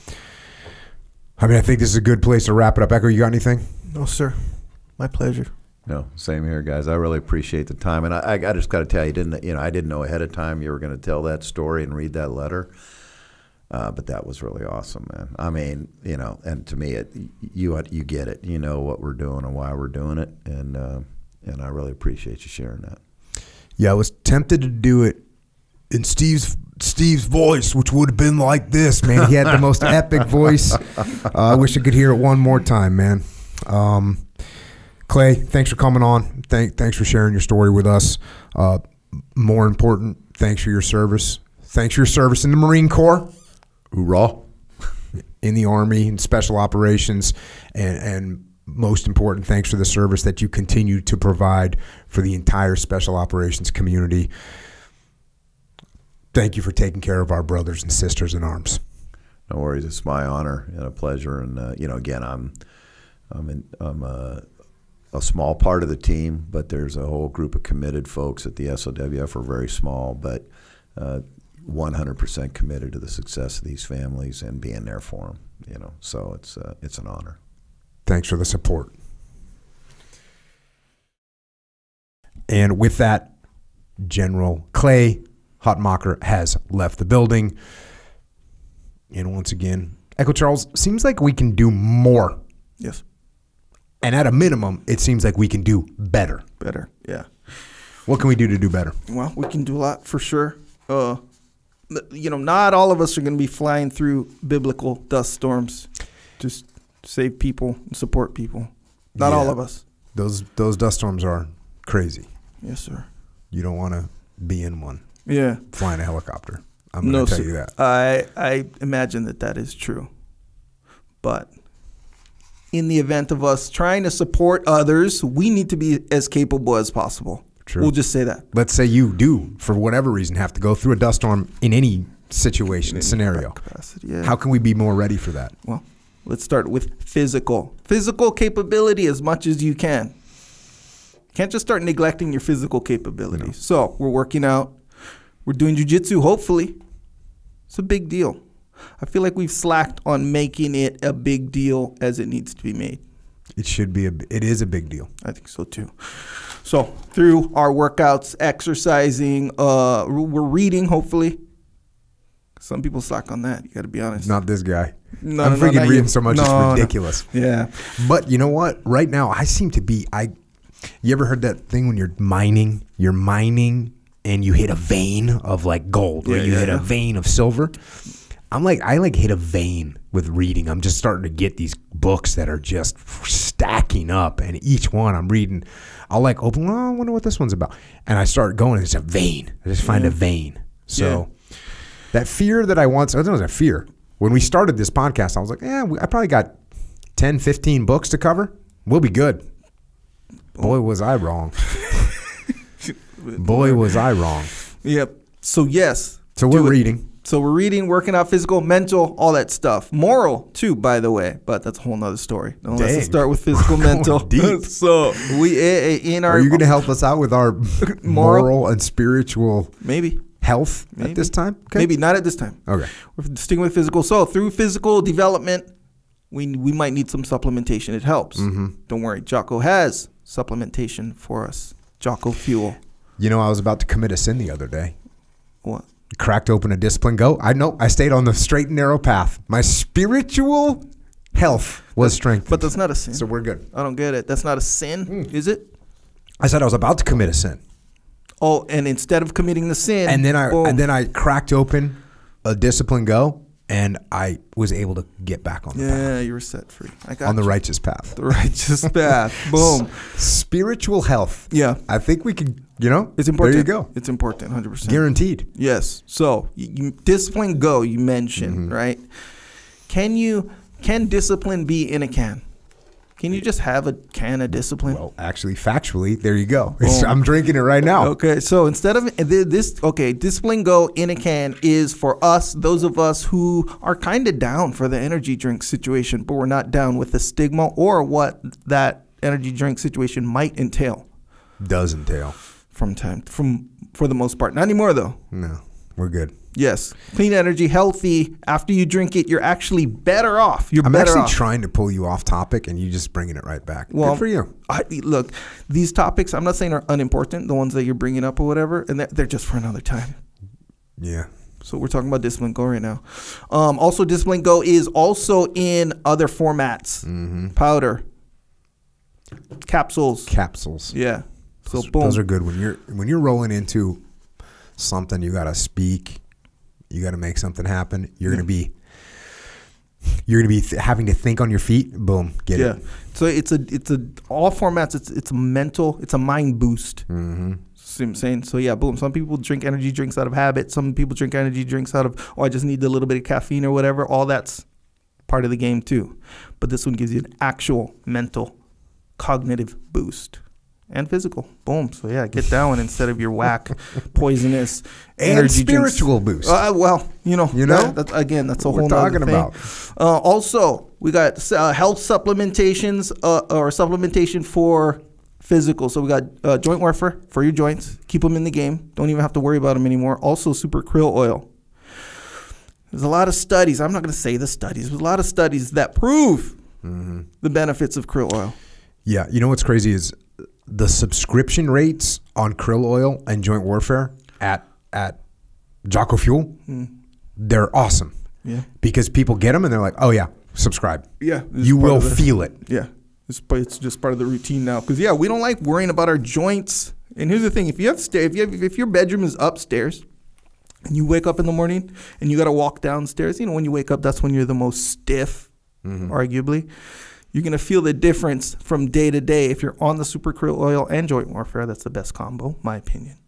mean, I think this is a good place to wrap it up. Echo, you got anything? No, sir. My pleasure. No, same here, guys. I really appreciate the time. And I just got to tell you, I didn't know ahead of time you were going to tell that story and read that letter. But that was really awesome, man. I mean, you know, and to me, you get it. You know what we're doing and why we're doing it. And I really appreciate you sharing that. Yeah, I was tempted to do it in Steve's voice, which would have been like this, man. He had the most epic voice. I wish I could hear it one more time, man. Clay, thanks for coming on. Thanks for sharing your story with us. More important, thanks for your service. Thanks for your service in the Marine Corps. Hoorah. In the Army and Special Operations, and most important, thanks for the service that you continue to provide for the entire Special Operations community. Thank you for taking care of our brothers and sisters in arms. No worries. It's my honor and a pleasure. And you know, again, I'm a small part of the team, but there's a whole group of committed folks at the SOWF. We're very small, but 100% committed to the success of these families and being there for them. You know, so it's an honor. Thanks for the support. And with that, General Clay Hutmacher has left the building. And once again, Echo Charles, seems like we can do more. Yes. And at a minimum, it seems like we can do better. Better, yeah. What can we do to do better? Well, we can do a lot for sure. You know, not all of us are going to be flying through biblical dust storms. Just save people and support people. Not all of us. Those dust storms are crazy. Yes, sir. You don't want to be in one. Yeah. Flying a helicopter. I'm going to tell you that. I imagine that is true. But in the event of us trying to support others, we need to be as capable as possible. True. We'll just say that. Let's say you do, for whatever reason, have to go through a dust storm in any situation, scenario. Capacity, yeah. How can we be more ready for that? Well, Let's start with physical. Physical capability as much as you can. Can't just start neglecting your physical capabilities. No. So we're working out. We're doing jiu-jitsu, hopefully. It's a big deal. I feel like we've slacked on making it a big deal as it needs to be made. It should be. It is a big deal. I think so too. So through our workouts, exercising, we're reading, hopefully. Some people slack on that. You got to be honest. Not this guy. I'm freaking reading so much. It's ridiculous. Yeah. But you know what? Right now, I seem to be. You ever heard that thing when you're mining? You're mining and you hit a vein of like gold, or you hit a vein of silver. I hit a vein with reading. I'm just starting to get these books that are just stacking up, and each one I'm reading, I'll like open. I wonder what this one's about, and I start going. It's a vein. I just find a vein. So that fear that I once, it wasn't a fear. When we started this podcast, I was like, I probably got 10, 15 books to cover. We'll be good. Boy, was I wrong. Boy, was I wrong. Yep. So yes. So we're reading. So we're reading, working out, physical, mental, all that stuff. Moral, too, by the way. But that's a whole nother story. Let's start with physical, mental. Deep. So we in our. Are you going to help us out with our moral and spiritual health at this time? Okay. Maybe not at this time. Okay. We're sticking with physical. So through physical development, we might need some supplementation. It helps. Mm-hmm. Don't worry. Jocko has supplementation for us. Jocko Fuel. You know, I was about to commit a sin the other day. What? Cracked open a Discipline Go. I stayed on the straight and narrow path. My spiritual health was strengthened. But that's not a sin. So we're good. I don't get it. That's not a sin, is it? I said I was about to commit a sin. Oh, and instead of committing the sin, and then I cracked open a Discipline Go, and I was able to get back on the path. Yeah, you were set free. I got on the righteous path. The righteous path. Boom. Spiritual health. Yeah. I think we could, it's important. There you go. It's important, 100%. Guaranteed. Yes. So, Discipline Go, you mentioned, right? Can discipline be in a can? Can you just have a can of discipline? Well, actually, factually, there you go. I'm drinking it right now. Okay, so instead of Discipline Go in a can is for us, those of us who are kind of down for the energy drink situation, but we're not down with the stigma or what that energy drink situation might entail. Does entail. For the most part. Not anymore, though. No, we're good. Yes. Clean energy, healthy. After you drink it, you're actually better off. I'm actually trying to pull you off topic, and you just bringing it right back. Well, good for you. Look, these topics, I'm not saying are unimportant, the ones that you're bringing up or whatever, and they're just for another time. Yeah. So we're talking about Discipline Go right now. Also, Discipline Go is also in other formats. Mm-hmm. Powder. Capsules. Yeah. So boom. Those are good. When you're rolling into something, you got to speak. You got to make something happen. You're gonna be having to think on your feet. Boom, get it. So it's all formats. It's a mental. It's a mind boost. Mm-hmm. See what I'm saying? So yeah, boom. Some people drink energy drinks out of habit. Some people drink energy drinks out of I just need a little bit of caffeine or whatever. All that's part of the game too. But this one gives you an actual mental, cognitive boost. And physical. Boom. So, yeah, get that one instead of your whack, poisonous energy spiritual drinks. Boost. Well, that's a whole nother thing. About. Also, we got health supplementations or supplementation for physical. So, we got joint warfare for your joints. Keep them in the game. Don't even have to worry about them anymore. Also, super krill oil. There's a lot of studies. I'm not going to say the studies. There's a lot of studies that prove the benefits of krill oil. Yeah. You know what's crazy is the subscription rates on krill oil and joint warfare at Jocko Fuel, they're awesome. Yeah. Because people get them and they're like, oh, yeah, subscribe. Yeah. You will feel it. Yeah. It's just part of the routine now. Because, we don't like worrying about our joints. And here's the thing. If your bedroom is upstairs and you wake up in the morning and you got to walk downstairs, when you wake up, that's when you're the most stiff, arguably. You're going to feel the difference from day to day. If you're on the super krill oil and joint warfare, that's the best combo, my opinion.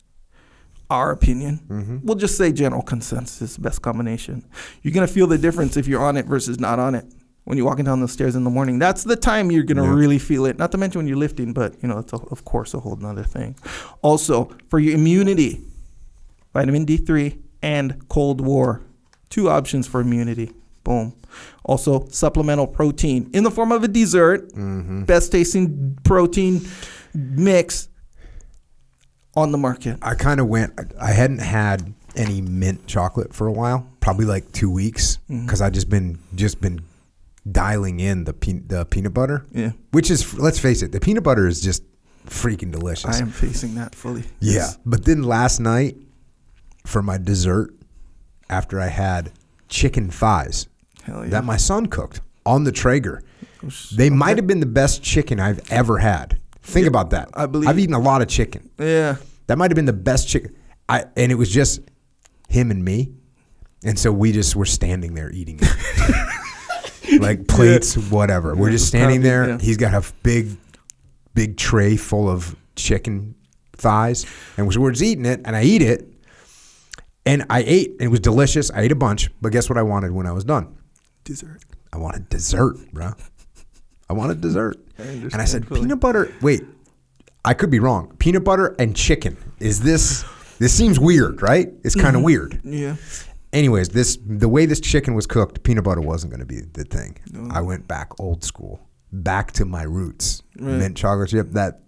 Our opinion. We'll just say general consensus, best combination. You're going to feel the difference if you're on it versus not on it. When you're walking down the stairs in the morning, that's the time you're going to really feel it. Not to mention when you're lifting, but, it's, of course, a whole nother thing. Also, for your immunity, vitamin D3 and Cold War. 2 options for immunity. Boom. Also, supplemental protein in the form of a dessert. Best tasting protein mix on the market. I kind of I hadn't had any mint chocolate for a while, probably like 2 weeks, because I just been dialing in the peanut butter. Yeah. Which is, let's face it, the peanut butter is just freaking delicious. I am facing that fully. Yeah. But then last night for my dessert, after I had chicken thighs Hell yeah. that my son cooked on the Traeger, they might have been the best chicken I've ever had. Think about that. I believe I've eaten a lot of chicken. Yeah. That might have been the best chicken. And it was just him and me. And so we just were standing there eating it. Like plates, whatever. We're just standing there. Yeah. He's got a big tray full of chicken thighs. And we're just eating it. And I eat it. And I ate. And it was delicious. I ate a bunch. But guess what I wanted when I was done? Dessert. I wanted dessert, bro. I wanted dessert. And I said, fully. peanut butter. Wait, I could be wrong. Peanut butter and chicken. Is this seems weird, right? It's kind of weird. Yeah. Anyways, the way this chicken was cooked, peanut butter wasn't going to be the thing. No. I went back old school, back to my roots. Right. Mint chocolate chip. That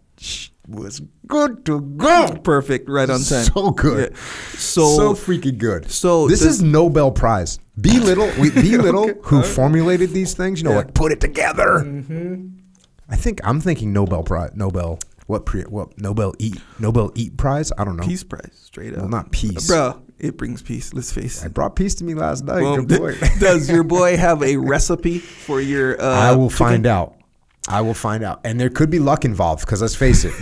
was good to go. Perfect. Right on time. So good. Yeah. So freaking good. So this is Nobel Prize. B. Little, okay. Who formulated these things, like put it together. I'm thinking Nobel Prize. Nobel Eat Prize? I don't know. Peace Prize, straight up. Well, not peace. Bro, it brings peace. Let's face it. I brought peace to me last night. Well, good boy. Does your boy have a recipe for your I will chicken? find out. I will find out. And there could be luck involved because let's face it,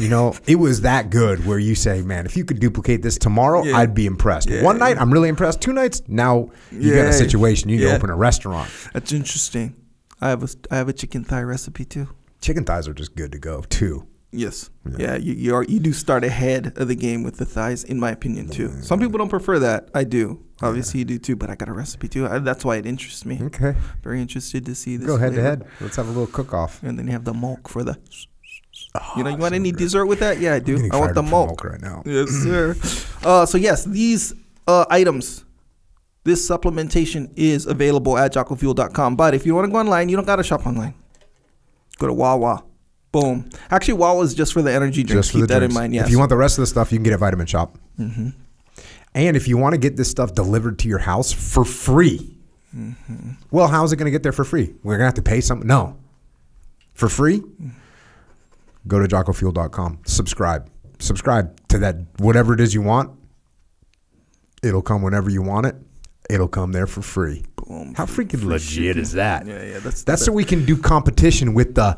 it was that good where you say, man, if you could duplicate this tomorrow, I'd be impressed. Yeah. One night, I'm really impressed. 2 nights, now you got a situation. You can open a restaurant. That's interesting. I have a chicken thigh recipe too. Chicken thighs are just good to go too. Yes. Yeah, you do start ahead of the game with the thighs, in my opinion, too. Some people don't prefer that. I do. Obviously, you do, too, but I got a recipe, too. That's why it interests me. Okay. Very interested to see this. Go head to head. Let's have a little cook-off. And then you have the milk for the... you want any dessert with that? Yeah, I do. I want the milk right now. Yes, sir. So, yes, these items, this supplementation is available at JockoFuel.com. But if you want to go online, you don't got to shop online. Go to Wawa. Boom. Actually, Wawa is just for the energy drinks. Keep that in mind. Yes. If you want the rest of the stuff, you can get it at Vitamin Shop. Mm-hmm. And if you want to get this stuff delivered to your house for free, well, how is it going to get there for free? We're going to have to pay something? No. For free? Go to JockoFuel.com. Subscribe to that, whatever it is you want. It'll come whenever you want it. It'll come there for free. Boom. How freaking legit is that? Yeah. That's so we can do competition with the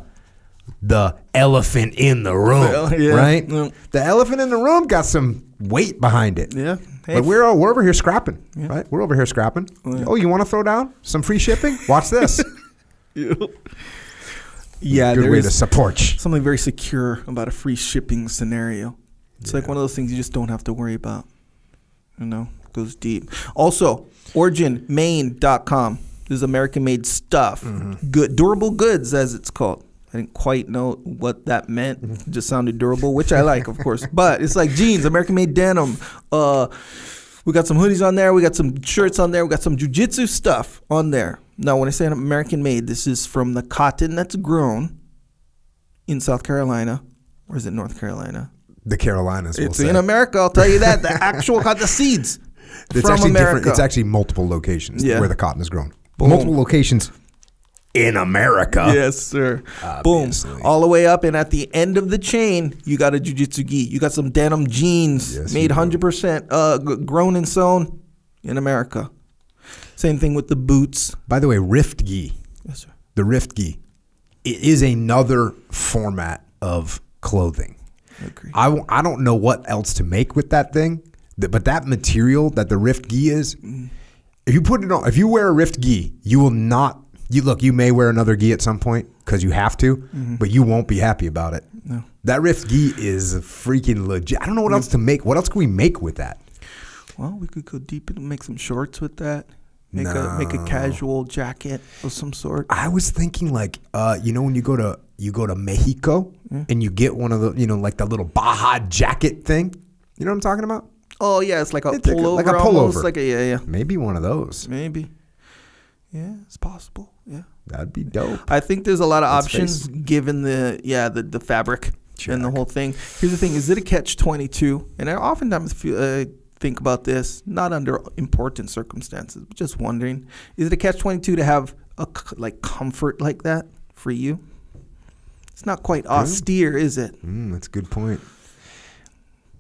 elephant in the room, right? Yeah. The elephant in the room got some weight behind it. Yeah. Hey, but we're over here scrapping, right? We're over here scrapping. Oh, you want to throw down some free shipping? Watch this. Yeah, good way to support. Something very secure about a free shipping scenario. It's like one of those things you just don't have to worry about. Goes deep. Also, OriginMaine.com. This is American-made stuff. Good, durable goods, as it's called. I didn't quite know what that meant. It just sounded durable, which I like, of course. But it's like jeans, American-made denim. We got some hoodies on there. We got some shirts on there. We got some jiu-jitsu stuff on there. Now, when I say American-made, this is from the cotton that's grown in South Carolina. Or is it North Carolina? The Carolinas, we'll say. In America, I'll tell you that. The actual cotton, the seeds from America. It's actually multiple locations where the cotton is grown. Boom. Multiple locations in America. Yes, sir. Obviously. Boom. All the way up, and at the end of the chain, you got a jiu-jitsu gi. You got some denim jeans made 100% grown and sewn in America. Same thing with the boots. By the way, Rift gi. Yes, sir. The Rift gi. It is another format of clothing. I agree. I don't know what else to make with that thing, but that material that the Rift gi is, if you put it on, if you wear a Rift gi, you will not. You may wear another gi at some point because you have to, but you won't be happy about it. No. That Rift gi is freaking legit. I don't know what else to make. What else can we make with that? Well, we could go deep and make some shorts with that. Make a casual jacket of some sort. I was thinking when you go to Mexico and you get one of the like the little Baja jacket thing. You know what I'm talking about? Oh yeah, it's like a pullover. Like a pullover. Like maybe one of those. Maybe. Yeah, it's possible. Yeah. That'd be dope. I think there's a lot of Let's options given the fabric and the Check. whole thing. Here's the thing: is it a catch-22? And I oftentimes think about this, not under important circumstances, but just wondering: is it a catch-22 to have a comfort like that for you? It's not quite austere, is it? That's a good point.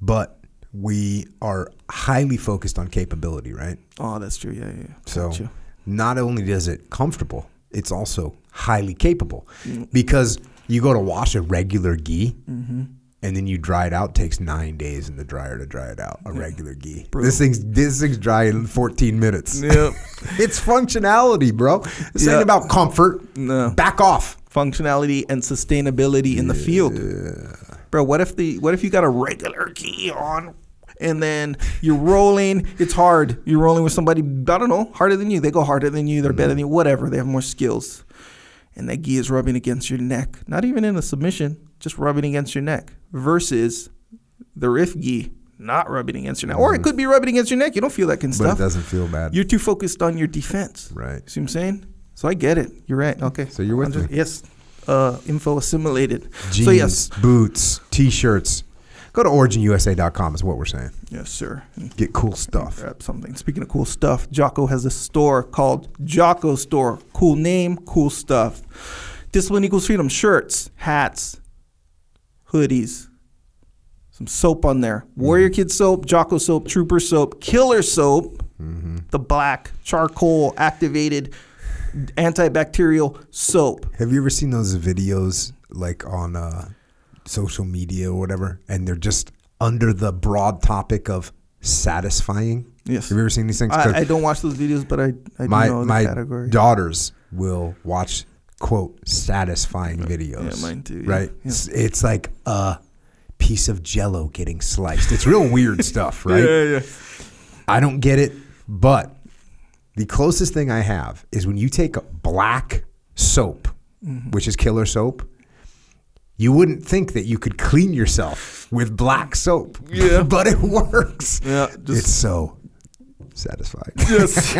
But we are highly focused on capability, right? Oh, that's true. Yeah. So Gotcha. not only is it comfortable, it's also highly capable. Because you go to wash a regular gi, and then you dry it out. It takes 9 days in the dryer to dry it out. A regular gi. This thing's dry in 14 minutes. Yep. It's functionality, bro. This ain't about comfort. No. Back off. Functionality and sustainability in the field. Bro, what if you got a regular gi on and then you're rolling? It's hard. You're rolling with somebody, I don't know, harder than you. They go harder than you. They're better than you. Whatever. They have more skills. And that gi is rubbing against your neck. Not even in a submission, just rubbing against your neck. Versus the riff gi not rubbing against your neck. Or it could be rubbing against your neck. You don't feel that kind of But stuff. it doesn't feel bad. You're too focused on your defense. Right. See what I'm saying? So I get it. You're right. Okay. So you're with me. Yes. Info assimilated. Jeans, So yes. boots, T-shirts. Go to originusa.com is what we're saying. Yes, sir. Get cool stuff. Grab something. Speaking of cool stuff, Jocko has a store called Jocko Store. Cool name, cool stuff. Discipline Equals Freedom shirts, hats, hoodies, some soap on there. Warrior Kid soap, Jocko soap, Trooper soap, Killer soap, the black charcoal activated antibacterial soap. Have you ever seen those videos like on social media or whatever, and they're just under the broad topic of satisfying? Yes. Have you ever seen these things? I don't watch those videos, but I do know the my category. daughters will watch, quote, satisfying videos. Yeah, mine too. Yeah. Right? Yeah. It's like a piece of Jell-O getting sliced. It's real weird stuff, right? Yeah. I don't get it, but the closest thing I have is when you take black soap, which is Killer soap, you wouldn't think that you could clean yourself with black soap. Yeah. But it works. Yeah. It's so satisfying. Yes.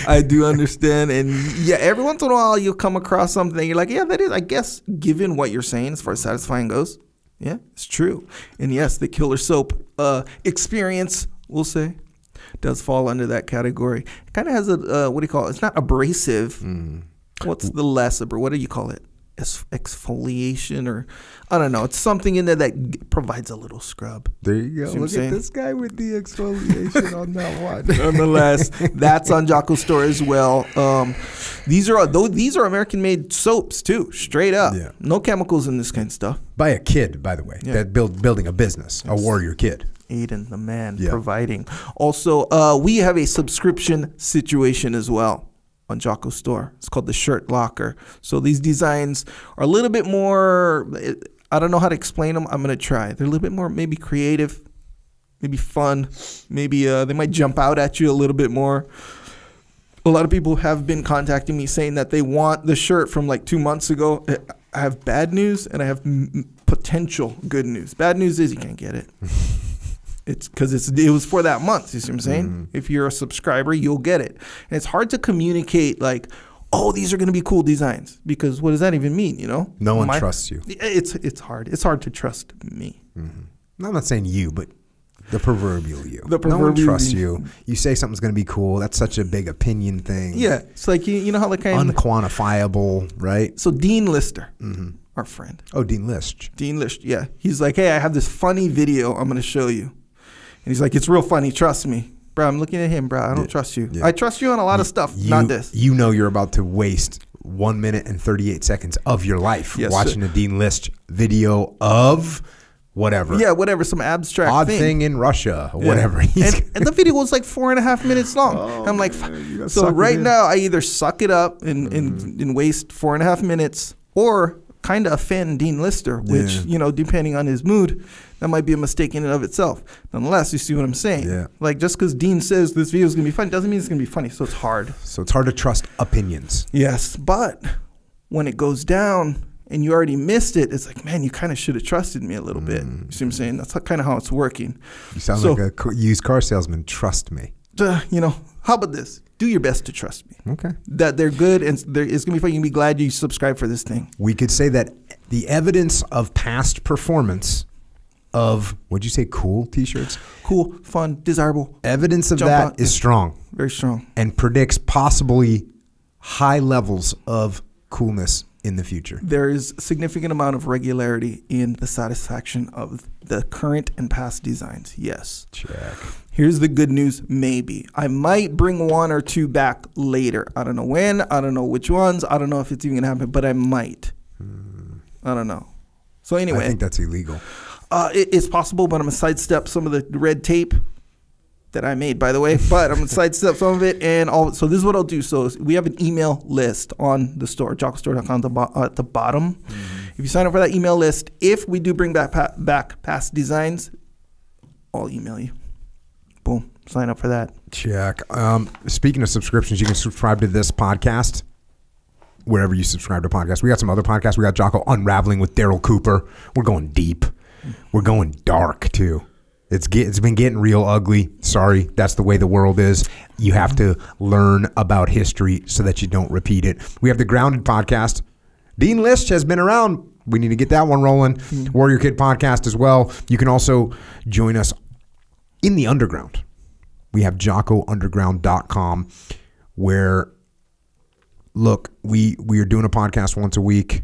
I do understand. And yeah, every once in a while you'll come across something that you're like, yeah, that is, I guess, given what you're saying as far as satisfying goes. Yeah, it's true. And yes, the Killer soap experience, we'll say, does fall under that category. It kind of has a, what do you call it? It's not abrasive. What's the less, what do you call it? Exfoliation, or I don't know. It's something in there that provides a little scrub. There you go. See what I'm Look saying? at this guy with the exfoliation on that one. Nonetheless, that's on Jocko Store as well. These are American-made soaps too, straight up. Yeah. No chemicals in this kind of stuff. By a kid, by the way, Yeah. that building a business, a warrior kid. Aiden, the man, Yeah. providing. Also, we have a subscription situation as well on Jocko Store. It's called the Shirt Locker. So these designs are a little bit more, I don't know how to explain them. I'm going to try. They're a little bit more maybe creative, maybe fun. Maybe they might jump out at you a little bit more. A lot of people have been contacting me saying that they want the shirt from like 2 months ago. I have bad news and I have potential good news. Bad news is you can't get it. It's because it was for that month. You see what I'm saying? If you're a subscriber, you'll get it. And it's hard to communicate like, oh, these are going to be cool designs, because what does that even mean? You know, No one trusts you. It's hard. It's hard to trust me. I'm not saying you, but the proverbial you. The no one proverbial trusts me. you. You say something's going to be cool. That's such a big opinion thing. Yeah, it's like you know how like kind of. Unquantifiable, right? So Dean Lister, our friend. Oh, Dean List. Dean Lister, yeah. He's like, hey, I have this funny video I'm going to show you. And he's like, it's real funny. Trust me. Bro, I'm looking at him, bro. I don't trust you. Yeah. I trust you on a lot of stuff, not this. You know you're about to waste 1 minute and 38 seconds of your life Yes, watching a Dean List video of whatever. Yeah, whatever, some abstract Odd thing in Russia, or Yeah. whatever. And the video was like 4.5 minutes long. I'm like, gotta so suck it right in. now I either suck it up and waste 4.5 minutes, or kind of offend Dean Lister, which, Yeah. Depending on his mood, that might be a mistake in and of itself. Nonetheless, you see what I'm saying? Yeah. Like, just because Dean says this video is going to be funny doesn't mean it's going to be funny. So it's hard. So it's hard to trust opinions. Yes. But when it goes down and you already missed it, it's like, man, you kind of should have trusted me a little bit. You see what I'm saying? That's kind of how it's working. You sound So- like a used car salesman. Trust me. How about this? do your best to trust me. Okay. That they're good and it's going to be fun. You're going to be glad you subscribe for this thing. We could say that the evidence of past performance of, what'd you say, cool T-shirts? Cool, fun, desirable. Evidence of Jump that out. is strong Very strong. and predicts possibly high levels of coolness in the future. There is a significant amount of regularity in the satisfaction of the current and past designs. Yes. Check. Here's the good news, maybe. I might bring one or two back later. I don't know when. I don't know which ones. I don't know if it's even going to happen, but I might. I don't know. So anyway. I think that's illegal. It's possible, but I'm going to sidestep some of the red tape that I made, by the way. But I'm going to sidestep some of it. And so this is what I'll do. So we have an email list on the store, JockoStore.com at the bottom. Mm-hmm. If you sign up for that email list, if we do bring back past designs, I'll email you. Boom. Sign up for that. Check. Speaking of subscriptions, you can subscribe to this podcast wherever you subscribe to podcasts. We got some other podcasts. We got Jocko Unraveling with Daryl Cooper. We're going deep. We're going dark, too. It's been getting real ugly. Sorry, that's the way the world is. You have to learn about history so that you don't repeat it. We have the Grounded podcast. Dean Lish has been around. We need to get that one rolling. Warrior Kid podcast as well. You can also join us in the underground. We have JockoUnderground.com where, look, we are doing a podcast once a week.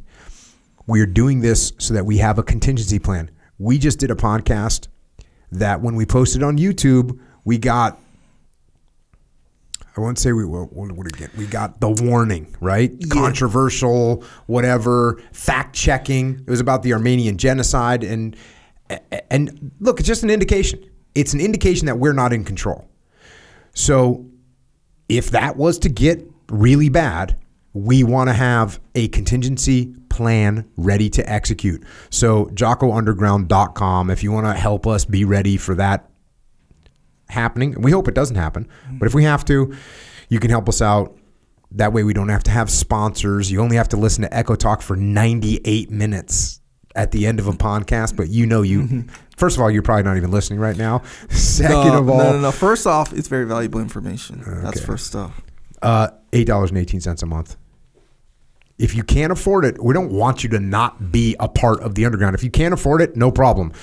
We are doing this so that we have a contingency plan. We just did a podcast that when we posted on YouTube, we got, I won't say we got the warning, right? Yeah. Controversial, whatever, fact checking. It was about the Armenian genocide. And look, it's just an indication. It's an indication that we're not in control. So if that was to get really bad, we want to have a contingency plan ready to execute. So JockoUnderground.com, if you want to help us be ready for that happening. We hope it doesn't happen, but if we have to, you can help us out. That way we don't have to have sponsors. You only have to listen to Echo Talk for 98 minutes at the end of a podcast, but first of all, you're probably not even listening right now. Second of all. No. First off, it's very valuable information. Okay. That's first off. $8.18 a month. If you can't afford it, we don't want you to not be a part of the underground. If you can't afford it, no problem.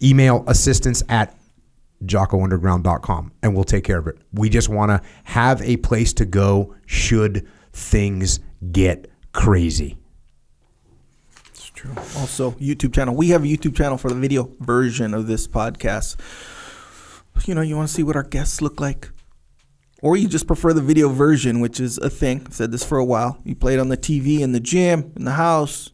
Email assistance@JockoUnderground.com and we'll take care of it. We just want to have a place to go should things get crazy. It's true. Also, YouTube channel. We have a YouTube channel for the video version of this podcast. You want to see what our guests look like? Or you just prefer the video version, which is a thing. I've said this for a while. You play it on the TV, in the gym, in the house,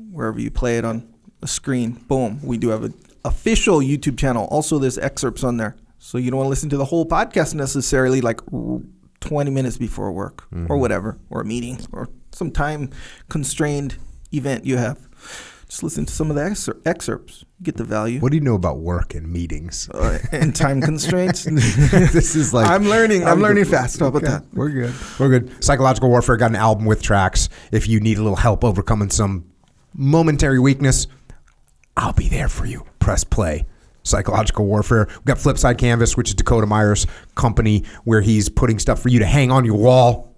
wherever you play it on a screen. Boom. We do have an official YouTube channel. Also, there's excerpts on there. So you don't want to listen to the whole podcast necessarily like 20 minutes before work or whatever, or a meeting or some time-constrained event you have. Just listen to some of the excerpts. Get the value. What do you know about work and meetings? And time constraints? This is like... I'm learning fast. How about that? We're good. Psychological Warfare got an album with tracks. If you need a little help overcoming some momentary weakness, I'll be there for you. Press play. Psychological Warfare. We've got Flipside Canvas, which is Dakota Meyer's company, where he's putting stuff for you to hang on your wall.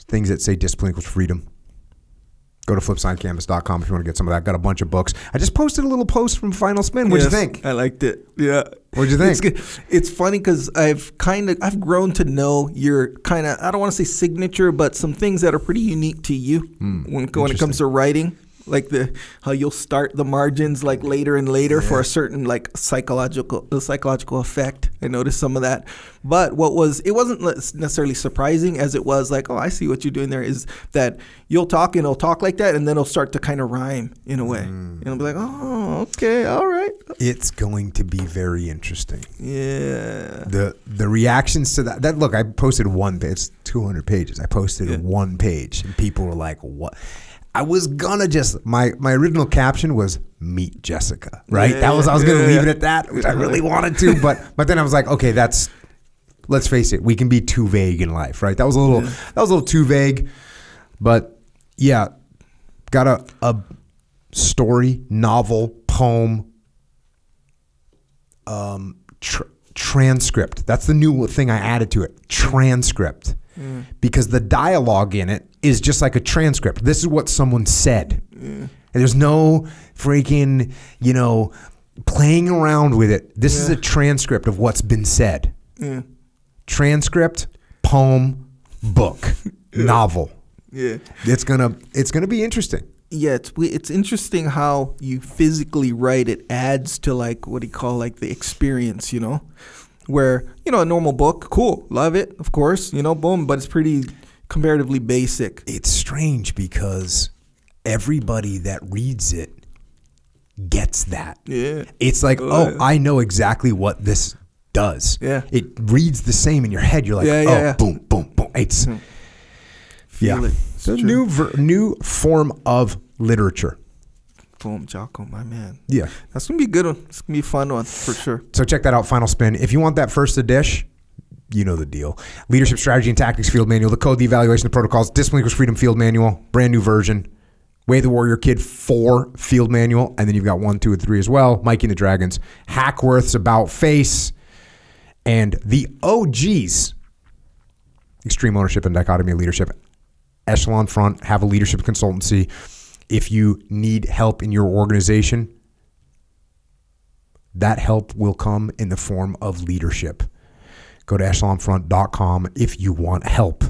Things that say discipline equals freedom. Go to flipsidecanvas.com if you want to get some of that. Got a bunch of books. I just posted a little post from Final Spin. What'd you think? I liked it. Yeah. What'd you think? It's funny because I've grown to know your kind of, I don't want to say signature, but some things that are pretty unique to you when it comes to writing. Like how you'll start the margins like later and later for a certain like psychological effect. I noticed some of that. But it wasn't necessarily surprising as it was like, oh, I see what you're doing there, is that you'll talk and it'll talk like that and then it'll start to kind of rhyme in a way. And I'll be like, oh, okay, all right. It's going to be very interesting. Yeah. The reactions to that look, I posted one page. It's 200 pages. I posted one page and people were like, what? I was gonna my original caption was "Meet Jessica," right? I was gonna leave it at that, which I really wanted to, but then I was like, okay, let's face it, we can be too vague in life, right? That was a little too vague, but yeah, got a story, novel, poem, transcript. That's the new thing I added to it. Transcript. Because the dialogue in it is just like a transcript. This is what someone said. And there's no freaking, playing around with it. This is a transcript of what's been said. Transcript, poem, book, novel. Yeah. It's gonna be interesting. Yeah, it's interesting how you physically write it adds to like what do you call like the experience, where a normal book, cool, love it, of course, boom, but it's pretty comparatively basic. It's strange because everybody that reads it gets that. Yeah, it's like, I know exactly what this does. Yeah, it reads the same in your head. You're like, boom, boom, boom. It's Feel it. It's a new form of literature. Boom, Jocko, my man. Yeah. That's going to be a good one. It's going to be a fun one for sure. So check that out, Final Spin. If you want that first edition, you know the deal. Leadership Strategy and Tactics Field Manual, the code, the evaluation, the protocols, Discipline Equals Freedom Field Manual, brand new version. Way of the Warrior Kid 4 Field Manual, and then you've got 1, 2, and 3 as well. Mikey and the Dragons, Hackworth's About Face, and the OGs, Extreme Ownership and Dichotomy of Leadership. Echelon Front have a leadership consultancy. If you need help in your organization, that help will come in the form of leadership. Go to echelonfront.com if you want help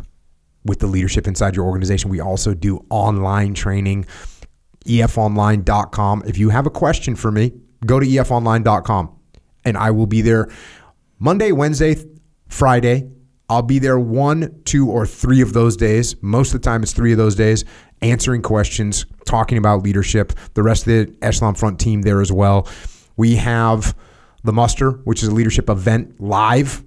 with the leadership inside your organization. We also do online training, efonline.com. If you have a question for me, go to efonline.com and I will be there Monday, Wednesday, Friday. I'll be there 1, 2, or 3 of those days. Most of the time it's 3 of those days, answering questions, talking about leadership. The rest of the Echelon Front team there as well. We have the Muster, which is a leadership event live.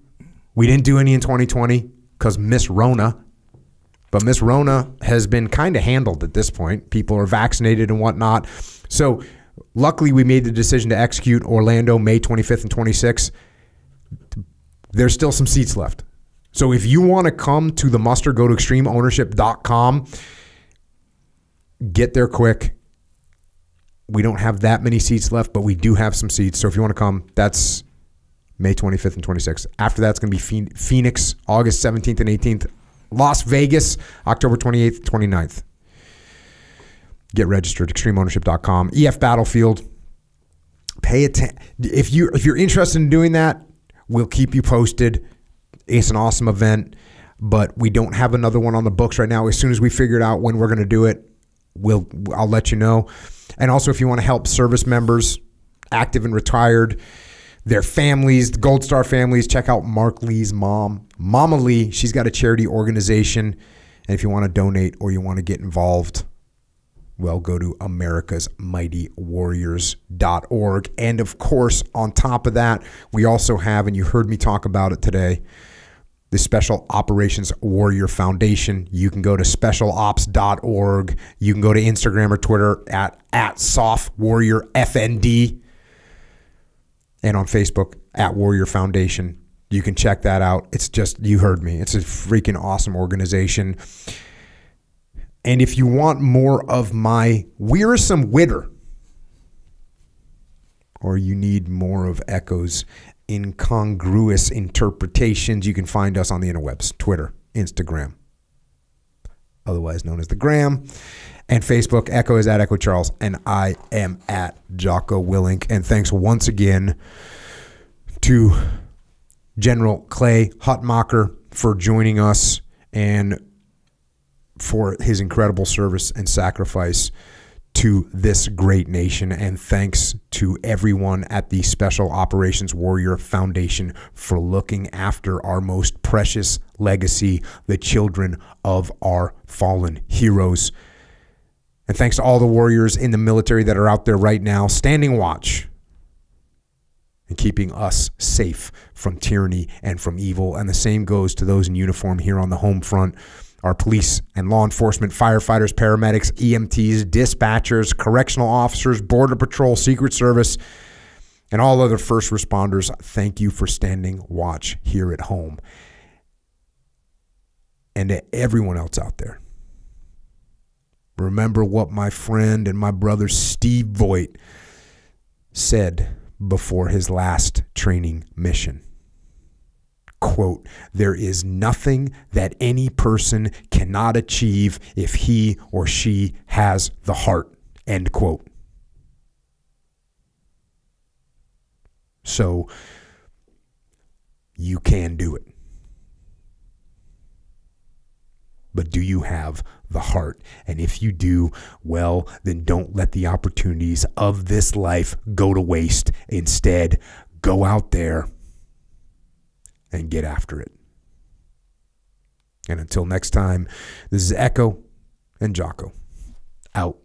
We didn't do any in 2020 because Miss Rona. But Miss Rona has been kind of handled at this point. People are vaccinated and whatnot. So luckily we made the decision to execute Orlando May 25th and 26th. There's still some seats left. So if you want to come to the Muster, go to extremeownership.com. Get there quick. We don't have that many seats left, but we do have some seats. So if you want to come, that's May 25th and 26th. After that, it's going to be Phoenix, August 17th and 18th. Las Vegas, October 28th, 29th. Get registered, extremeownership.com. EF Battlefield. Pay attention. If you're interested in doing that, we'll keep you posted. It's an awesome event, but we don't have another one on the books right now. As soon as we figure out when we're going to do it, I'll let you know. And also, if you want to help service members, active and retired, their families, the Gold Star families, check out Mark Lee's mom, Mama Lee. She's got a charity organization. And if you want to donate or you want to get involved, well, go to americasmightywarriors.org. And of course, on top of that, we also have, and you heard me talk about it today, the Special Operations Warrior Foundation. You can go to specialops.org. You can go to Instagram or Twitter at SoftWarriorFND. And on Facebook at Warrior Foundation. You can check that out. It's just, you heard me. It's a freaking awesome organization. And if you want more of my wearisome witter, or you need more of Echo's incongruous interpretations, you can find us on the interwebs, Twitter, Instagram, otherwise known as the Gram, and Facebook. Echo is at Echo Charles, and I am at Jocko Willink. And thanks once again to General Clay Hutmacher for joining us and for his incredible service and sacrifice to this great nation. And thanks to everyone at the Special Operations Warrior Foundation for looking after our most precious legacy, the children of our fallen heroes. And thanks to all the warriors in the military that are out there right now standing watch and keeping us safe from tyranny and from evil. And the same goes to those in uniform here on the home front. Our police and law enforcement, firefighters, paramedics, EMTs, dispatchers, correctional officers, Border Patrol, Secret Service, and all other first responders, thank you for standing watch here at home. And to everyone else out there, remember what my friend and my brother Steve Voigt said before his last training mission. quote, "There is nothing that any person cannot achieve if he or she has the heart," end quote. So you can do it. But do you have the heart? And if you do, well, then don't let the opportunities of this life go to waste. Instead, go out there and get after it. And until next time, this is Echo and Jocko. Out.